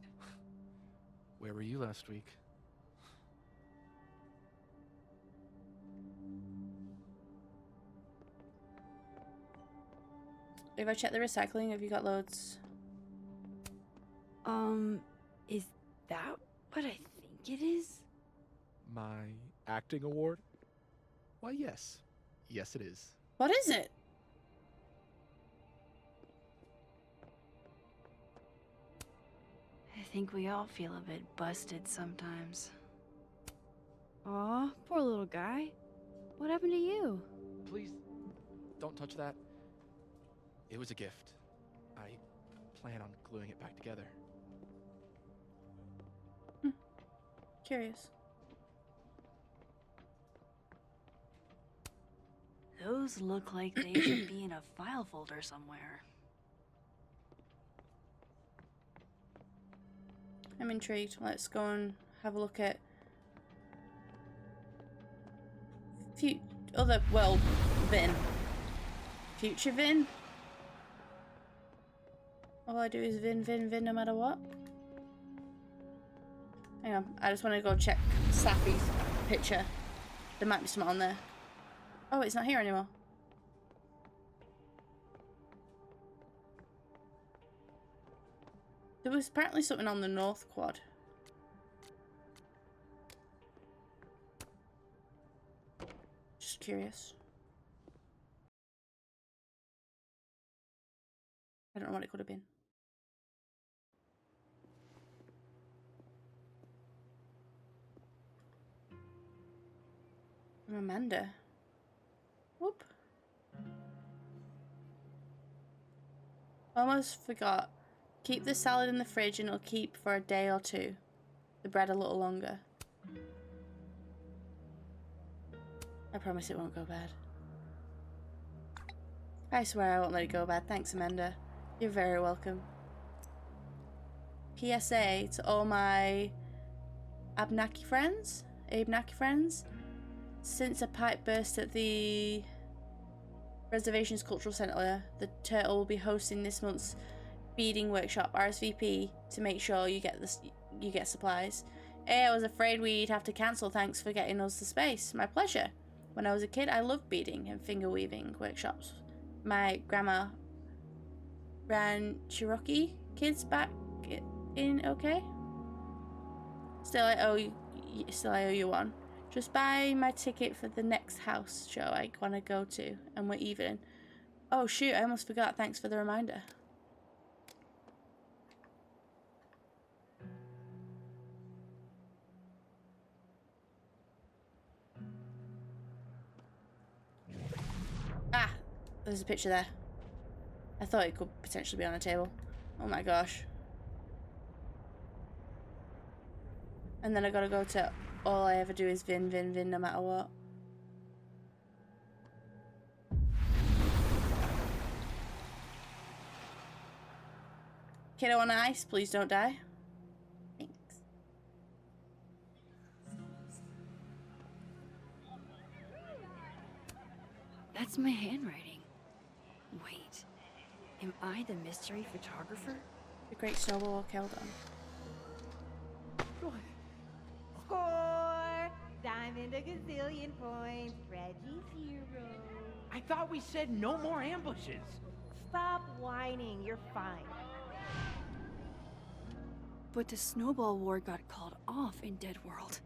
Where were you last week? If I check the recycling, have you got loads? Is that what I think it is? My acting award? Why, yes. Yes, it is. What is it? I think we all feel a bit busted sometimes. Aw, poor little guy. What happened to you? Please, don't touch that. It was a gift. I plan on gluing it back together. Curious. Those look like they should be in a file folder somewhere. I'm intrigued. Let's go and have a look at Vin. Future Vin? All I do is Vin no matter what. Hang on, I just want to go check Safi's picture. There might be something on there. Oh, it's not here anymore. There was apparently something on the north quad. Just curious. I don't know what it could have been. From Amanda. Whoop. Almost forgot. Keep the salad in the fridge and it'll keep for a day or two. The bread a little longer. I promise it won't go bad. I swear I won't let it go bad. Thanks, Amanda. You're very welcome. PSA to all my Abnaki friends. Since a pipe burst at the Reservations Cultural Centre, the Turtle will be hosting this month's beading workshop. RSVP to make sure you get supplies. Hey, I was afraid we'd have to cancel. Thanks for getting us the space. My pleasure. When I was a kid, I loved beading and finger weaving workshops. My grandma ran Cherokee kids back in. Okay. Still, I owe you one. Just buy my ticket for the next house show I want to go to, and we're even. Oh shoot, I almost forgot. Thanks for the reminder. Ah, there's a picture there. I thought it could potentially be on a table. Oh my gosh. And then I gotta go to all I ever do is Vin no matter what. Kiddo on ice, please don't die. Thanks. That's my handwriting. Wait, am I the mystery photographer? The great snowball Keldon. Score! Diamond a gazillion points. Reggie's hero. I thought we said no more ambushes. Stop whining. You're fine. But the snowball war got called off in Dead World.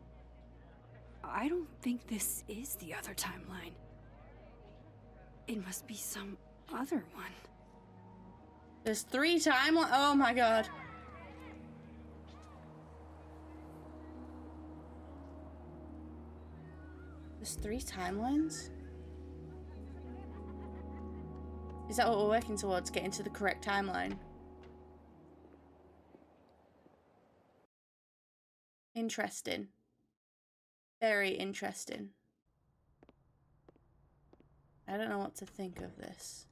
I don't think this is the other timeline. It must be some other one. There's 3 timelines. Oh my god. There's 3 timelines? Is that what we're working towards? Getting to the correct timeline? Interesting. Very interesting. I don't know what to think of this.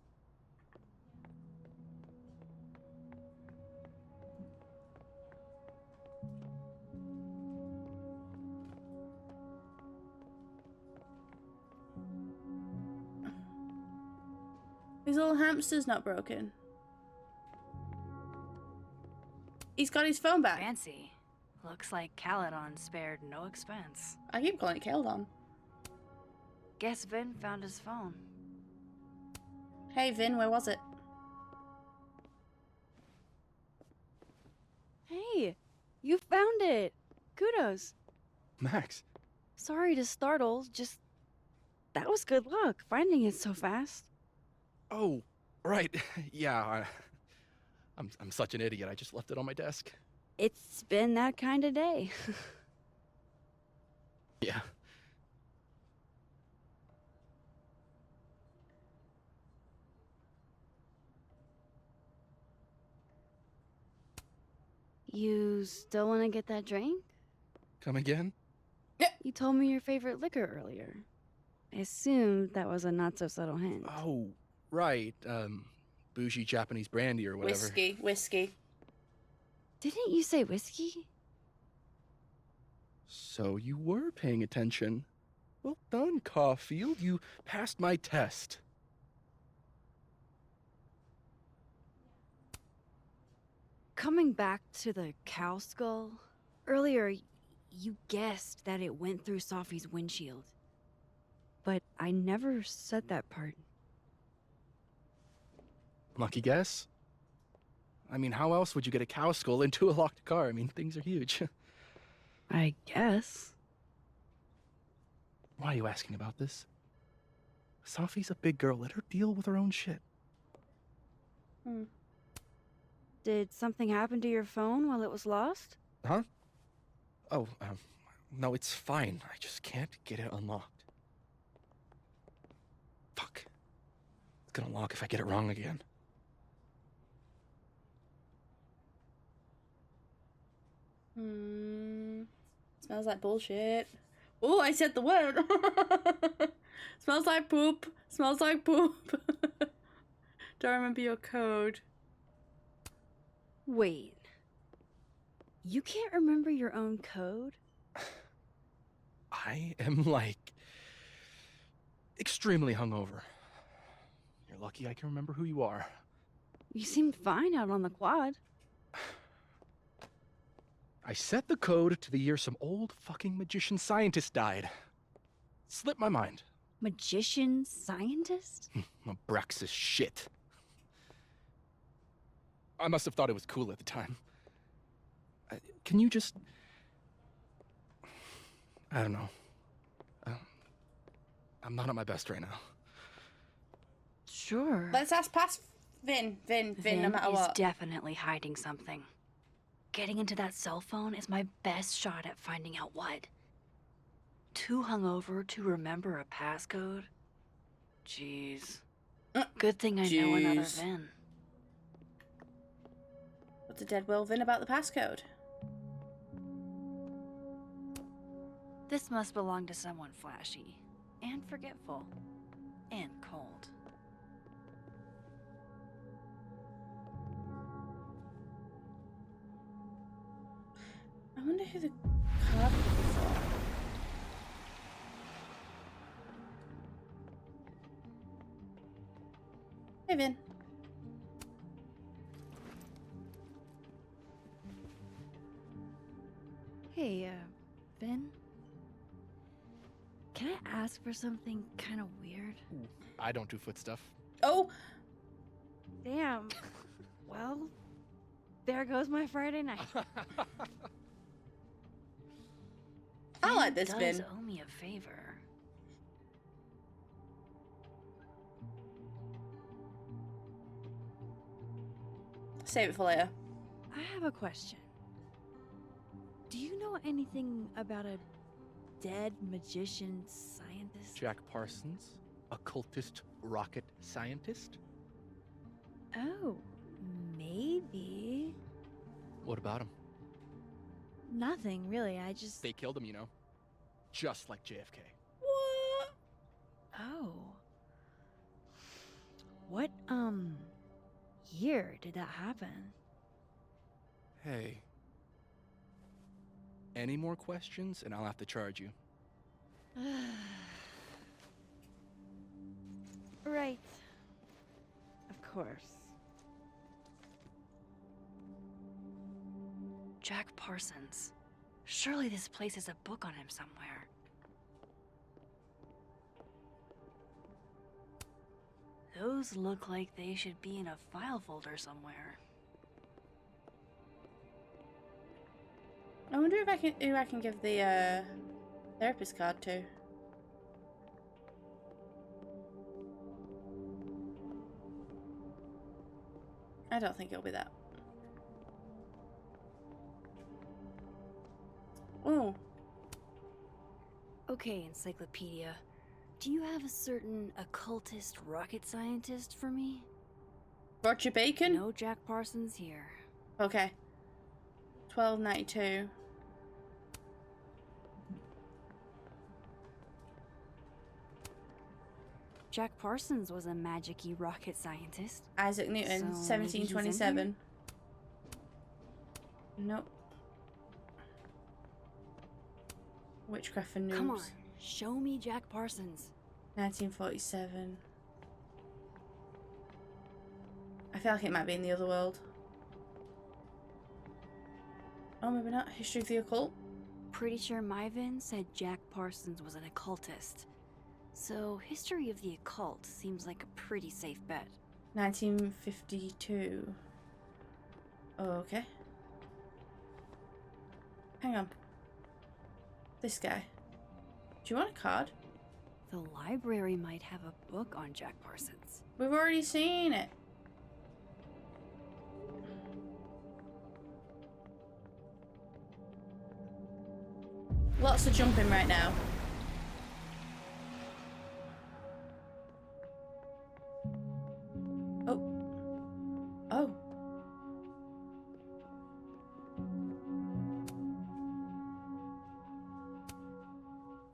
His little hamster's not broken. He's got his phone back. Fancy. Looks like Caledon spared no expense. I keep calling it Caledon. Guess Vin found his phone. Hey Vin, where was it? Hey, you found it. Kudos. Max. Sorry to startle, just that was good luck finding it so fast. Oh, right. Yeah, I'm such an idiot. I just left it on my desk. It's been that kind of day. Yeah. You still want to get that drink? Come again? You told me your favorite liquor earlier. I assumed that was a not-so-subtle hint. Oh, right. Bougie Japanese brandy or whatever. Whiskey. Didn't you say whiskey? So you were paying attention. Well done, Caulfield. You passed my test. Coming back to the cow skull, earlier you guessed that it went through Safi's windshield. But I never said that part. Lucky guess? I mean, how else would you get a cow skull into a locked car? I mean, things are huge. I guess. Why are you asking about this? Safi's a big girl. Let her deal with her own shit. Did something happen to your phone while it was lost? Huh? Oh, no, it's fine. I just can't get it unlocked. Fuck. It's gonna lock if I get it wrong again. Smells like bullshit. Oh, I said the word. Smells like poop. Smells like poop. Don't remember your code. Wait. You can't remember your own code? I am, like, extremely hungover. You're lucky I can remember who you are. You seemed fine out on the quad. I set the code to the year some old fucking magician scientist died. Slipped my mind. Magician scientist? Abraxas shit. I must have thought it was cool at the time. Can you just... I don't know. I'm not at my best right now. Sure. Let's ask past Vin, no matter is what. Definitely hiding something. Getting into that cell phone is my best shot at finding out what. Too hungover to remember a passcode? Jeez. Good thing I know another Vin. What's the dead Will Vin about the passcode? This must belong to someone flashy, and forgetful, and cold. I wonder who the card could be for. Hey, Vin. Hey, Vin? Can I ask for something kind of weird? Ooh, I don't do foot stuff. Oh! Damn. Well, there goes my Friday night. I like this Vin. Vin. Owe me a favor. Save it for later. I have a question. Do you know anything about a dead magician scientist? Jack Parsons, occultist rocket scientist? Oh, maybe. What about him? Nothing, really. I just... They killed him, you know. Just like JFK. What? Oh. What, year did that happen? Hey. Any more questions and I'll have to charge you. Right. Of course. Jack Parsons. Surely this place has a book on him somewhere. Those look like they should be in a file folder somewhere. I wonder if who I can give the therapist card to. I don't think it'll be that. Oh. Okay, Encyclopedia. Do you have a certain occultist rocket scientist for me? Roger Bacon? No Jack Parsons here. Okay. 1292. Jack Parsons was a magic-y rocket scientist. Isaac Newton, So maybe he's in 1727. Nope. Witchcraft for Noobs. Come on, show me Jack Parsons. 1947. I feel like it might be in the other world. Oh, maybe not. History of the Occult? Pretty sure Myvin said Jack Parsons was an occultist. So, history of the occult seems like a pretty safe bet. 1952. Oh, okay. Hang on. This guy. Do you want a card? The library might have a book on Jack Parsons. We've already seen it. Lots of jumping right now. Oh. Oh.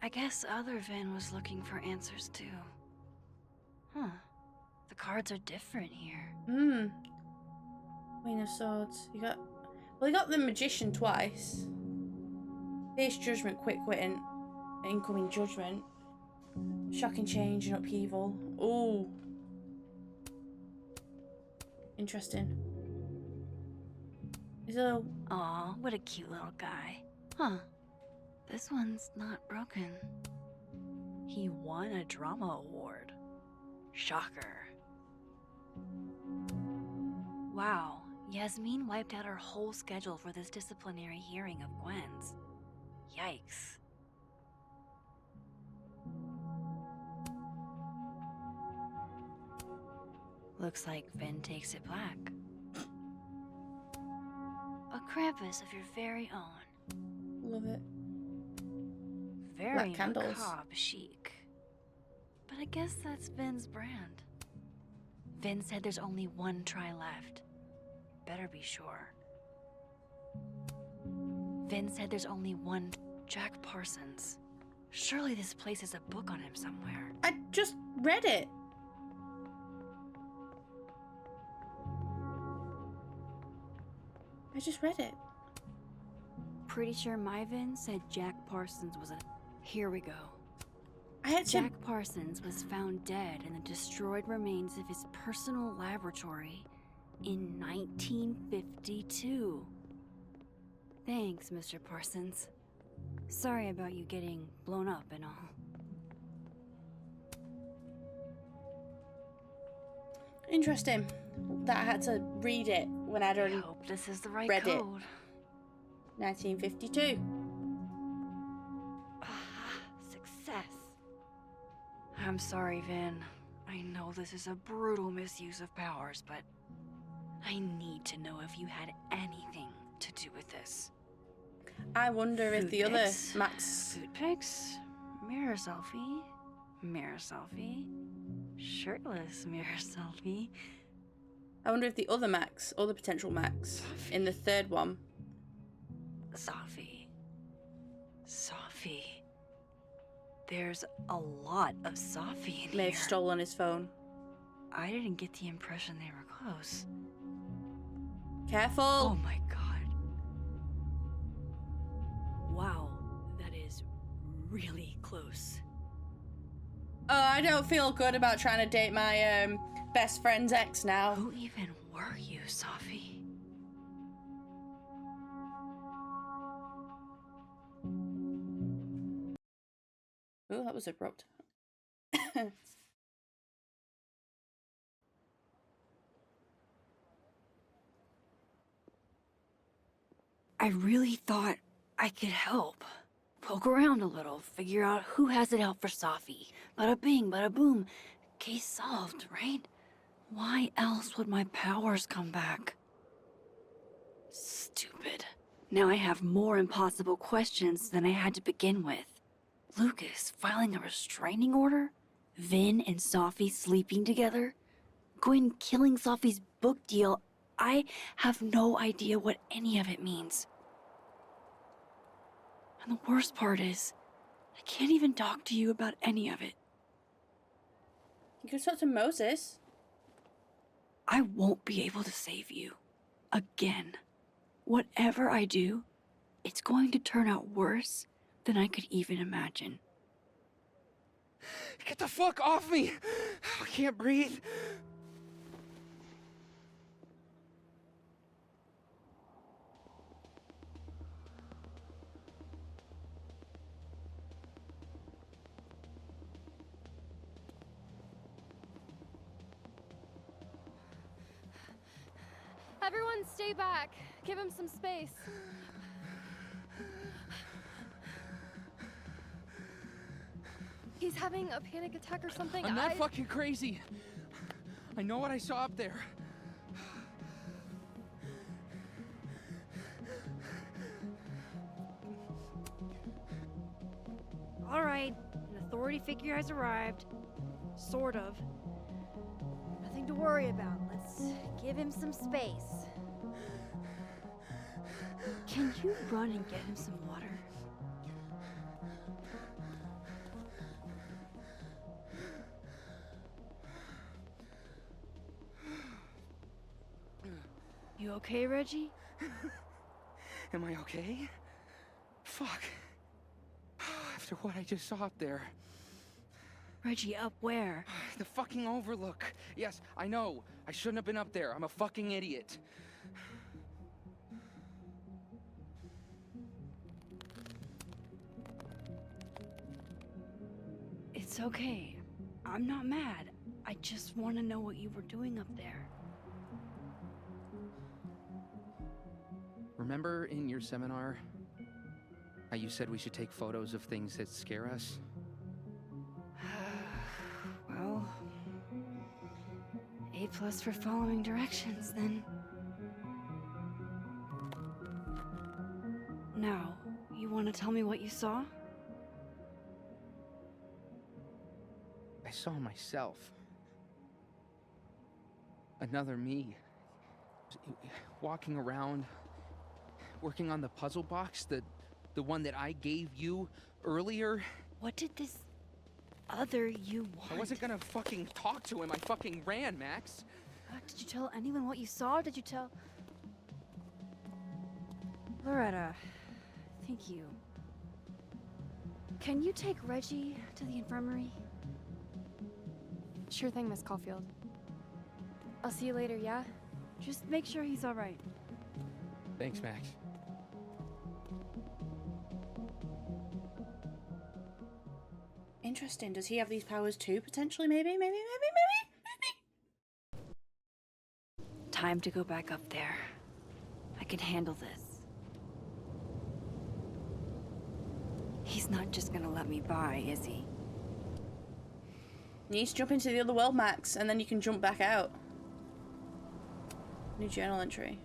I guess other Vin was looking for answers too. Huh. The cards are different here. Queen of Swords. You got... Well, you got the Magician twice. Fierce Judgment, Quick Witting, Incoming Judgment. Shocking Change and Upheaval. Ooh. Interesting. Is it a... Aw, what a cute little guy. Huh. This one's not broken. He won a drama award. Shocker. Wow, Yasmin wiped out her whole schedule for this disciplinary hearing of Gwen's. Yikes. Looks like Vin takes it black. A Krampus of your very own. Love it. Very Black candles. macabre chic. But I guess that's Vin's brand. Vin said there's only one try left. Better be sure. Vin said there's only one Jack Parsons. Surely this place has a book on him somewhere. I just read it. I just read it. Pretty sure Myvin said Jack Parsons was a... Here we go. I had Jack Parsons was found dead in the destroyed remains of his personal laboratory in 1952. Thanks, Mr. Parsons. Sorry about you getting blown up and all. Interesting that I had to read it when I'd already hope this is the right read it. code. 1952. Success. I'm sorry, Vin. I know this is a brutal misuse of powers, but I need to know if you had anything to do with this. I wonder if Food the other pics? Max... Food pics? Mirror selfie? Mirror selfie? Shirtless mirror selfie? I wonder if the other Max, or the potential Max, in the third one... Safi. Safi. There's a lot of Safi in may here. have stolen his phone. I didn't get the impression they were close. Careful! Oh my god. Wow, that is really close. Oh, I don't feel good about trying to date my best friend's ex now. Who even were you, Safi? Oh, that was abrupt. I really thought I could help. Poke around a little, figure out who has it out for Safi. Bada bing, bada boom. Case solved, right? Why else would my powers come back? Stupid. Now I have more impossible questions than I had to begin with. Lucas filing a restraining order? Vin and Safi sleeping together? Gwen killing Safi's book deal? I have no idea what any of it means. And the worst part is, I can't even talk to you about any of it. You could talk to Moses. I won't be able to save you. Again. Whatever I do, it's going to turn out worse than I could even imagine. Get the fuck off me! I can't breathe. Everyone stay back. Give him some space. He's having a panic attack or something. I'm not fucking crazy. I know what I saw up there. All right, an authority figure has arrived. Sort of. Nothing to worry about. Let's give him some space. Can you run and get him some water? You okay, Reggie? Am I okay? Fuck. After what I just saw up there. Reggie, up where? The fucking overlook. Yes, I know. I shouldn't have been up there. I'm a fucking idiot. It's okay. I'm not mad. I just want to know what you were doing up there. Remember in your seminar how you said we should take photos of things that scare us? Well, A+ for following directions, then. Now, you want to tell me what you saw? I saw myself. Another me. Walking around, working on the puzzle box, the one that I gave you earlier. What did this other you want? I wasn't gonna fucking talk to him. I fucking ran, Max. Did you tell anyone what you saw? Did you tell... Loretta, thank you. Can you take Reggie to the infirmary? Sure thing, Miss Caulfield. I'll see you later, yeah? Just make sure he's all right. Thanks, Max. Interesting. Does he have these powers too, potentially? Maybe? Time to go back up there. I can handle this. He's not just gonna let me by, is he? You need to jump into the other world, Max, and then you can jump back out. New journal entry.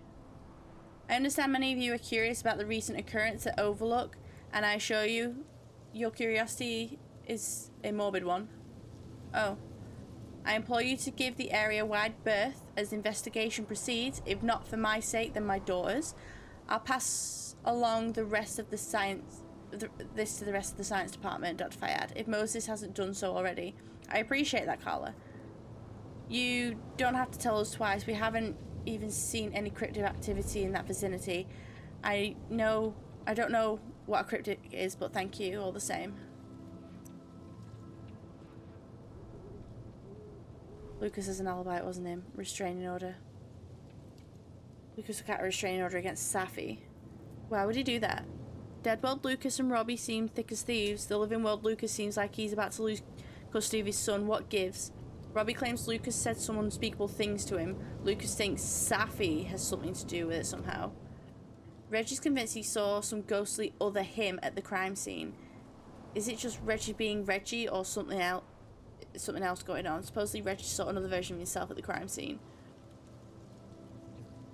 I understand many of you are curious about the recent occurrence at Overlook, and I assure you, your curiosity is a morbid one. Oh. I implore you to give the area wide berth as the investigation proceeds, if not for my sake, then my daughter's. I'll pass along the rest of the science... this to the rest of the science department, Dr. Fayad, if Moses hasn't done so already. I appreciate that, Carla. You don't have to tell us twice. We haven't even seen any cryptic activity in that vicinity. I don't know what a cryptic is, but thank you all the same. Lucas has an alibi, it wasn't him. Restraining order. Lucas took out a restraining order against Safi. Why would he do that? Dead world Lucas and Robbie seem thick as thieves. The living world Lucas seems like he's about to lose custody of his son. What gives? Robbie claims Lucas said some unspeakable things to him. Lucas thinks Safi has something to do with it somehow. Reggie's convinced he saw some ghostly other him at the crime scene. Is it just Reggie being Reggie or something else going on? Supposedly Reggie saw another version of himself at the crime scene.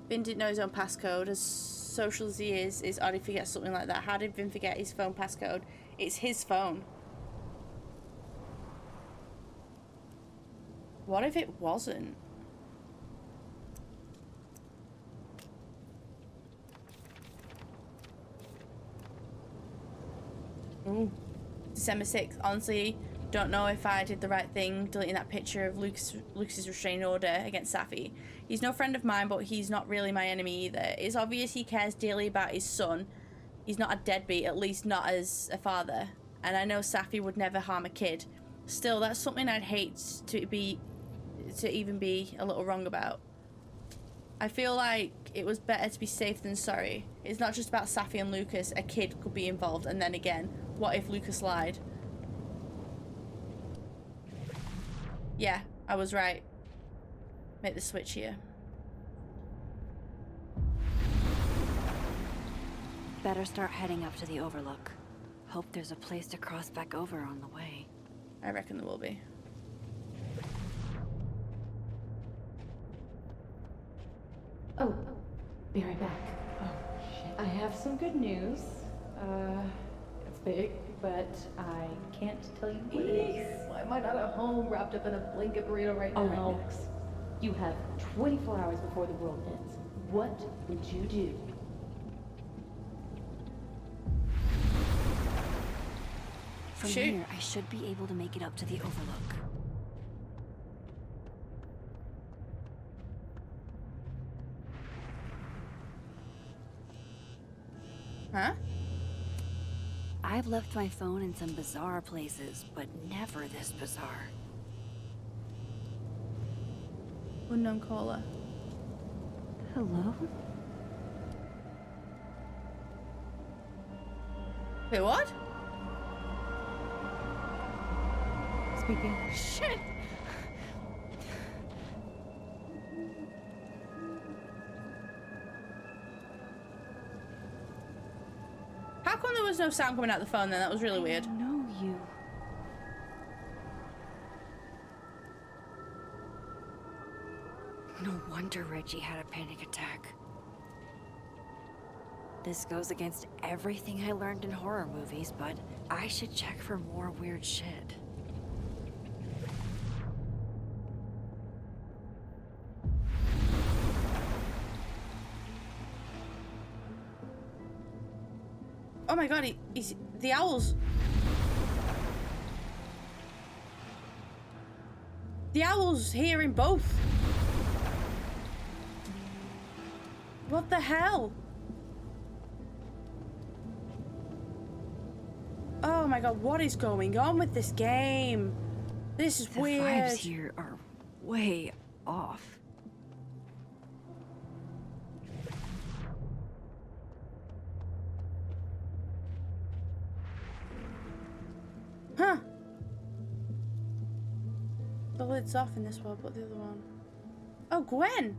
Vin didn't know his own passcode. As social as he is, it's odd if he forgets something like that. How did Vin forget his phone passcode? It's his phone. What if it wasn't? Ooh. December 6th. Honestly, don't know if I did the right thing deleting that picture of Lucas's restraining order against Safi. He's no friend of mine, but he's not really my enemy either. It's obvious he cares dearly about his son. He's not a deadbeat, at least not as a father. And I know Safi would never harm a kid. Still, that's something I'd hate to even be a little wrong about. I feel like it was better to be safe than sorry. It's not just about Safi and Lucas. A kid could be involved, and then again, what if Lucas lied? Yeah, I was right. Make the switch here. Better start heading up to the Overlook. Hope there's a place to cross back over on the way. I reckon there will be. Oh, be right back. Oh, shit. I have some good news. It's big, but I can't tell you what it is. Why am I not at home wrapped up in a blanket burrito right now? Oh, Max. You have 24 hours before the world ends. What would you do? From here, I should be able to make it up to the Overlook. Huh? I've left my phone in some bizarre places, but never this bizarre. Unknown caller. Hello? Wait, what? Speaking. Shit! How come there was no sound coming out the phone then? That was really weird. I know you. No wonder Reggie had a panic attack. This goes against everything I learned in horror movies, but I should check for more weird shit. Oh my god, he's the owls. The owl's hearing both. What the hell? Oh my god, what is going on with this game? This is weird. The vibes here are way off. Huh. The lid's off in this world, but the other one. Oh, Gwen!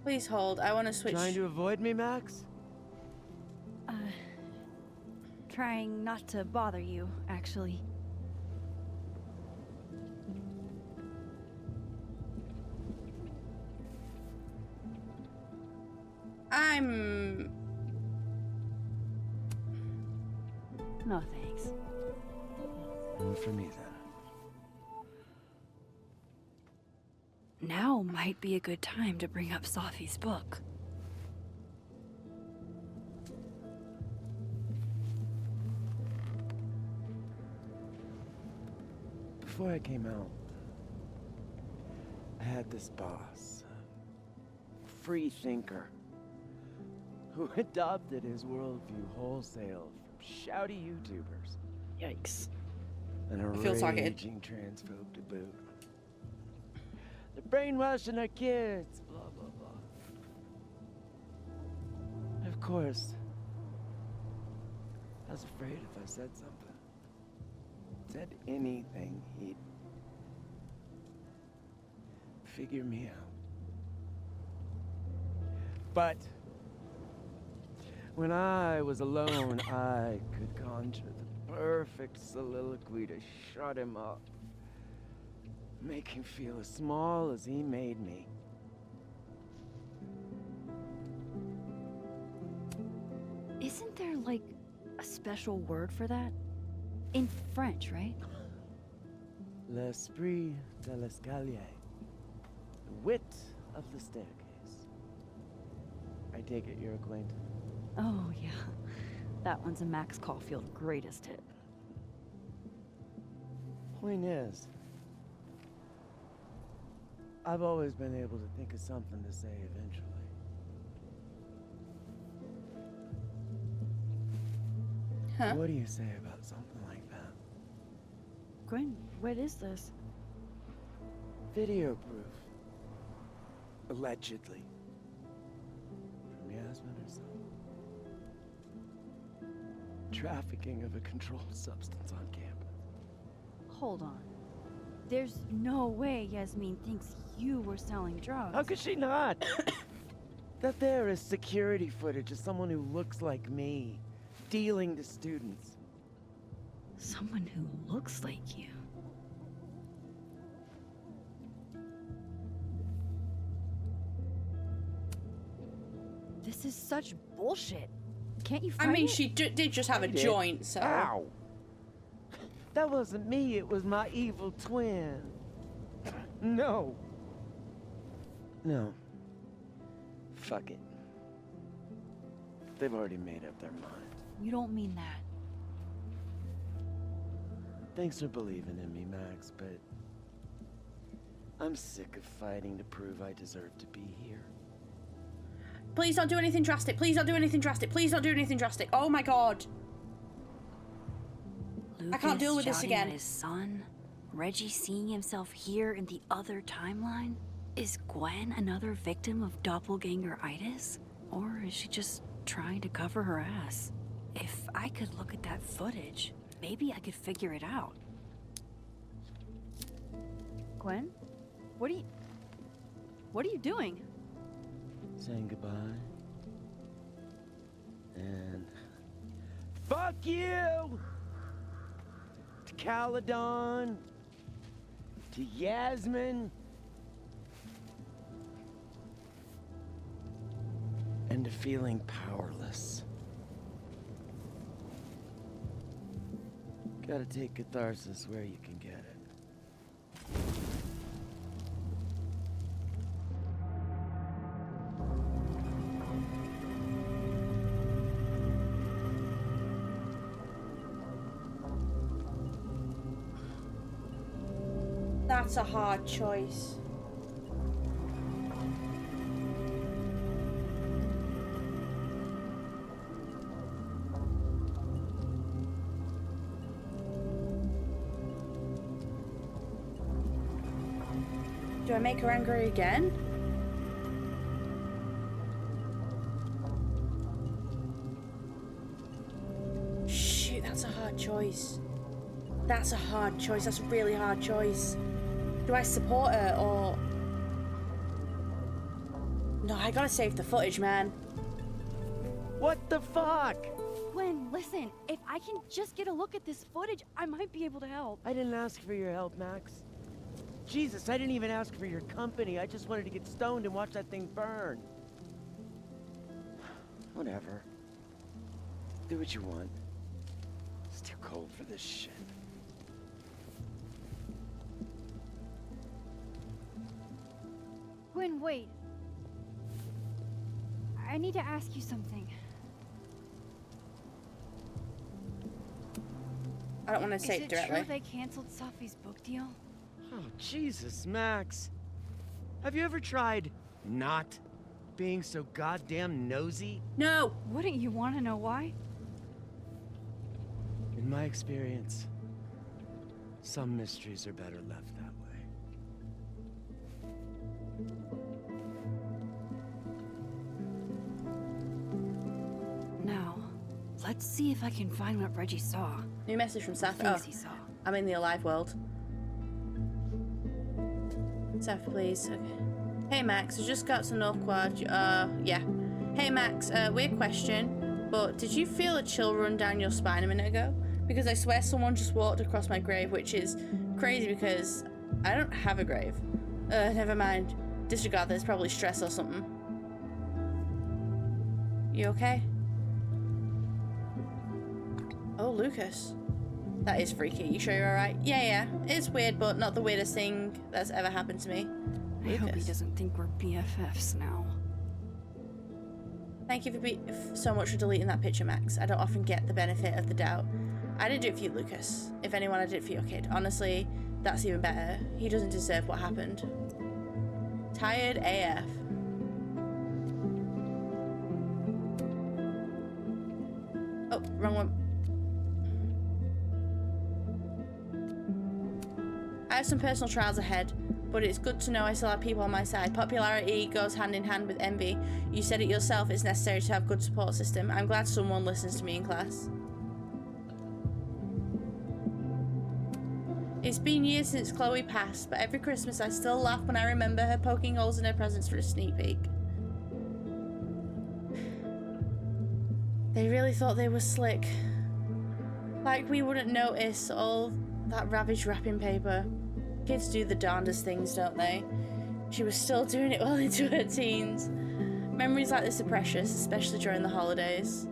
Please hold. I want to switch. Trying to avoid me, Max? Trying not to bother you, actually. No thanks. None for me, then. Now might be a good time to bring up Safi's book. Before I came out, I had this boss, a free thinker, who adopted his worldview wholesale from shouty YouTubers. Yikes. And a I feel targeted. raging transphobe to boot. They're brainwashing our kids, blah, blah, blah. Of course, I was afraid if I said something, said anything, he'd figure me out. But when I was alone, I could conjure the perfect soliloquy to shut him up. Make him feel as small as he made me. Isn't there, like, a special word for that? In French, right? L'esprit de l'escalier. The wit of the staircase. I take it you're acquainted. Oh, yeah. That one's a Max Caulfield greatest hit. Point is, I've always been able to think of something to say eventually. Huh? What do you say about something like that? Gwen, what is this? Video proof. Allegedly. From Yasmin herself. Trafficking of a controlled substance on campus. Hold on. There's no way Yasmin thinks you were selling drugs. How could she not? That there is security footage of someone who looks like me, dealing to students. Someone who looks like you. This is such bullshit. Can't you find I mean, it? she did just have a Find it? joint, so. Ow! That wasn't me, it was my evil twin. No. No. Fuck it. They've already made up their mind. You don't mean that. Thanks for believing in me, Max, but I'm sick of fighting to prove I deserve to be here. Please don't do anything drastic. Please don't do anything drastic. Please don't do anything drastic. Oh my god. I can't deal with this shouting again. At his son, Reggie seeing himself here in the other timeline. Is Gwen another victim of doppelganger-itis? Or is she just trying to cover her ass? If I could look at that footage, maybe I could figure it out. Gwen? What are you doing? Saying goodbye. And fuck you! To Caledon. To Yasmin. And to feeling powerless. Gotta take catharsis where you can get it. That's a hard choice. Do I make her angry again? Shoot, that's a hard choice. That's a hard choice. That's a really hard choice. Do I support her or... No, I gotta save the footage, man. What the fuck? Gwen, listen. If I can just get a look at this footage, I might be able to help. I didn't ask for your help, Max. Jesus, I didn't even ask for your company. I just wanted to get stoned and watch that thing burn. Whatever. Do what you want. It's too cold for this shit. Gwen, wait. I need to ask you something. I don't want to say Is it it directly. true they canceled Safi's book deal? Oh, Jesus, Max. Have you ever tried not being so goddamn nosy? No! Wouldn't you want to know why? In my experience, some mysteries are better left that way. Now, let's see if I can find what Reggie saw. New message from Safi. Things he saw. I'm in the alive world. Safi, please. Okay. Hey Max, I just got to North Quad. Yeah. Hey Max, weird question, but did you feel a chill run down your spine a minute ago? Because I swear someone just walked across my grave, which is crazy because I don't have a grave. Never mind. Disregard this, probably stress or something. You okay? Oh, Lucas. That is freaky. You sure you're alright? Yeah. It's weird, but not the weirdest thing that's ever happened to me. I hope he doesn't think we're BFFs now. Thank you so much for deleting that picture, Max. I don't often get the benefit of the doubt. I didn't do it for you, Lucas. If anyone, I did it for your kid. Honestly, that's even better. He doesn't deserve what happened. Tired AF. Oh, wrong one. I have some personal trials ahead, but it's good to know I still have people on my side. Popularity goes hand in hand with envy. You said it yourself, it's necessary to have a good support system. I'm glad someone listens to me in class. It's been years since Chloe passed, but every Christmas I still laugh when I remember her poking holes in her presents for a sneak peek. They really thought they were slick. Like we wouldn't notice all that ravaged wrapping paper. Kids do the darndest things, don't they? She was still doing it well into her teens. Memories like this are precious, especially during the holidays.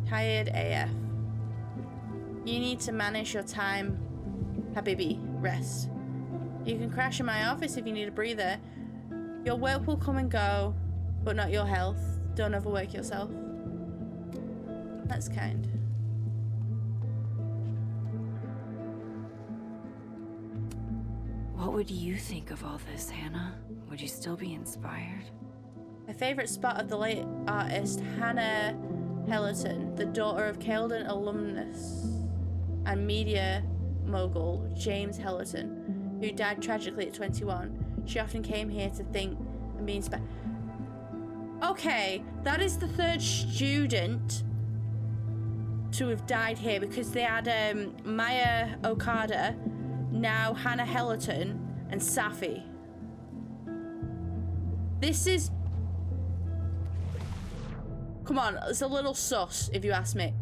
Tired AF. You need to manage your time, Habibi. Rest. You can crash in my office if you need a breather. Your work will come and go, but not your health. Don't overwork yourself. That's kind. What would you think of all this, Hannah? Would you still be inspired? My favourite spot of the late artist Hannah Hellerton, the daughter of Caledon alumnus and media mogul James Hellerton, who died tragically at 21. She often came here to think and be inspired. Okay, that is the third student to have died here, because they had Maya Okada, now Hannah Hellerton, and Safi. This is... Come on, it's a little sus, if you ask me.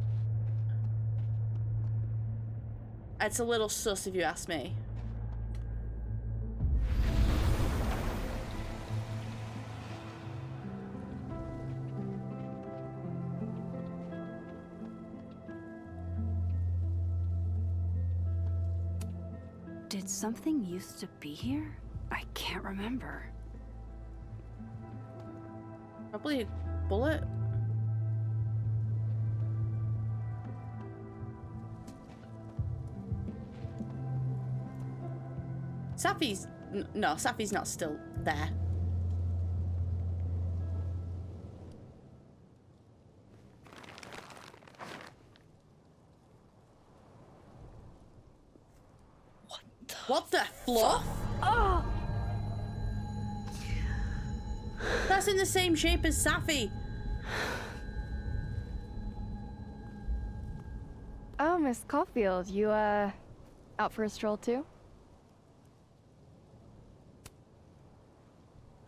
It's a little sus, if you ask me. Did something used to be here? I can't remember. Probably a bullet. Safi's... No, Safi's not still there. What the fluff? Oh! That's in the same shape as Safi. Oh, Miss Caulfield, you, out for a stroll too?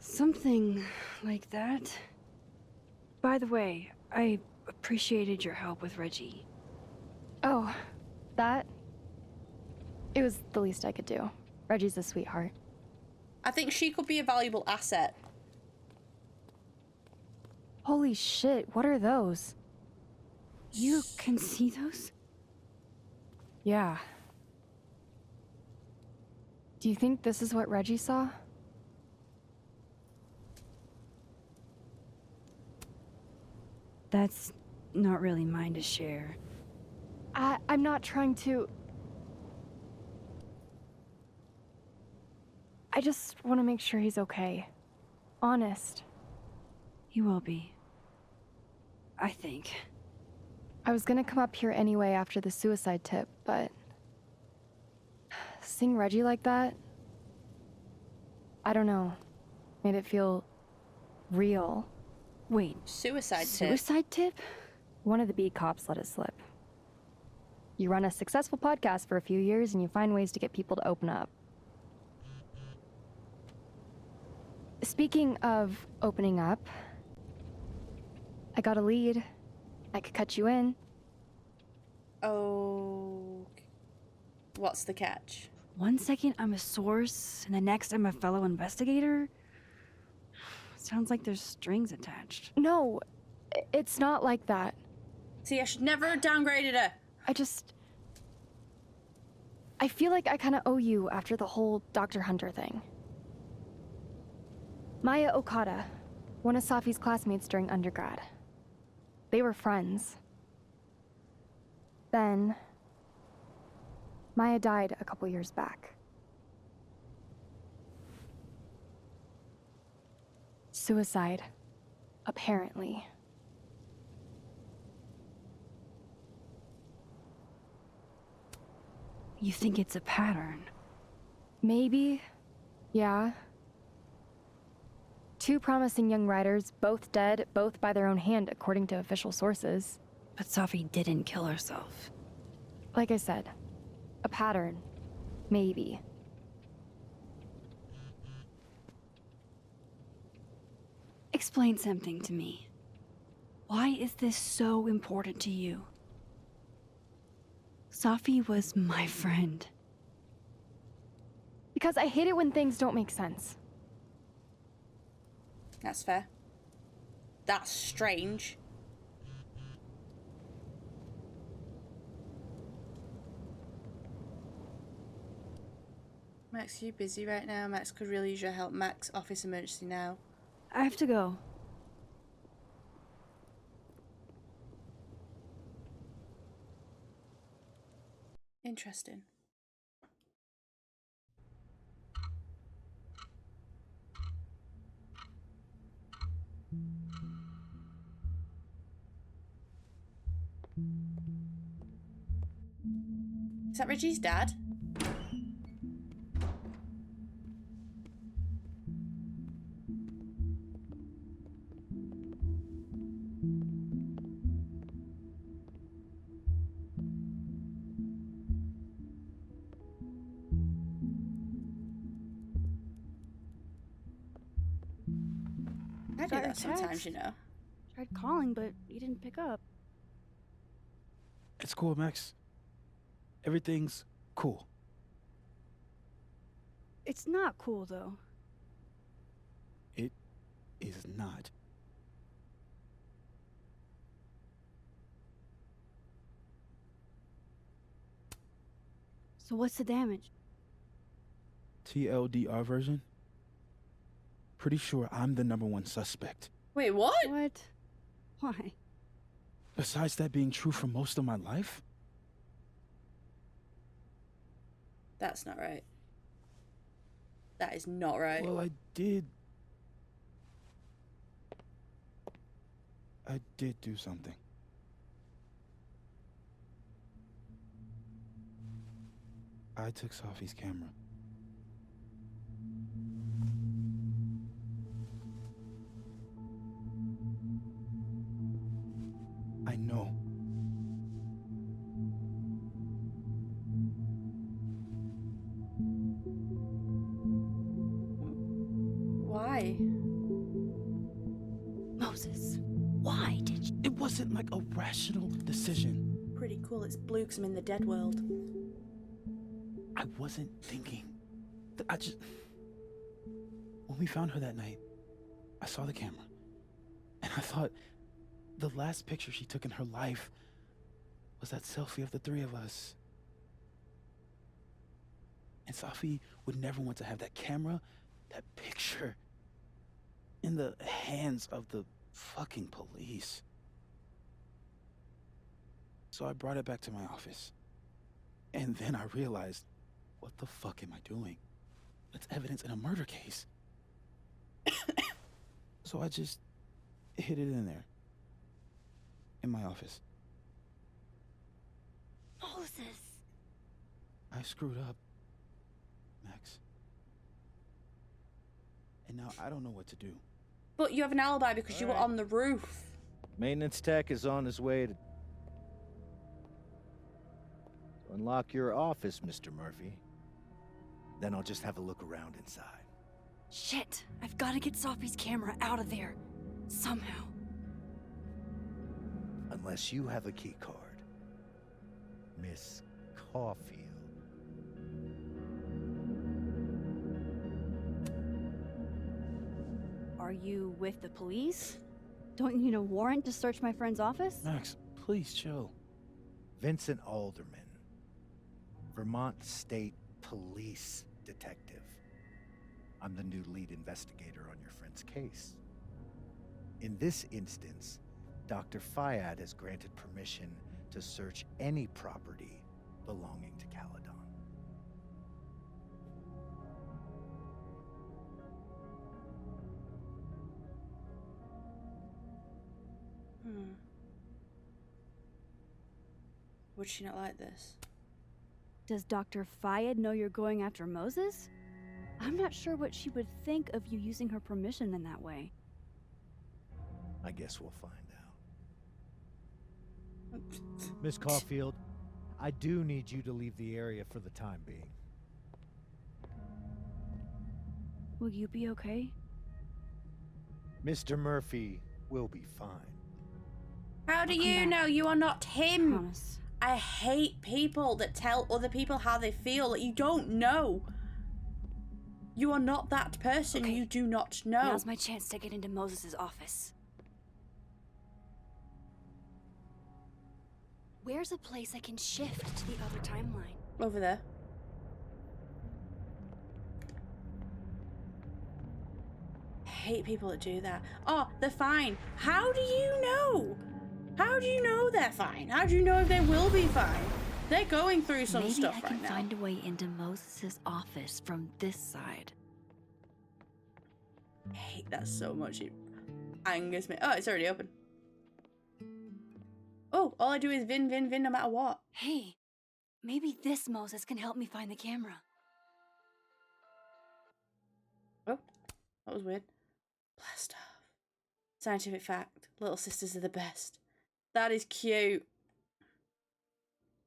Something like that. By the way, I appreciated your help with Reggie. Oh, that? It was the least I could do. Reggie's a sweetheart. I think she could be a valuable asset. Holy shit, what are those? You can see those? Yeah. Do you think this is what Reggie saw? That's not really mine to share. I'm not trying to... I just want to make sure he's okay. Honest. He will be. I think. I was gonna come up here anyway after the suicide tip, but... seeing Reggie like that... I don't know. Made it feel... real. Wait. Suicide tip? Suicide tip? One of the beat cops let it slip. You run a successful podcast for a few years and you find ways to get people to open up. Speaking of opening up, I got a lead. I could cut you in. Oh... What's the catch? 1 second I'm a source, and the next I'm a fellow investigator? Sounds like there's strings attached. No, it's not like that. See, I should never have downgraded her. I feel like I kind of owe you after the whole Dr. Hunter thing. Maya Okada, one of Safi's classmates during undergrad. They were friends. Then, Maya died a couple years back. Suicide, apparently. You think it's a pattern? Maybe. Yeah. 2 promising young writers, both dead, both by their own hand, according to official sources. But Safi didn't kill herself. Like I said, a pattern. Maybe. Explain something to me. Why is this so important to you? Safi was my friend. Because I hate it when things don't make sense. That's fair. That's strange. Max, are you busy right now? Max could really use your help. Max, office emergency now. I have to go. Interesting. Is that Reggie's dad? I do Got your that sometimes, text. you know. Tried calling, but you didn't pick up. It's cool, Max. Everything's cool. It's not cool, though. It is not. So what's the damage? TLDR version? Pretty sure I'm the #1 suspect. Wait, what? What? Why? Besides that being true for most of my life? That's not right. That is not right. Well, I did do something. I took Safi's camera. I know. Why? Moses, why did you? It wasn't like a rational decision. Pretty cool. It's blue 'cause I'm in the dead world. I wasn't thinking. When we found her that night, I saw the camera. And I thought the last picture she took in her life was that selfie of the 3 of us. And Safi would never want to have that camera, that picture, in the hands of the fucking police. So I brought it back to my office. And then I realized, what the fuck am I doing? It's evidence in a murder case. So I just hid it in there. In my office. Moses. I screwed up, Max. And now I don't know what to do. But you have an alibi because you were on the roof. Maintenance tech is on his way to unlock your office, Mr. Murphy. Then I'll just have a look around inside. Shit, I've got to get Safi's camera out of there. Somehow. Unless you have a key card. Miss Caulfield. Are you with the police? Don't you need a warrant to search my friend's office? Max, Please chill. Vincent Alderman, Vermont State Police Detective. I'm the new lead investigator on your friend's case. In this instance, Dr. Fayad has granted permission to search any property belonging to Caledon. Would she not like this? Does Dr. Fayed know you're going after Moses? I'm not sure what she would think of you using her permission in that way. I guess we'll find out. Miss Caulfield, I do need you to leave the area for the time being. Will you be okay? Mr. Murphy will be fine. How do you know you are not him? I hate people that tell other people how they feel that you don't know. You are not that person. Okay. You do not know. Now's my chance to get into Moses' office. Where's a place I can shift to the other timeline? Over there. I hate people that do that. Oh, they're fine. How do you know? How do you know they're fine? How do you know if they will be fine? They're going through some stuff right now. Maybe I can find a way into Moses' office from this side. I hate that so much. It angers me. Oh, it's already open. Oh, all I do is vin no matter what. Hey, maybe this Moses can help me find the camera. Oh, that was weird. Blast off. Scientific fact. Little sisters are the best. That is cute.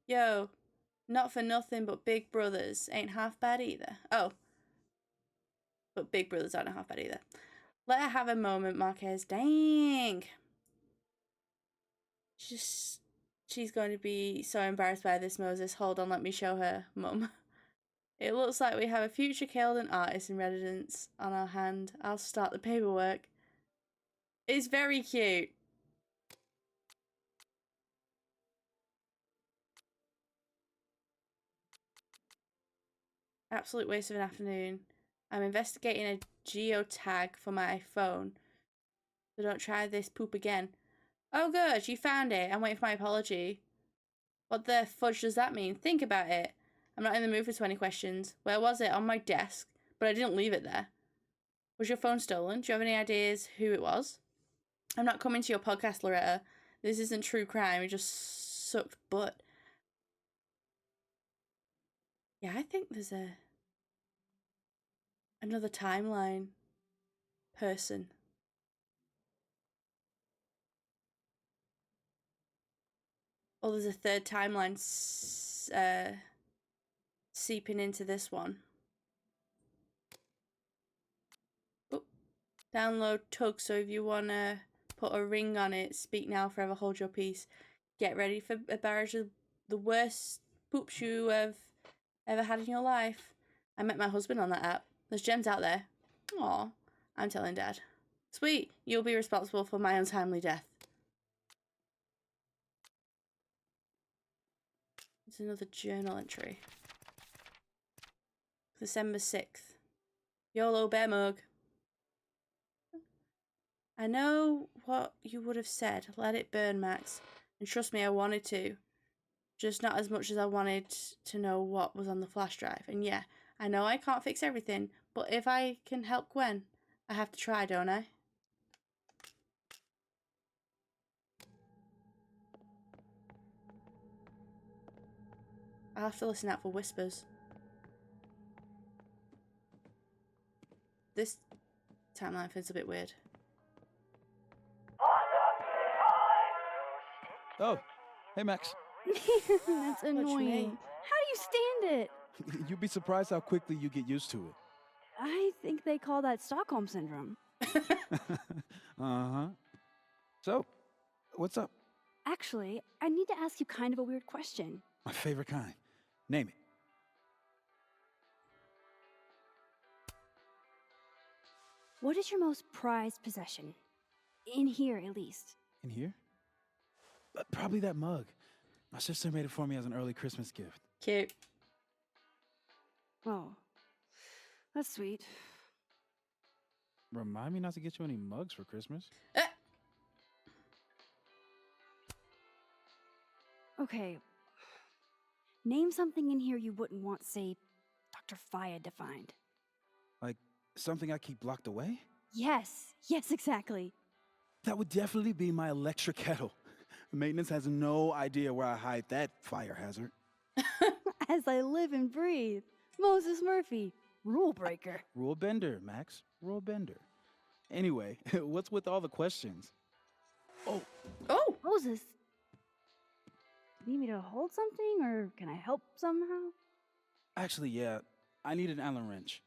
Yo, not for nothing, but big brothers ain't half bad either. Oh. But big brothers aren't half bad either. Let her have a moment, Marquez. Dang. She's going to be so embarrassed by this, Moses. Hold on, let me show her, Mum. It looks like we have a future Caledon artist in residence on our hand. I'll start the paperwork. It's very cute. Absolute waste of an afternoon. I'm investigating a geotag for my phone. So don't try this poop again. Oh good, you found it. I'm waiting for my apology. What the fudge does that mean? Think about it. I'm not in the mood for 20 questions. Where was it? On my desk. But I didn't leave it there. Was your phone stolen? Do you have any ideas who it was? I'm not coming to your podcast, Loretta. This isn't true crime. It just sucked butt. Yeah, I think there's another timeline person. Oh, there's a third timeline seeping into this one. Oh, download tug, so if you want to put a ring on it, speak now, forever hold your peace. Get ready for a barrage of the worst poops you have ever had in your life. I met my husband on that app. There's gems out there. Aw, I'm telling Dad. Sweet, you'll be responsible for my untimely death. There's another journal entry. December 6th. YOLO bear mug. I know what you would have said. Let it burn, Max. And trust me, I wanted to. Just not as much as I wanted to know what was on the flash drive. And yeah, I know I can't fix everything, but if I can help Gwen, I have to try, don't I? I'll have to listen out for whispers. This timeline feels a bit weird. Oh, hey Max. That's annoying. How do you stand it? You'd be surprised how quickly you get used to it. I think they call that Stockholm Syndrome. Uh-huh. So, what's up? Actually, I need to ask you kind of a weird question. My favorite kind. Name it. What is your most prized possession? In here, at least. In here? Probably that mug. My sister made it for me as an early Christmas gift. Cute. Oh, that's sweet. Remind me not to get you any mugs for Christmas. Okay. Name something in here you wouldn't want, say, Dr. Fayed to find. Like something I keep locked away? Yes, exactly. That would definitely be my electric kettle. Maintenance has no idea where I hide that fire hazard. As I live and breathe. Moses Murphy, rule breaker. Rule bender, Max. Rule bender. Anyway, what's with all the questions? Oh! Moses. Need me to hold something, or can I help somehow? Actually, yeah. I need an Allen wrench.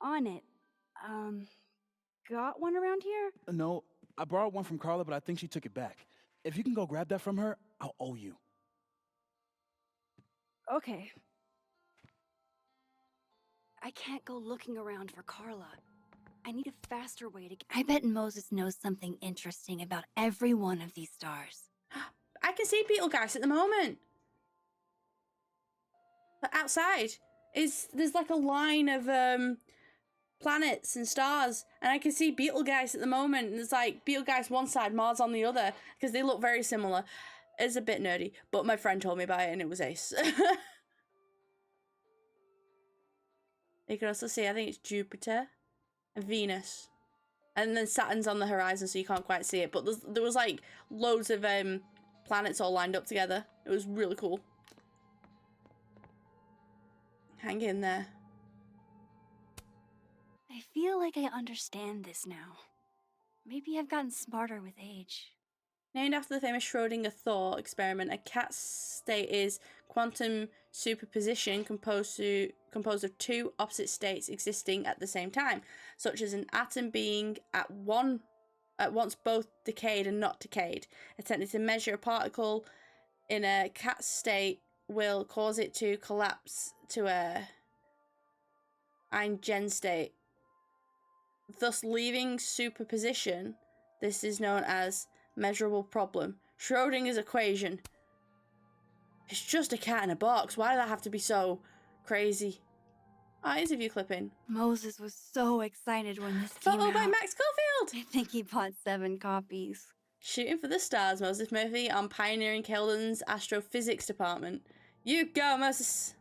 On it. Got one around here? No, I borrowed one from Carla, but I think she took it back. If you can go grab that from her, I'll owe you. Okay. I can't go looking around for Carla. I need a faster way to... I bet Moses knows something interesting about every one of these stars. I can see Betelgeuse at the moment. But outside, there's like a line of planets and stars, and I can see Betelgeuse at the moment. And it's like Betelgeuse one side, Mars on the other, because they look very similar. It's a bit nerdy, but my friend told me about it, and it was ace. You can also see, I think it's Jupiter and Venus, and then Saturn's on the horizon, so you can't quite see it. But there was like loads of planets all lined up together. It was really cool. Hang in there. I feel like I understand this now. Maybe I've gotten smarter with age. Named after the famous Schrödinger thought experiment, a cat's state is quantum superposition composed of two opposite states existing at the same time, such as an atom being at once both decayed and not decayed. Attempting to measure a particle in a cat's state will cause it to collapse to a Einstein state, thus leaving superposition. This is known as measurable problem. Schrödinger's equation. It's just a cat in a box. Why did that have to be so crazy? Interview clipping. Moses was so excited when this came Photo out. by Max Caulfield. I think he bought 7 copies. Shooting for the stars, Moses Murphy on pioneering Keldon's astrophysics department. You go, Moses.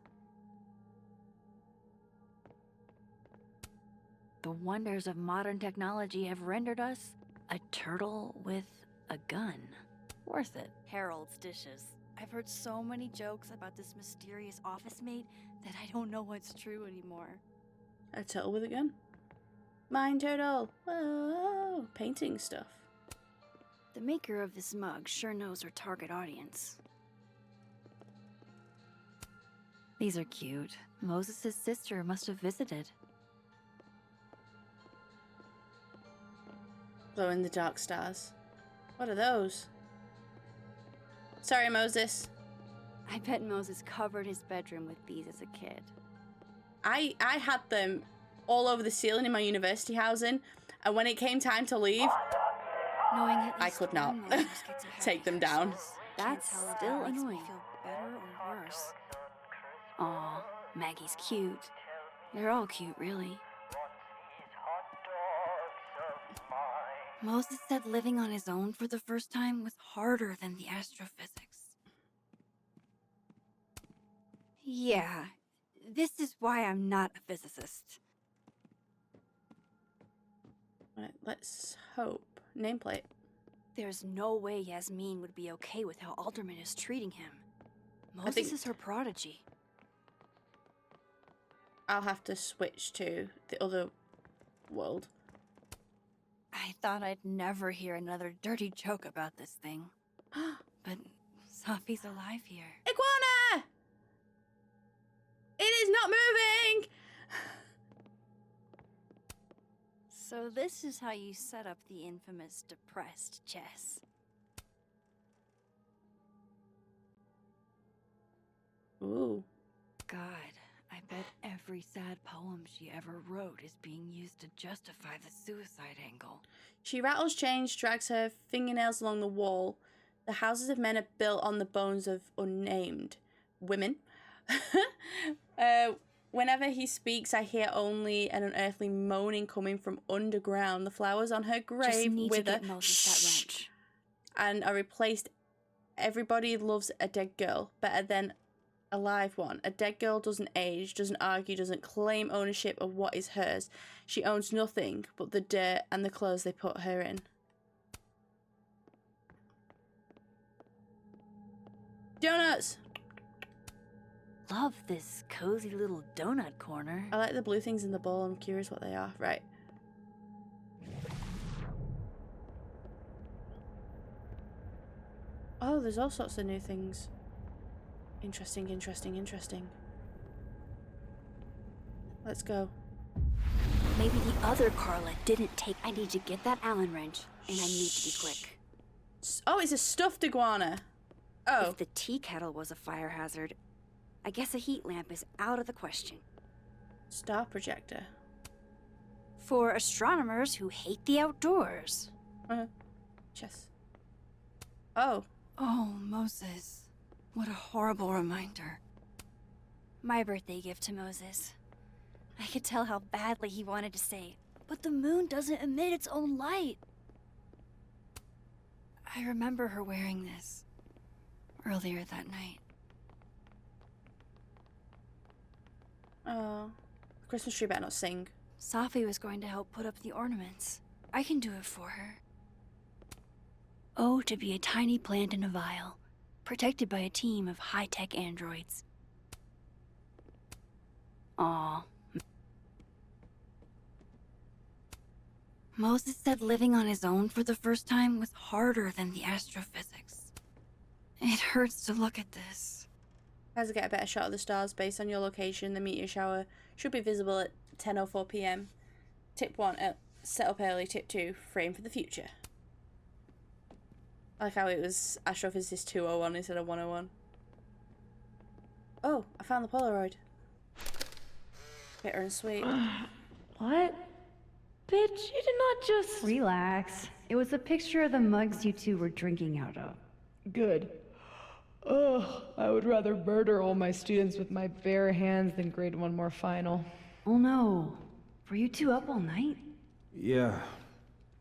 The wonders of modern technology have rendered us a turtle with a gun. Worth it. Harold's dishes. I've heard so many jokes about this mysterious office mate that I don't know what's true anymore. A turtle with a gun. Mine turtle. Whoa. Painting stuff. The maker of this mug sure knows her target audience. These are cute. Moses' sister must have visited. Glow in the dark stars. What are those? Sorry, Moses. I bet Moses covered his bedroom with these as a kid. I had them all over the ceiling in my university housing, and when it came time to leave, Knowing at I least could not one Moses gets a take them down. That's still annoying. Feel better or worse? Aw, Maggie's cute. They're all cute, really. Moses said living on his own for the first time was harder than the astrophysics. Yeah, this is why I'm not a physicist. Right, let's hope. Nameplate. There's no way Yasmin would be okay with how Alderman is treating him. Moses think- is her prodigy. I'll have to switch to the other world. I thought I'd never hear another dirty joke about this thing. But Safi's alive here. Iguana! It is not moving! So this is how you set up the infamous depressed chess. Ooh. God, I bet every sad poem she ever wrote is being used to justify the suicide angle. She rattles chains, drags her fingernails along the wall. The houses of men are built on the bones of unnamed women. Whenever he speaks, I hear only an unearthly moaning coming from underground. The flowers on her grave wither. And are replaced. Everybody loves a dead girl better than a live one. A dead girl doesn't age, doesn't argue, doesn't claim ownership of what is hers. She owns nothing but the dirt and the clothes they put her in. Donuts! Love this cozy little donut corner. I like the blue things in the bowl. I'm curious what they are. Right. Oh, there's all sorts of new things. Interesting, interesting, interesting. Let's go. Maybe the other Carla didn't take... I need to get that Allen wrench, and I need to be quick. Oh, it's a stuffed iguana. Oh. If the tea kettle was a fire hazard, I guess a heat lamp is out of the question. Star projector. For astronomers who hate the outdoors. Chess. Oh. Oh, Moses. What a horrible reminder. My birthday gift to Moses. I could tell how badly he wanted to say, but the moon doesn't emit its own light. I remember her wearing this earlier that night. Oh. The Christmas tree better not sing. Safi was going to help put up the ornaments. I can do it for her. Oh, to be a tiny plant in a vial, protected by a team of high-tech androids. Aw. Moses said living on his own for the first time was harder than the astrophysics. It hurts to look at this. As I get a better shot of the stars based on your location, the meteor shower should be visible at 10:04 p.m. Tip 1, set up early. Tip 2, frame for the future. I like how it was Astrophysicist 201 instead of 101. Oh, I found the Polaroid. Bitter and sweet. What? Bitch, you did not just... Relax. It was a picture of the mugs you two were drinking out of. Good. Ugh, I would rather murder all my students with my bare hands than grade one more final. Oh no. Were you two up all night? Yeah.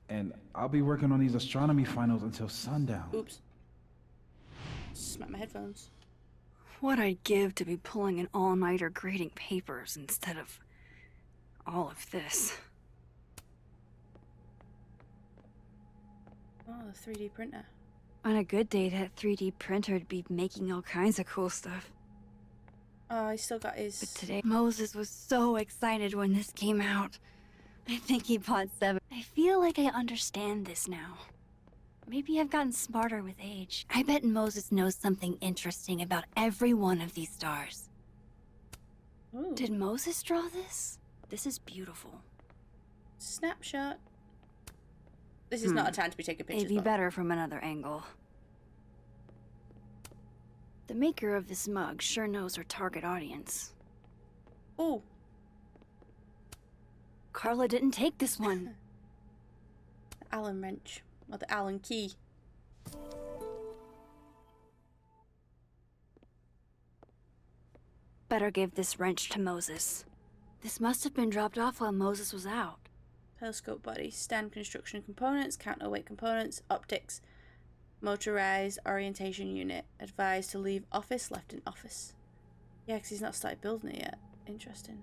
And I'll be working on these astronomy finals until sundown. Oops. Smack my headphones. What I'd give to be pulling an all-nighter grading papers instead of all of this. Oh, the 3D printer. On a good day, that 3D printer'd be making all kinds of cool stuff. Oh, he still got his... But today, Moses was so excited when this came out. I think he bought 7. I feel like I understand this now. Maybe I've gotten smarter with age. I bet Moses knows something interesting about every one of these stars. Ooh. Did Moses draw this? This is beautiful. Snapshot. This is not a time to be taking pictures. It'd be better from another angle. The maker of this mug sure knows her target audience. Oh. Carla didn't take this one. The Allen wrench. Or the Allen key. Better give this wrench to Moses. This must have been dropped off while Moses was out. Telescope body, stand construction components, counterweight components, optics, motorized orientation unit. Advised to leave office, left in office. Yeah, because he's not started building it yet. Interesting.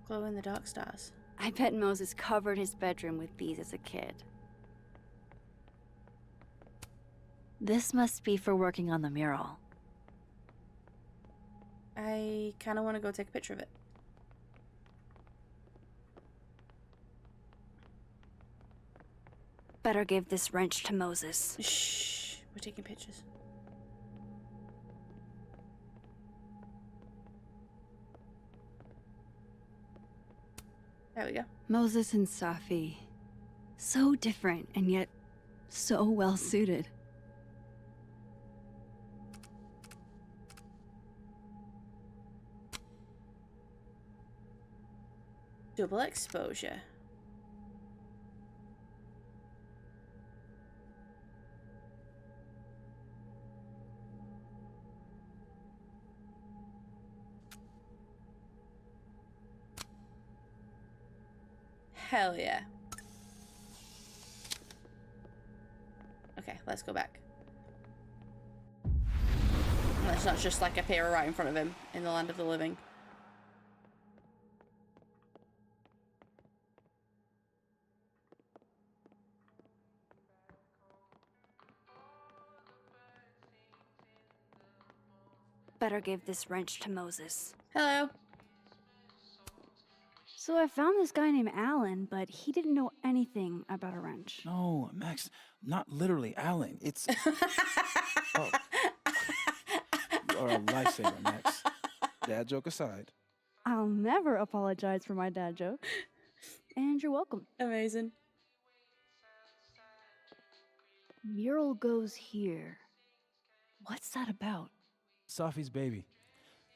Glow in the dark stars. I bet Moses covered his bedroom with these as a kid. This must be for working on the mural. I kind of want to go take a picture of it. Better give this wrench to Moses. Shh, we're taking pictures. There we go. Moses and Safi. So different, and yet so well suited. Double exposure. Hell yeah. Okay, let's go back. Let's not just like appear right in front of him in the land of the living. Better give this wrench to Moses. Hello. So I found this guy named Alan, but he didn't know anything about a wrench. No, Max, not literally Alan. It's oh. You're a lifesaver, Max. Dad joke aside. I'll never apologize for my dad joke. And you're welcome. Amazing. Mural goes here. What's that about? Safi's baby.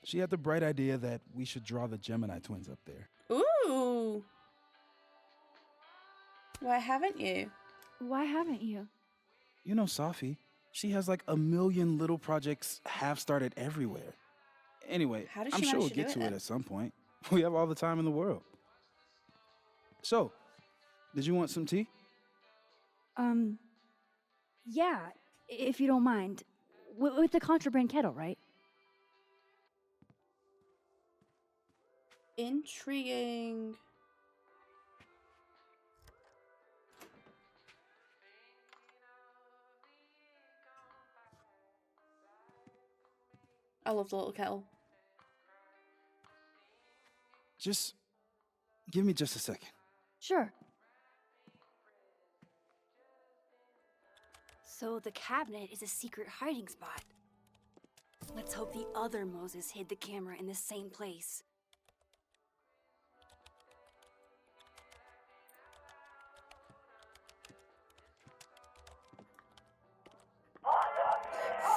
She had the bright idea that we should draw the Gemini twins up there. Ooh. Why haven't you? Why haven't you? You know Safi. She has like a million little projects half started everywhere. Anyway, How does I'm she sure manage we'll to get do to it it then? at some point. We have all the time in the world. So, did you want some tea? Yeah, if you don't mind. With the contraband kettle, right? Intriguing. I love the little kettle. Just give me just a second. Sure. So the cabinet is a secret hiding spot. Let's hope the other Moses hid the camera in the same place.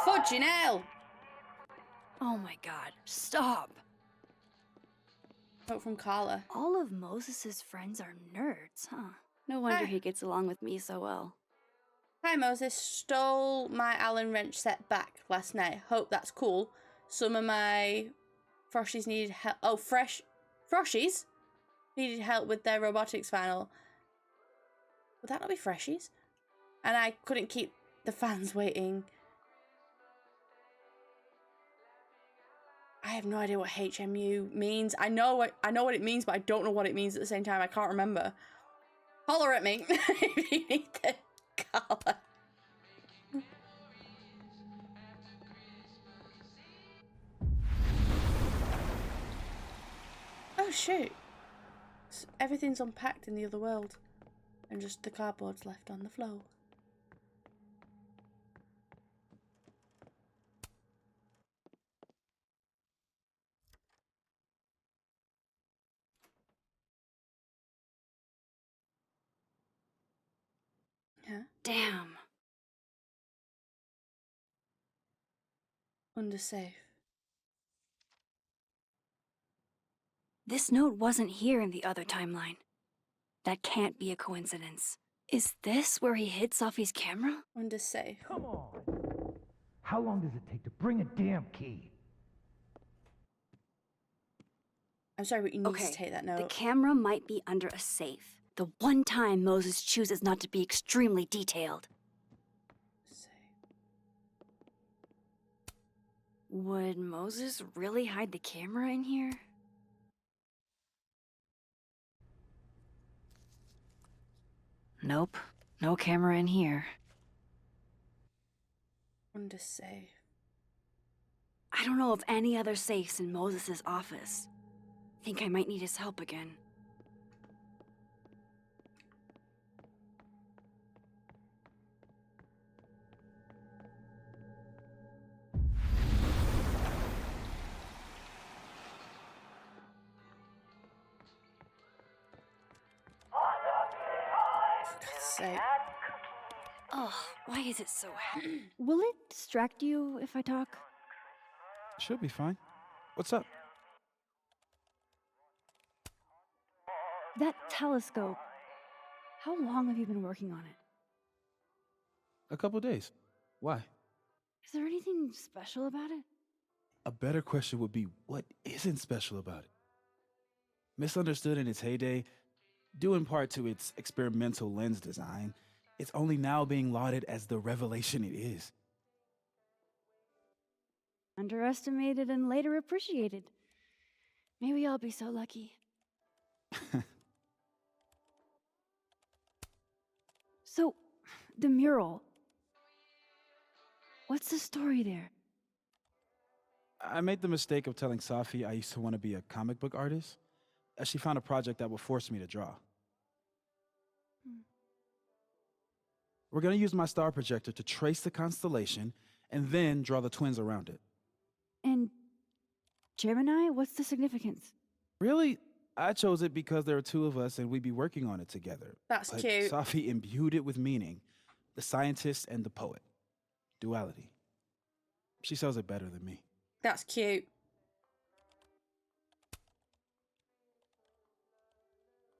Fudging hell! Oh my god, stop! Quote from Carla. All of Moses's friends are nerds, huh? No wonder he gets along with me so well. Hi Moses, stole my Allen wrench set back last night. Hope that's cool. Some of my Froshies needed help. Oh, Froshies needed help with their robotics final. Would that not be Freshies? And I couldn't keep the fans waiting. I have no idea what HMU means. I know what it means, but I don't know what it means at the same time. I can't remember. Holler at me if you need the colour. Oh shoot. Everything's unpacked in the other world. And just the cardboard's left on the floor. Yeah. Damn. Under safe. This note wasn't here in the other timeline. That can't be a coincidence. Is this where he hid Safi's camera? Under safe. Come on. How long does it take to bring a damn key? I'm sorry, but you need to take that note. The camera might be under a safe. The one time Moses chooses not to be extremely detailed. Would Moses really hide the camera in here? Nope, no camera in here. Under safe. I don't know of any other safes in Moses' office. Think I might need his help again. Oh, why is it so heavy? Will it distract you if I talk? Should be fine. What's up? That telescope. How long have you been working on it? A couple days. Why? Is there anything special about it? A better question would be, what isn't special about it? Misunderstood in its heyday, due in part to its experimental lens design, it's only now being lauded as the revelation it is. Underestimated and later appreciated. Maybe I'll be so lucky. So, the mural. What's the story there? I made the mistake of telling Safi I used to want to be a comic book artist, as she found a project that would force me to draw. We're going to use my star projector to trace the constellation and then draw the twins around it. And Gemini, what's the significance? Really? I chose it because there are two of us and we'd be working on it together. That's but cute. Safi imbued it with meaning. The scientist and the poet. Duality. She sells it better than me. That's cute.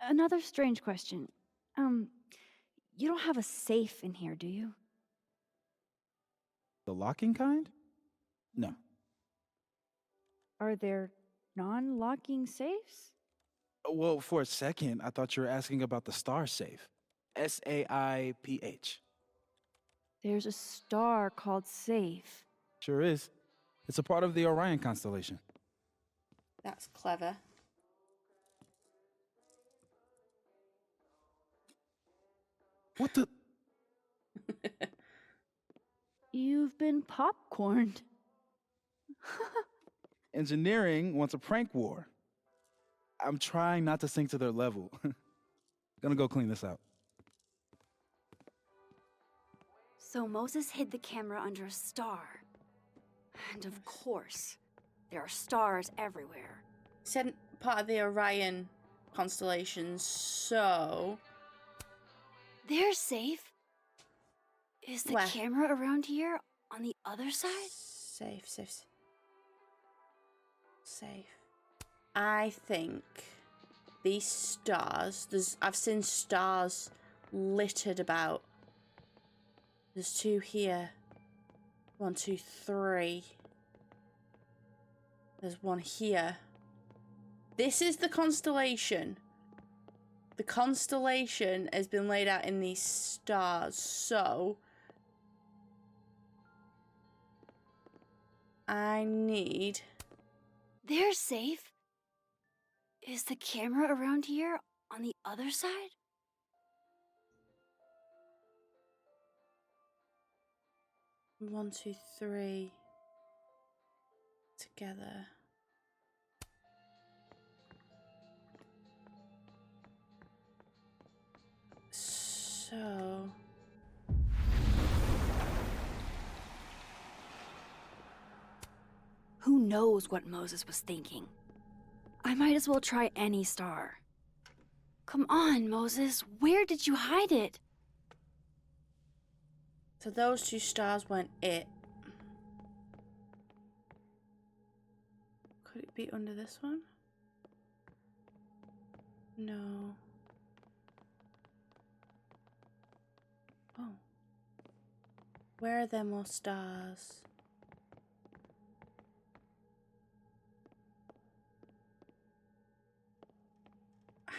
Another strange question. You don't have a safe in here, do you? The locking kind? No. Are there non-locking safes? Well, for a second, I thought you were asking about the star safe. SAIPH. There's a star called Safe. Sure is. It's a part of the Orion constellation. That's clever. What the? You've been popcorned. Engineering wants a prank war. I'm trying not to sink to their level. Gonna go clean this out. So Moses hid the camera under a star. And of course, there are stars everywhere. Said part of the Orion constellation, so... They're safe. Is the Where? camera around here on the other side? Safe. I think these stars, I've seen stars littered about. There's two here. 1, 2, 3. There's one here. This is the constellation. The constellation has been laid out in these stars, so I need... They're safe. Is the camera around here on the other side? One, two, three. Together. So... Who knows what Moses was thinking? I might as well try any star. Come on, Moses. Where did you hide it? So those two stars weren't it. Could it be under this one? No. Oh. Where are there more stars?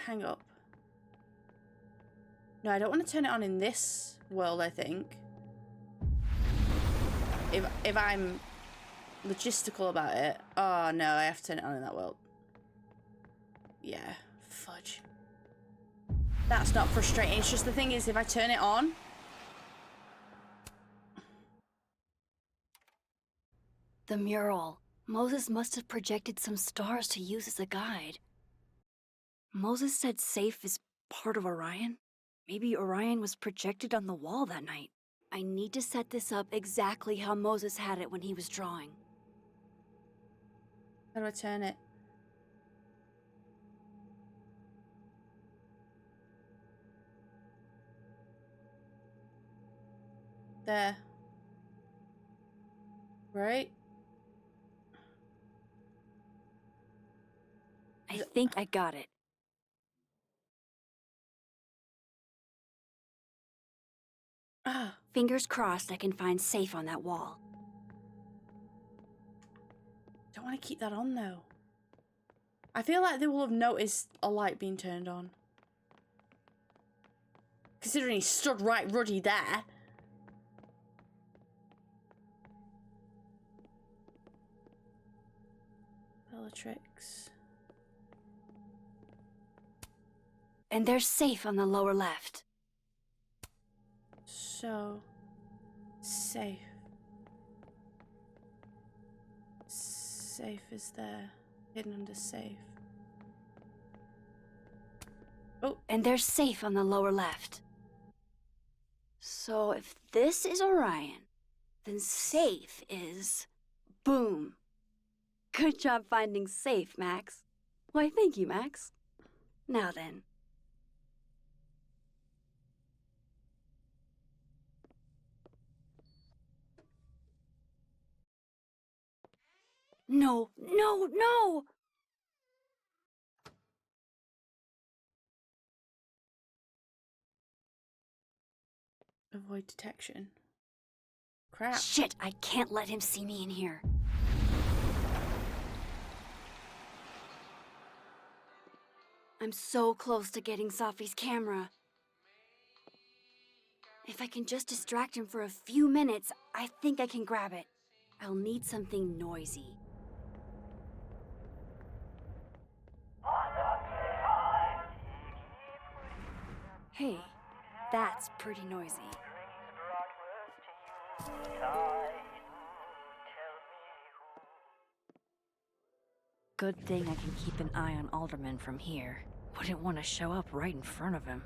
Hang up. No, I don't want to turn it on in this world, I think. If I'm logistical about it. Oh no, I have to turn it on in that world. Yeah, fudge. That's not frustrating, it's just the thing is if I turn it on. The mural. Moses must have projected some stars to use as a guide. Moses said Safe is part of Orion. Maybe Orion was projected on the wall that night. I need to set this up exactly how Moses had it when he was drawing. How do I turn it? There. Right? I think I got it. Fingers crossed I can find Safe on that wall. Don't want to keep that on though. I feel like they will have noticed a light being turned on. Considering he stood right ruddy there. Bellatrix. And there's Safe on the lower left. So Safe. Safe is there. Hidden under Safe. Oh. And there's Safe on the lower left. So if this is Orion, then Safe is... Boom. Good job finding Safe, Max. Why, thank you, Max. Now then. No, no, no! Avoid detection. Crap. Shit, I can't let him see me in here. I'm so close to getting Safi's camera. If I can just distract him for a few minutes, I think I can grab it. I'll need something noisy. Hey, that's pretty noisy. Good thing I can keep an eye on Alderman from here. Wouldn't want to show up right in front of him.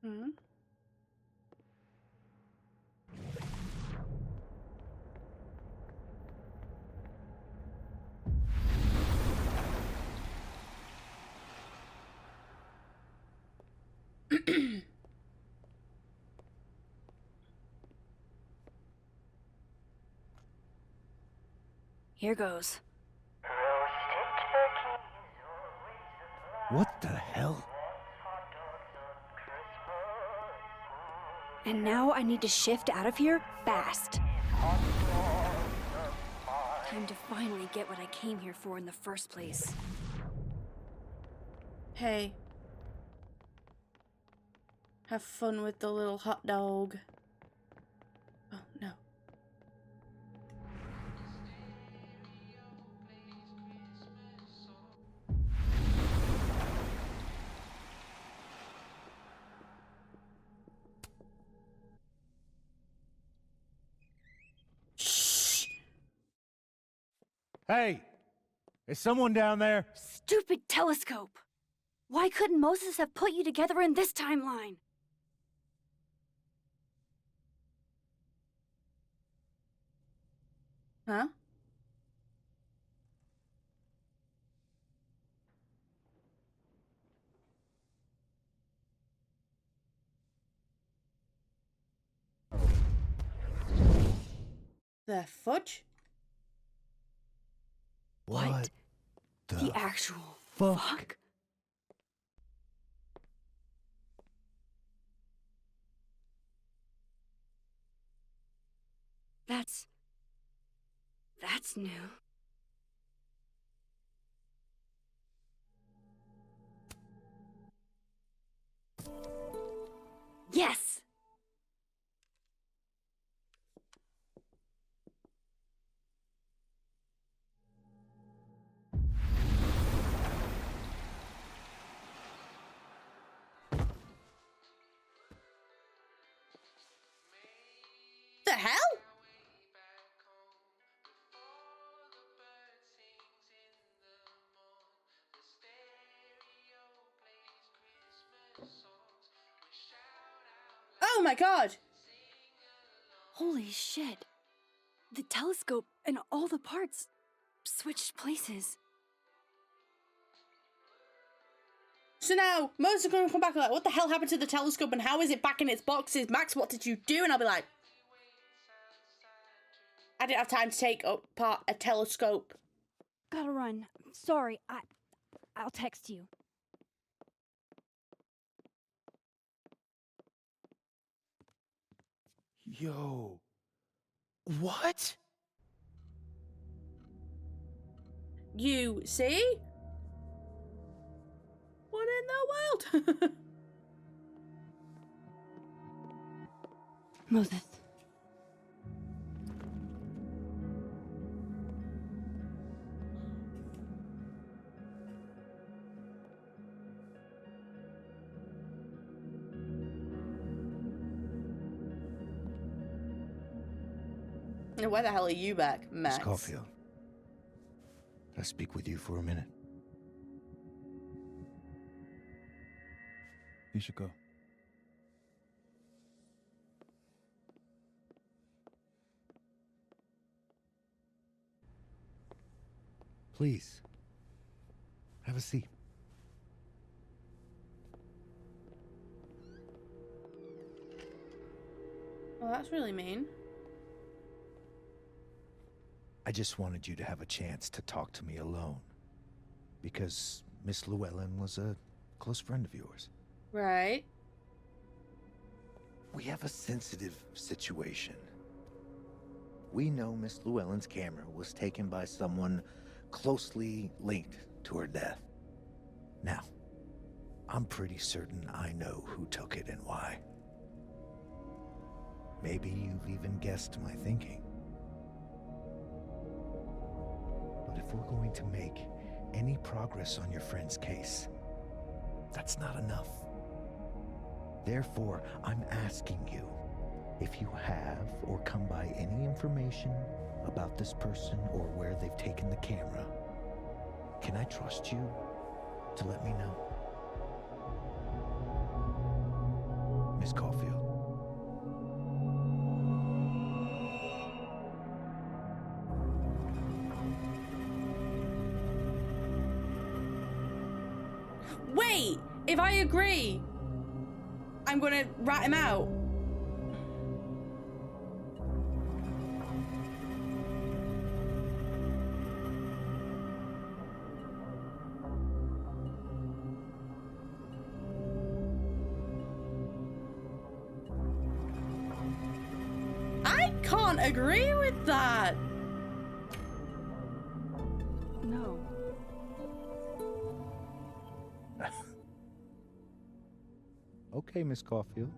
Hmm? Here goes. What the hell? And now I need to shift out of here fast. Time to finally get what I came here for in the first place. Hey. Have fun with the little hot dog. Oh, no. Hey! Is someone down there? Stupid telescope! Why couldn't Moses have put you together in this timeline? Huh? The fudge? What the actual fuck? That's new. Yes! The hell? Oh my god! Holy shit. The telescope and all the parts switched places. So now, Moses is going to come back like, what the hell happened to the telescope and how is it back in its boxes? Max, what did you do? And I'll be like, I didn't have time to take apart a telescope. Gotta run. Sorry, I'll text you. Yo. What? You see? What in the world? Moses. Why the hell are you back, Max? Miss Caulfield, can I speak with you for a minute? You should go. Please, have a seat. Well, that's really mean. I just wanted you to have a chance to talk to me alone. Because Miss Llewellyn was a close friend of yours. Right. We have a sensitive situation. We know Miss Llewellyn's camera was taken by someone closely linked to her death. Now, I'm pretty certain I know who took it and why. Maybe you've even guessed my thinking. But if we're going to make any progress on your friend's case, that's not enough. Therefore, I'm asking you, if you have or come by any information about this person or where they've taken the camera, can I trust you to let me know? Miss Caulfield. Wait! If I agree, I'm gonna rat him out. I can't agree with that. No. Okay, Miss Caulfield.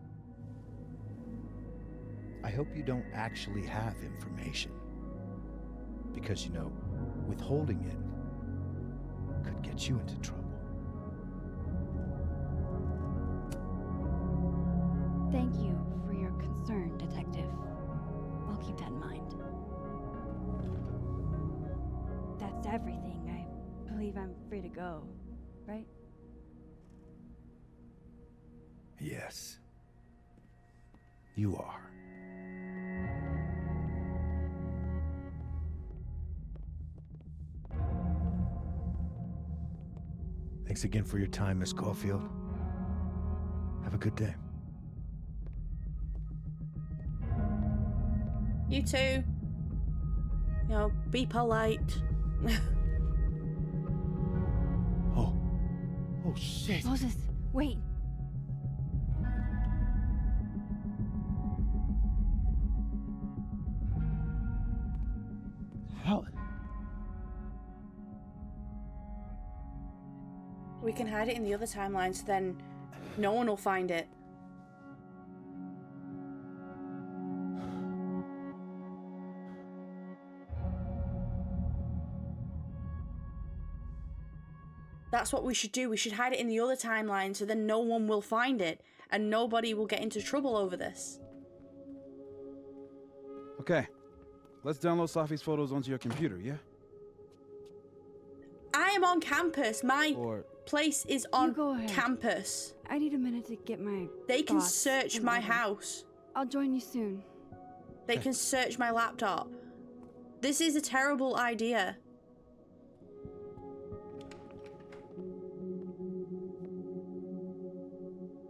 I hope you don't actually have information. Because, you know, withholding it could get you into trouble. Thank you for your concern, Detective. I'll keep that in mind. That's everything. I believe I'm free to go, right? Yes. You are. Thanks again for your time, Miss Caulfield. Have a good day. You too. You know, be polite. Oh shit. Moses, wait. How? We can hide it in the other timeline so then no one will find it. That's what we should do. We should hide it in the other timeline so then no one will find it and nobody will get into trouble over this. Okay. Let's download Safi's photos onto your computer, yeah? I am on campus. My place is on You go ahead. campus. I need a minute to get my They can thoughts search in my order. house. I'll join you soon. They can search my laptop. This is a terrible idea.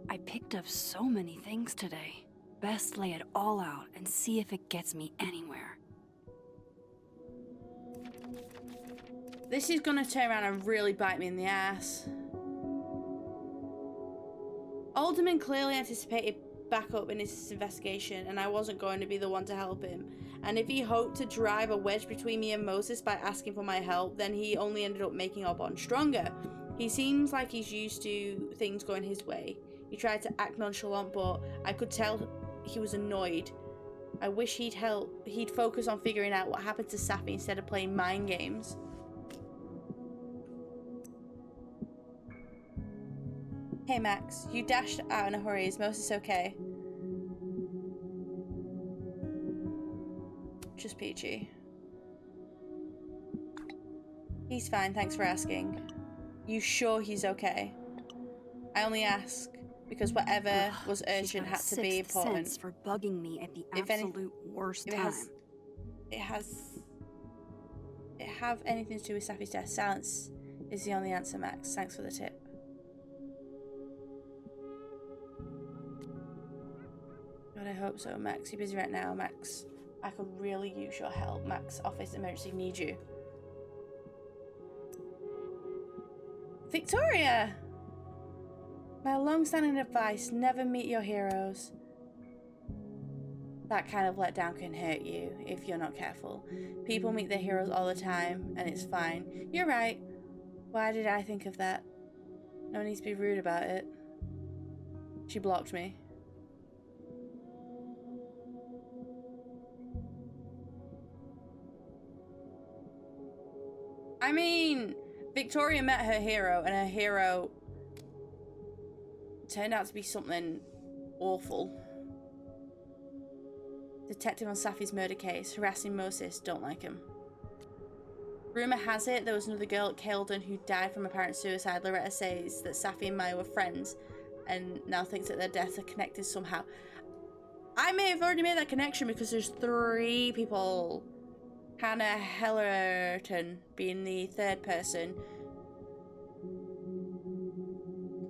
I picked up so many things today. Best lay it all out and see if it gets me anywhere. This is gonna turn around and really bite me in the ass. Alderman clearly anticipated backup in his investigation, and I wasn't going to be the one to help him. And if he hoped to drive a wedge between me and Moses by asking for my help, then he only ended up making our bond stronger. He seems like he's used to things going his way. He tried to act nonchalant, but I could tell he was annoyed. I wish he'd focus on figuring out what happened to Safi instead of playing mind games. Hey Max, you dashed out in a hurry. Is Moses okay? Just peachy. He's fine, thanks for asking. You sure he's okay? I only ask because whatever was urgent had to be important. Sense for bugging me at the absolute worst time. It have anything to do with Safi's death. Silence is the only answer, Max. Thanks for the tip. God, I hope so, Max. You're busy right now, Max. I could really use your help. Max, office emergency, need you. Victoria! My long-standing advice, never meet your heroes. That kind of letdown can hurt you if you're not careful. People meet their heroes all the time, and it's fine. You're right. Why did I think of that? No need to be rude about it. She blocked me. I mean, Victoria met her hero, and her hero turned out to be something awful. Detective on Safi's murder case, harassing Moses, don't like him. Rumour has it there was another girl at Caledon who died from apparent suicide. Loretta says that Safi and Maya were friends, and now thinks that their deaths are connected somehow. I may have already made that connection because there's 3 people. Hannah Hellerton being the 3rd person.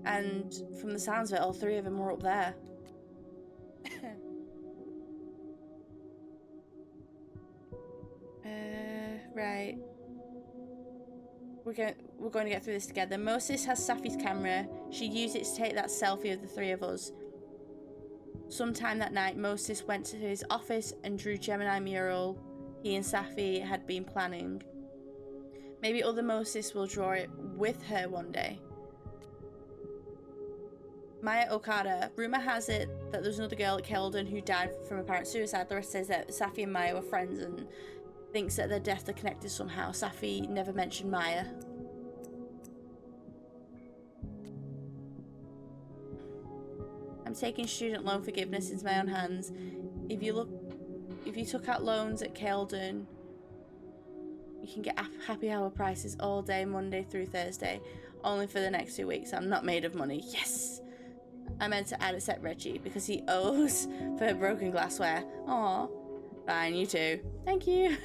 And from the sounds of it, all 3 of them were up there. Right. We're going to get through this together. Moses has Safi's camera. She used it to take that selfie of the 3 of us. Sometime that night, Moses went to his office and drew Gemini mural he and Safi had been planning. Maybe other Moses will draw it with her one day. Maya Okada. Rumour has it that there's another girl at Caledon who died from apparent suicide. Laura says that Safi and Maya were friends and thinks that their deaths are connected somehow. Safi never mentioned Maya. I'm taking student loan forgiveness into my own hands. If you took out loans at Caledon, you can get happy hour prices all day, Monday through Thursday, only for the next 2 weeks. I'm not made of money. Yes! I meant to add except Reggie because he owes for broken glassware. Aw. Fine, you too. Thank you.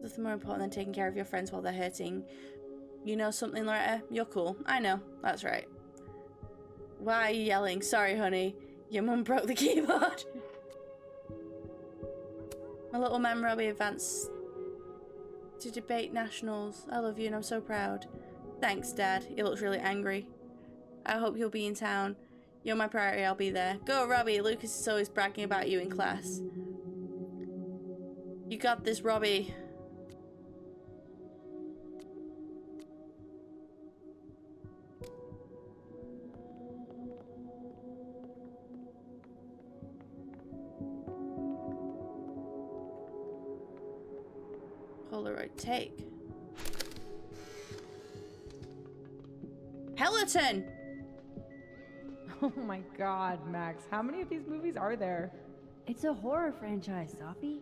Nothing more important than taking care of your friends while they're hurting. You know something, Loretta? You're cool. I know. That's right. Why are you yelling? Sorry, honey. Your mum broke the keyboard. My little man Robbie advanced to debate nationals. I love you and I'm so proud. Thanks, Dad. He looks really angry. I hope you'll be in town. You're my priority, I'll be there. Go, Robbie. Lucas is always bragging about you in class. You got this, Robbie. Polaroid take. Hellerton! Oh my god, Max. How many of these movies are there? It's a horror franchise, Safi.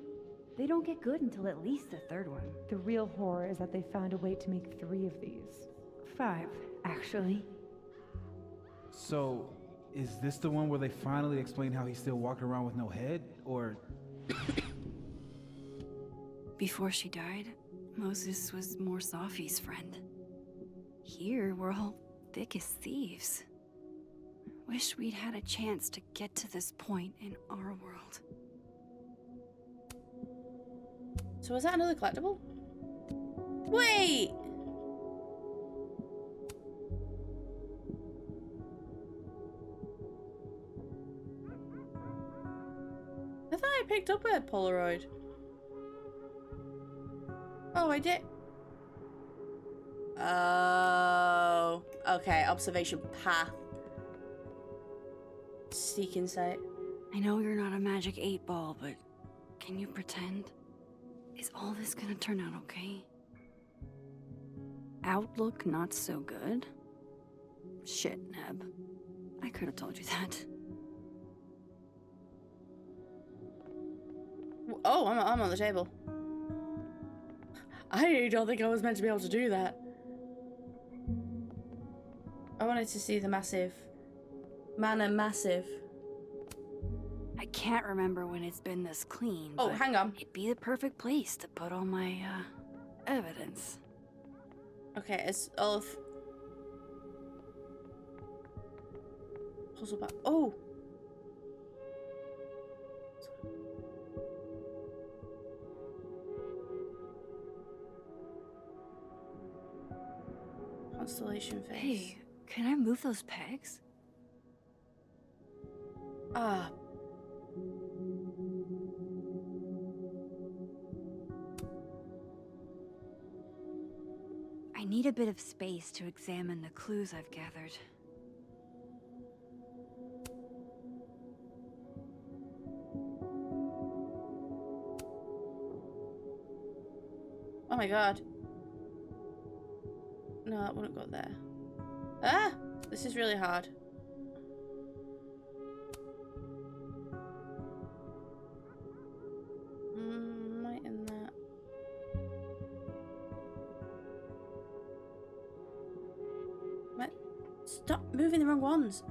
They don't get good until at least the 3rd one. The real horror is that they found a way to make 3 of these. 5, actually. So, is this the one where they finally explain how he's still walking around with no head? Or... Before she died, Moses was more Safi's friend. Here, we're all thick as thieves. Wish we'd had a chance to get to this point in our world. So was that another collectible? Wait! I thought I picked up a Polaroid. Oh, I did. Oh. Okay, observation path. Seeking sight. I know you're not a magic 8-ball, but can you pretend? Is all this gonna turn out okay? Outlook not so good? Shit, Neb. I could have told you that. Oh, I'm on the table. I don't think I was meant to be able to do that. I wanted to see the massive. Manor massive. I can't remember when it's been this clean. Oh, but hang on. It'd be the perfect place to put all my, evidence. Okay, it's all of... Puzzle back. Oh! Constellation face. Hey, can I move those pegs? Ah. I need a bit of space to examine the clues I've gathered. Oh my god. No, that wouldn't go there. Ah! This is really hard. Might in that. What? Stop moving the wrong ones.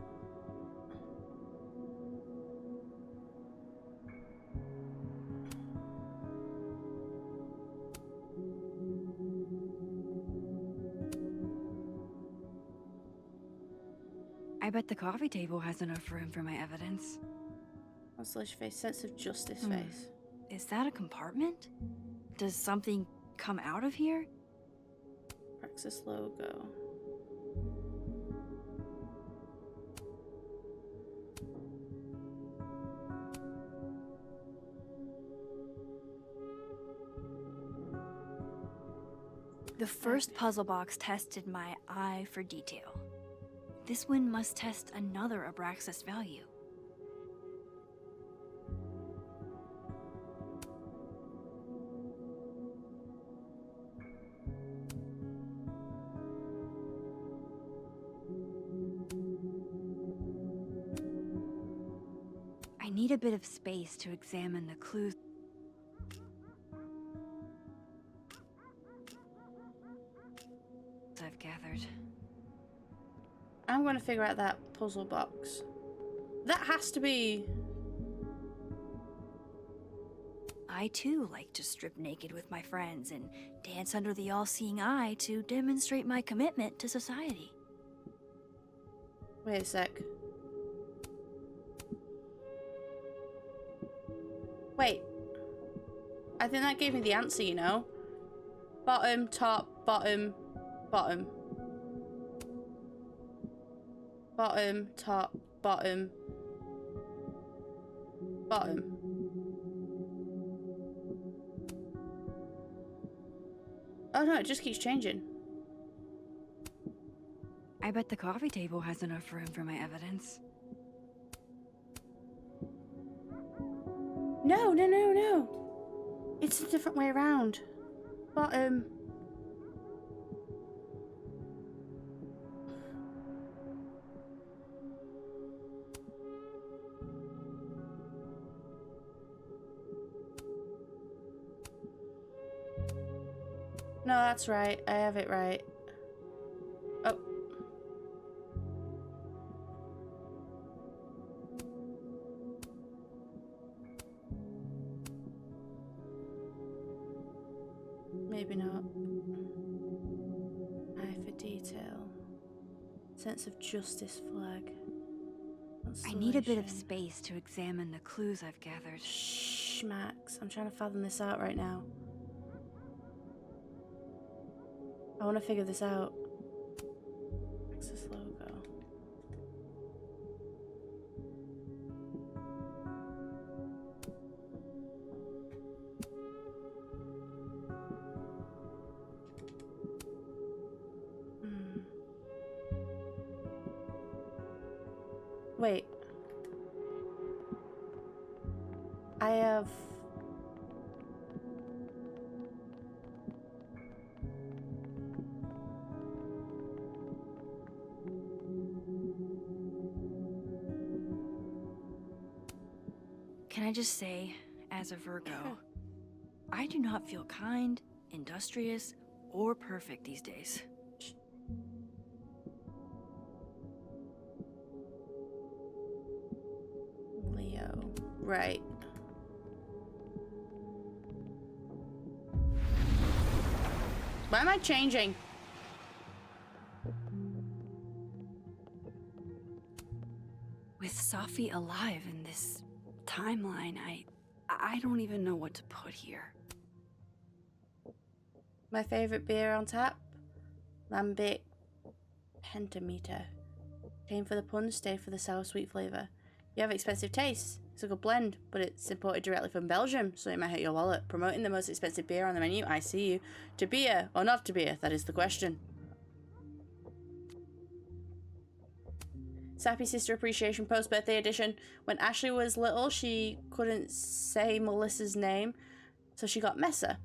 I bet the coffee table has enough room for my evidence. Constellation face, sense of justice face. Is that a compartment? Does something come out of here? Praxis logo. The first puzzle box tested my eye for detail. This one must test another Abraxas value. I need a bit of space to examine the clues. I've gathered. I'm gonna figure out that puzzle box. That has to be... I too like to strip naked with my friends and dance under the all-seeing eye to demonstrate my commitment to society. Wait a sec. Wait. I think that gave me the answer, you know? Bottom, top, bottom, bottom. Bottom, top, bottom, bottom. Oh no, it just keeps changing. I bet the coffee table has enough room for my evidence. No, no, no, no. It's a different way around. Bottom. No, that's right. I have it right. Oh. Maybe not. Eye for detail. Sense of justice flag. I need a bit of space to examine the clues I've gathered. Shh, Max. I'm trying to fathom this out right now. I want to figure this out. Access logo. Wait. I have... Can I just say, as a Virgo, I do not feel kind, industrious, or perfect these days. Leo. Right. Why am I changing? With Safi alive in this timeline, I don't even know what to put here. My favorite beer on tap? Lambic Pentameter. Came for the punch, stayed for the sour sweet flavour. You have expensive tastes. It's a good blend, but it's imported directly from Belgium, so it might hit your wallet. Promoting the most expensive beer on the menu, I see you. To beer or not to beer, that is the question. Sappy Sister Appreciation Post-Birthday Edition. When Ashley was little, she couldn't say Melissa's name, so she got Messa,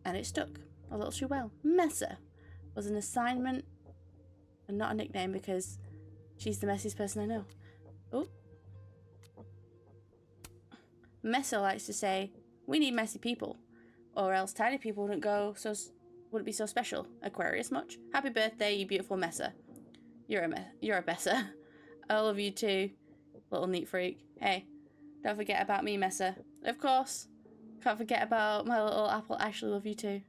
and it stuck. A little too well. Messa was an assignment and not a nickname because she's the messiest person I know. Oh. Messa likes to say, we need messy people, or else tiny people wouldn't be so special. Aquarius much? Happy birthday, you beautiful Messa. You're a Bessa. I love you too, little neat freak. Hey, don't forget about me, Messa. Of course. Can't forget about my little apple. Actually love you too.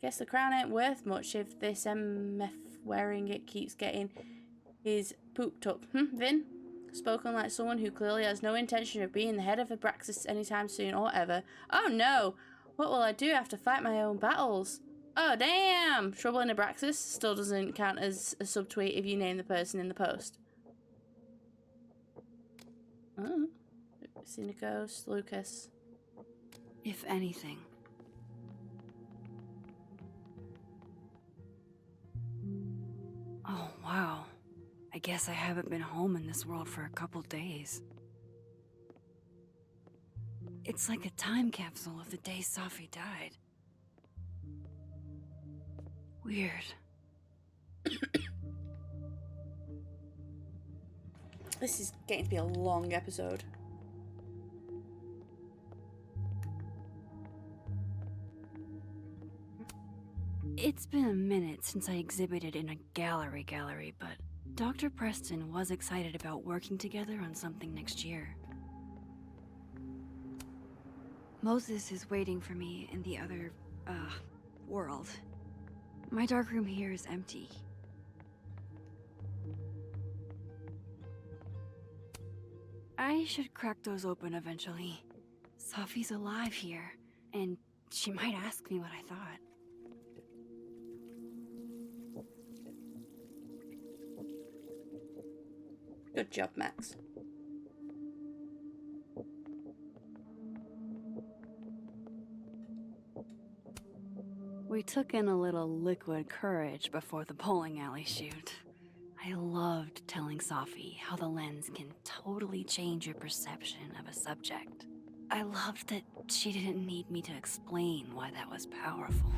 Guess the crown ain't worth much if this MF wearing it keeps getting his poop tuck. Vin? Spoken like someone who clearly has no intention of being the head of Abraxas anytime soon or ever. Oh no! What will I do? I have to fight my own battles. Oh damn! Trouble in Abraxas still doesn't count as a subtweet if you name the person in the post. Oh. Seen a ghost. Lucas. If anything. Oh, wow. I guess I haven't been home in this world for a couple days. It's like a time capsule of the day Safi died. Weird. This is getting to be a long episode. It's been a minute since I exhibited in a gallery, but Dr. Preston was excited about working together on something next year. Moses is waiting for me in the other, world. My darkroom here is empty. I should crack those open eventually. Safi's alive here, and she might ask me what I thought. Good job, Max. We took in a little liquid courage before the bowling alley shoot. I loved telling Safi how the lens can totally change your perception of a subject. I loved that she didn't need me to explain why that was powerful.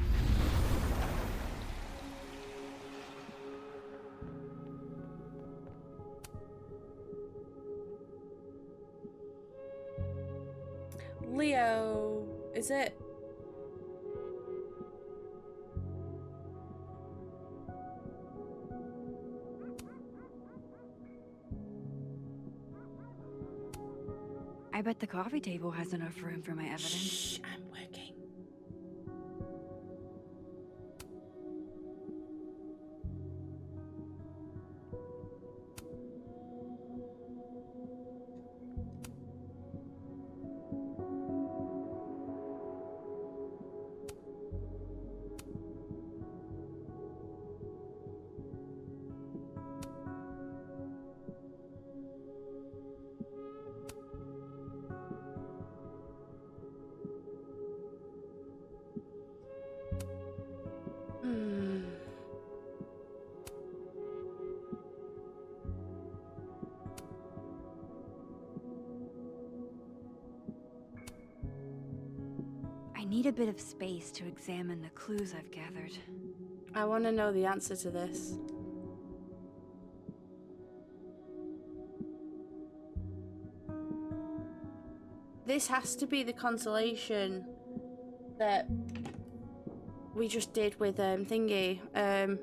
Leo, is it? I bet the coffee table has enough room for my evidence. Shh, I'm working. need a bit of space to examine the clues I've gathered. I want to know the answer to this. This has to be the constellation that we just did with thingy. I'm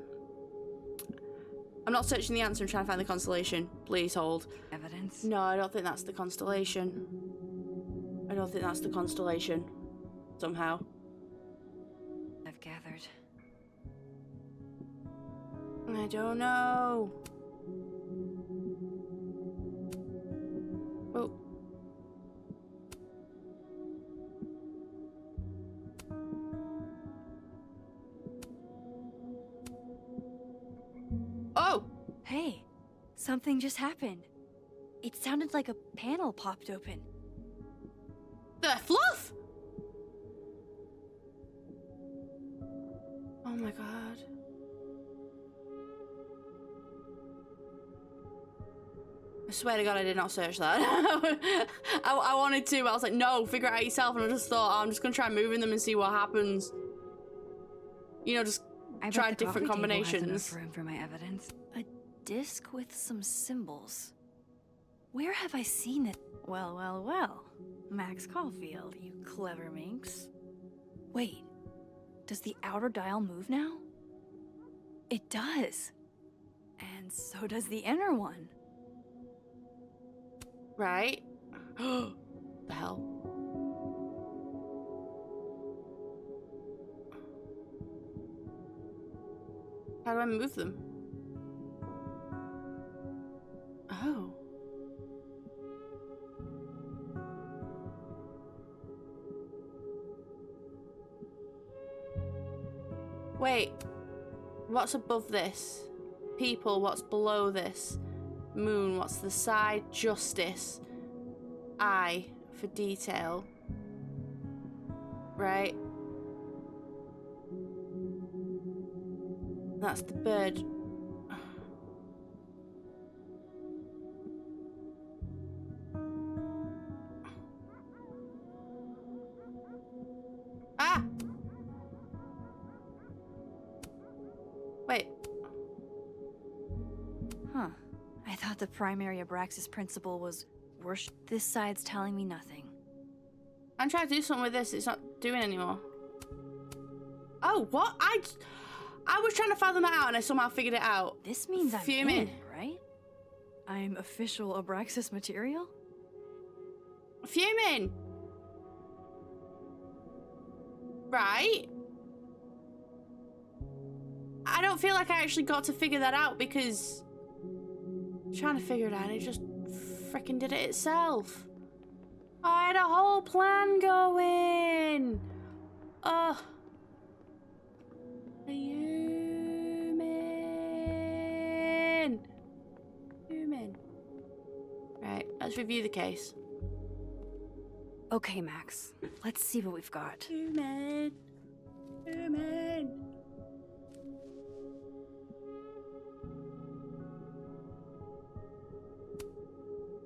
not searching the answer, I'm trying to find the constellation. Please hold. Evidence? No, I don't think that's the constellation. I don't think that's the constellation. Somehow. I've gathered. I don't know. Oh. Oh! Hey, something just happened. It sounded like a panel popped open. The fluff! Oh my god. I swear to god I did not search that. I wanted to, but I was like, no, figure it out yourself, and I just thought, oh, I'm just gonna try moving them and see what happens. You know, just try different combinations. Room for my evidence. A disc with some symbols. Where have I seen it? Well, well, well. Max Caulfield, you clever minx. Wait, does the outer dial move now? It does. And so does the inner one. Right? The hell? How do I move them? Oh. Wait. What's above this? People, what's below this? Moon, what's the side? Justice. I for detail. Right? That's the bird. Ah! Wait. Huh. I thought the primary Abraxas principle was worship. This side's telling me nothing. I'm trying to do something with this. It's not doing anymore. Oh, what? I was trying to fathom that out and I somehow figured it out. This means I'm fuming. in, right? I'm official Abraxas material? Fuming. Right? I don't feel like I actually got to figure that out because I'm trying to figure it out and it just freaking did it itself. Oh, I had a whole plan going. Ugh. Human. Right, let's review the case. Okay, Max. Let's see what we've got. Human.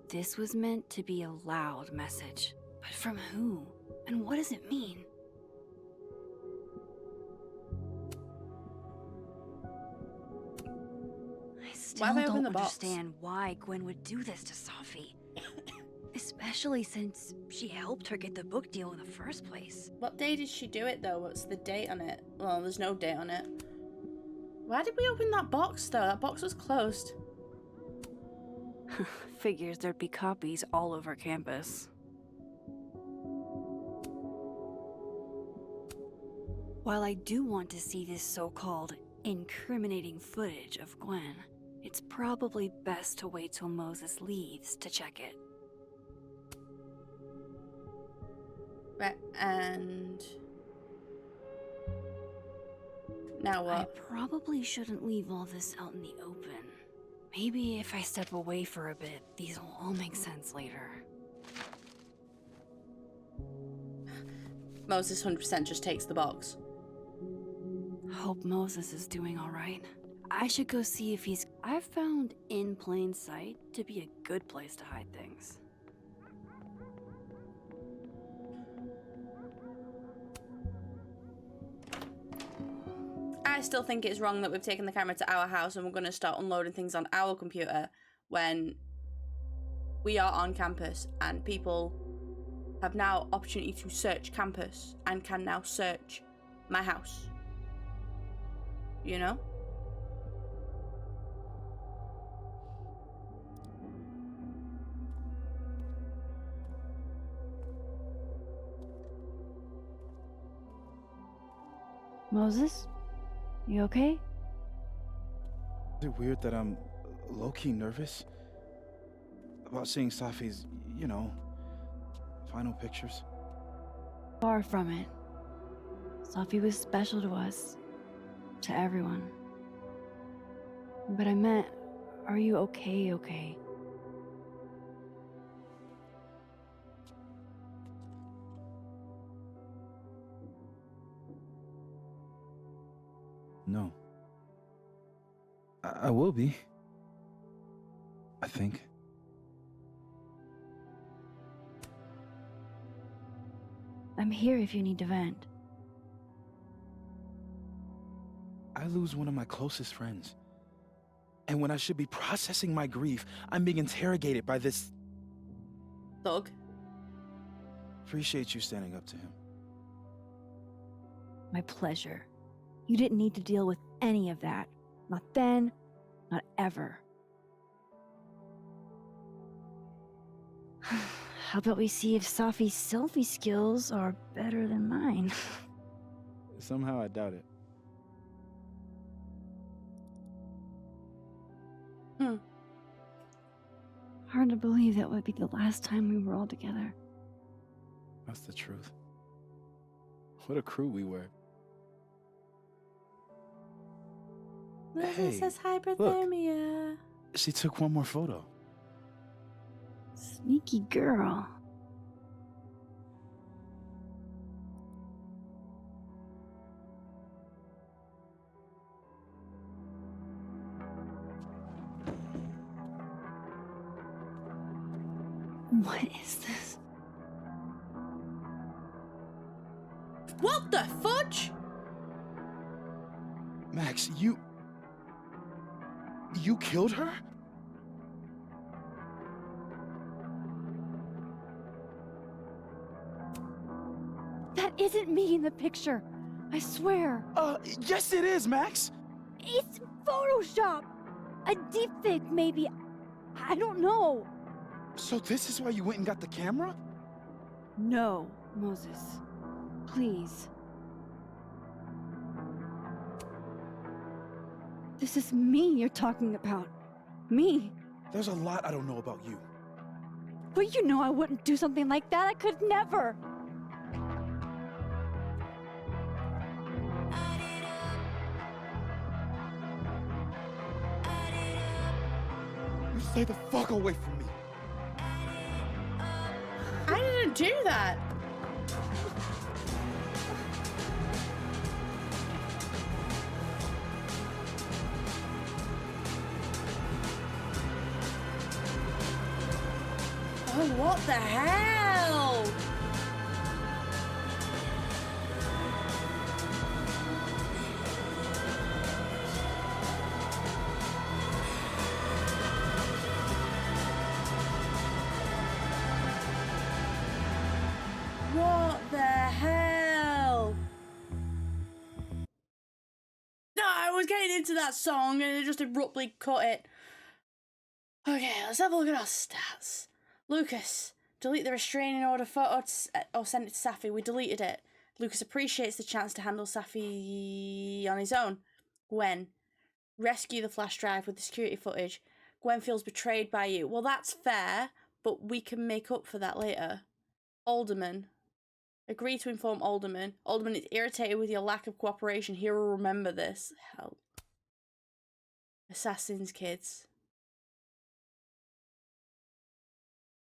This was meant to be a loud message. But from who? And what does it mean? I still don't understand why Gwen would do this to Safi. Especially since she helped her get the book deal in the first place. What day did she do it though? What's the date on it? Well, there's no date on it. Why did we open that box though? That box was closed. Figures there'd be copies all over campus. While I do want to see this so-called incriminating footage of Gwen, it's probably best to wait till Moses leaves to check it. Right, and now what? I probably shouldn't leave all this out in the open. Maybe if I step away for a bit, these will all make sense later. Moses 100% just takes the box. Hope Moses is doing all right. I should go see if he's... I've found in plain sight to be a good place to hide things. I still think it's wrong that we've taken the camera to our house and we're going to start unloading things on our computer when we are on campus and people have now opportunity to search campus and can now search my house. You know? Moses? You okay? Is it weird that I'm low-key nervous about seeing Safi's, you know, final pictures? Far from it. Safi was special to us. To everyone. But I meant, are you okay? No. I will be. I think. I'm here if you need to vent. I lose one of my closest friends. And when I should be processing my grief, I'm being interrogated by this thug. Appreciate you standing up to him. My pleasure. You didn't need to deal with any of that. Not then, not ever. How about we see if Safi's selfie skills are better than mine? Somehow I doubt it. Hard to believe that would be the last time we were all together. That's the truth. What a crew we were. Hey, says hyperthermia. Look, she took one more photo. Sneaky girl. What is this? What the fudge? Max, you killed her? That isn't me in the picture. I swear. Yes it is, Max. It's Photoshop. A deepfake, maybe. I don't know. So this is why you went and got the camera? No, Moses. Please. This is me you're talking about. Me. There's a lot I don't know about you. But you know I wouldn't do something like that. I could never. You stay the fuck away from me. I didn't do that. Oh, what the hell? What the hell? No, I was getting into that song and it just abruptly cut it. Okay, let's have a look at our stats. Lucas, delete the restraining order photo or send it to Safi. We deleted it. Lucas appreciates the chance to handle Safi on his own. Gwen, rescue the flash drive with the security footage. Gwen feels betrayed by you. Well, that's fair, but we can make up for that later. Alderman, agree to inform Alderman. Alderman is irritated with your lack of cooperation. He will remember this. Hell. Assassin's kids.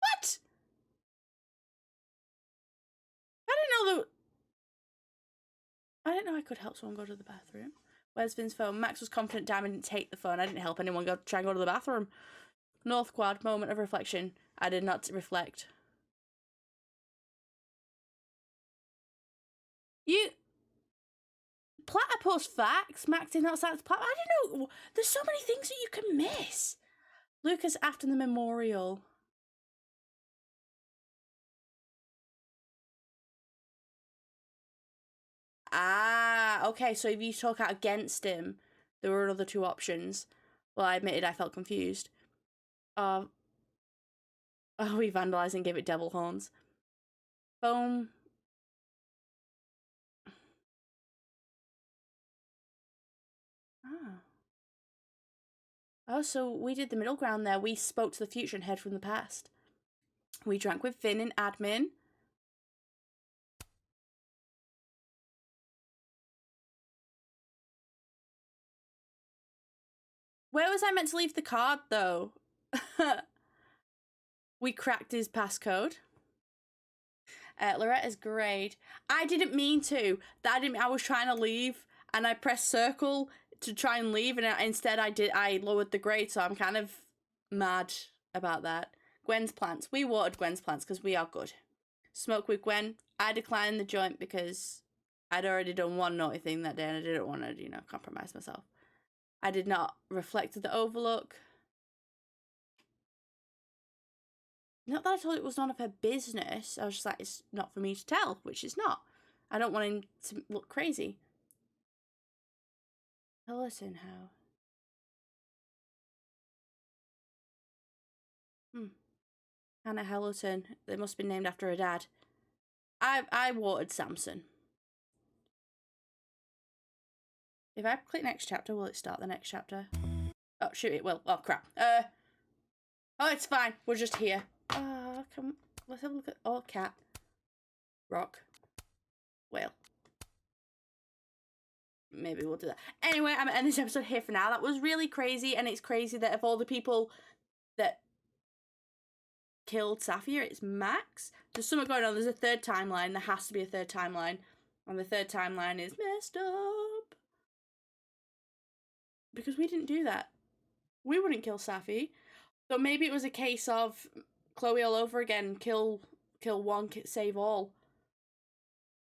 What? I didn't know I could help someone go to the bathroom. Where's Vin's phone? Max was confident Diamond didn't take the phone. I didn't help anyone try and go to the bathroom. North Quad, moment of reflection. I did not reflect. You... platypus facts. Max did not cite the platypus. I don't know. There's so many things that you can miss. Lucas after the memorial. Ah, okay. So if you talk out against him, there were other two options. Well, I admitted I felt confused. Oh, we vandalized and gave it devil horns. Boom. Ah. Oh, so we did the middle ground there. We spoke to the future and heard from the past. We drank with Finn in admin. Where was I meant to leave the card, though? We cracked his passcode. Loretta's grade. I didn't mean to. I was trying to leave, and I pressed circle to try and leave, and instead I lowered the grade, so I'm kind of mad about that. Gwen's plants. We watered Gwen's plants because we are good. Smoke with Gwen. I declined the joint because I'd already done one naughty thing that day, and I didn't want to, compromise myself. I did not reflect the overlook. Not that I thought it was none of her business. I was just like, it's not for me to tell, which it's not. I don't want him to look crazy. Listen, how? Hannah Hellerton. They must have been named after her dad. I watered Samson. If I click next chapter, will it start the next chapter? Oh, shoot, it will. Oh, crap. Oh, it's fine. We're just here. Let's have a look at... Oh, cat. Rock. Whale. Maybe we'll do that. Anyway, I'm ending this episode here for now. That was really crazy, and it's crazy that of all the people that killed Safi, it's Max. There's something going on. There's a third timeline. There has to be a third timeline. And the third timeline is messed up. Because we didn't do that. We wouldn't kill Safi. So maybe it was a case of Chloe all over again. Kill one, save all.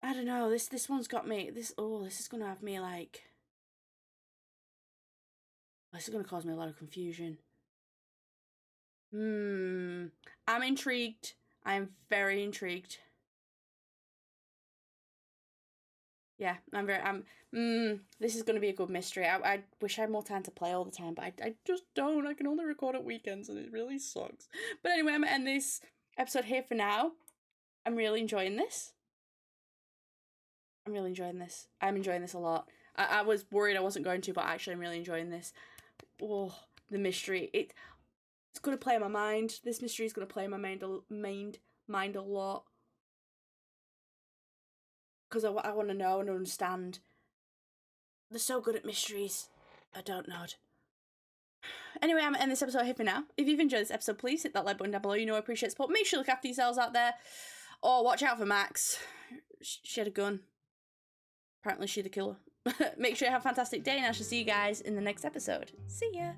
I don't know. This one's got me. This is gonna have me like. This is gonna cause me a lot of confusion. I'm intrigued. I'm very intrigued. Yeah, this is gonna be a good mystery. I wish I had more time to play all the time, but I just don't. I can only record at weekends, and it really sucks. But anyway, I'm gonna end this episode here for now. I'm really enjoying this. I'm enjoying this a lot. I was worried I wasn't going to, but actually I'm really enjoying this. Oh, the mystery. It's going to play in my mind. This mystery is going to play in my mind a lot. Because I want to know and understand. They're so good at mysteries. I don't know. Anyway, I'm going to end this episode here for now. If you've enjoyed this episode, please hit that like button down below. I appreciate support. Make sure you look after yourselves out there. Oh, watch out for Max. She had a gun. Apparently she's the killer. Make sure you have a fantastic day, and I shall see you guys in the next episode. See ya!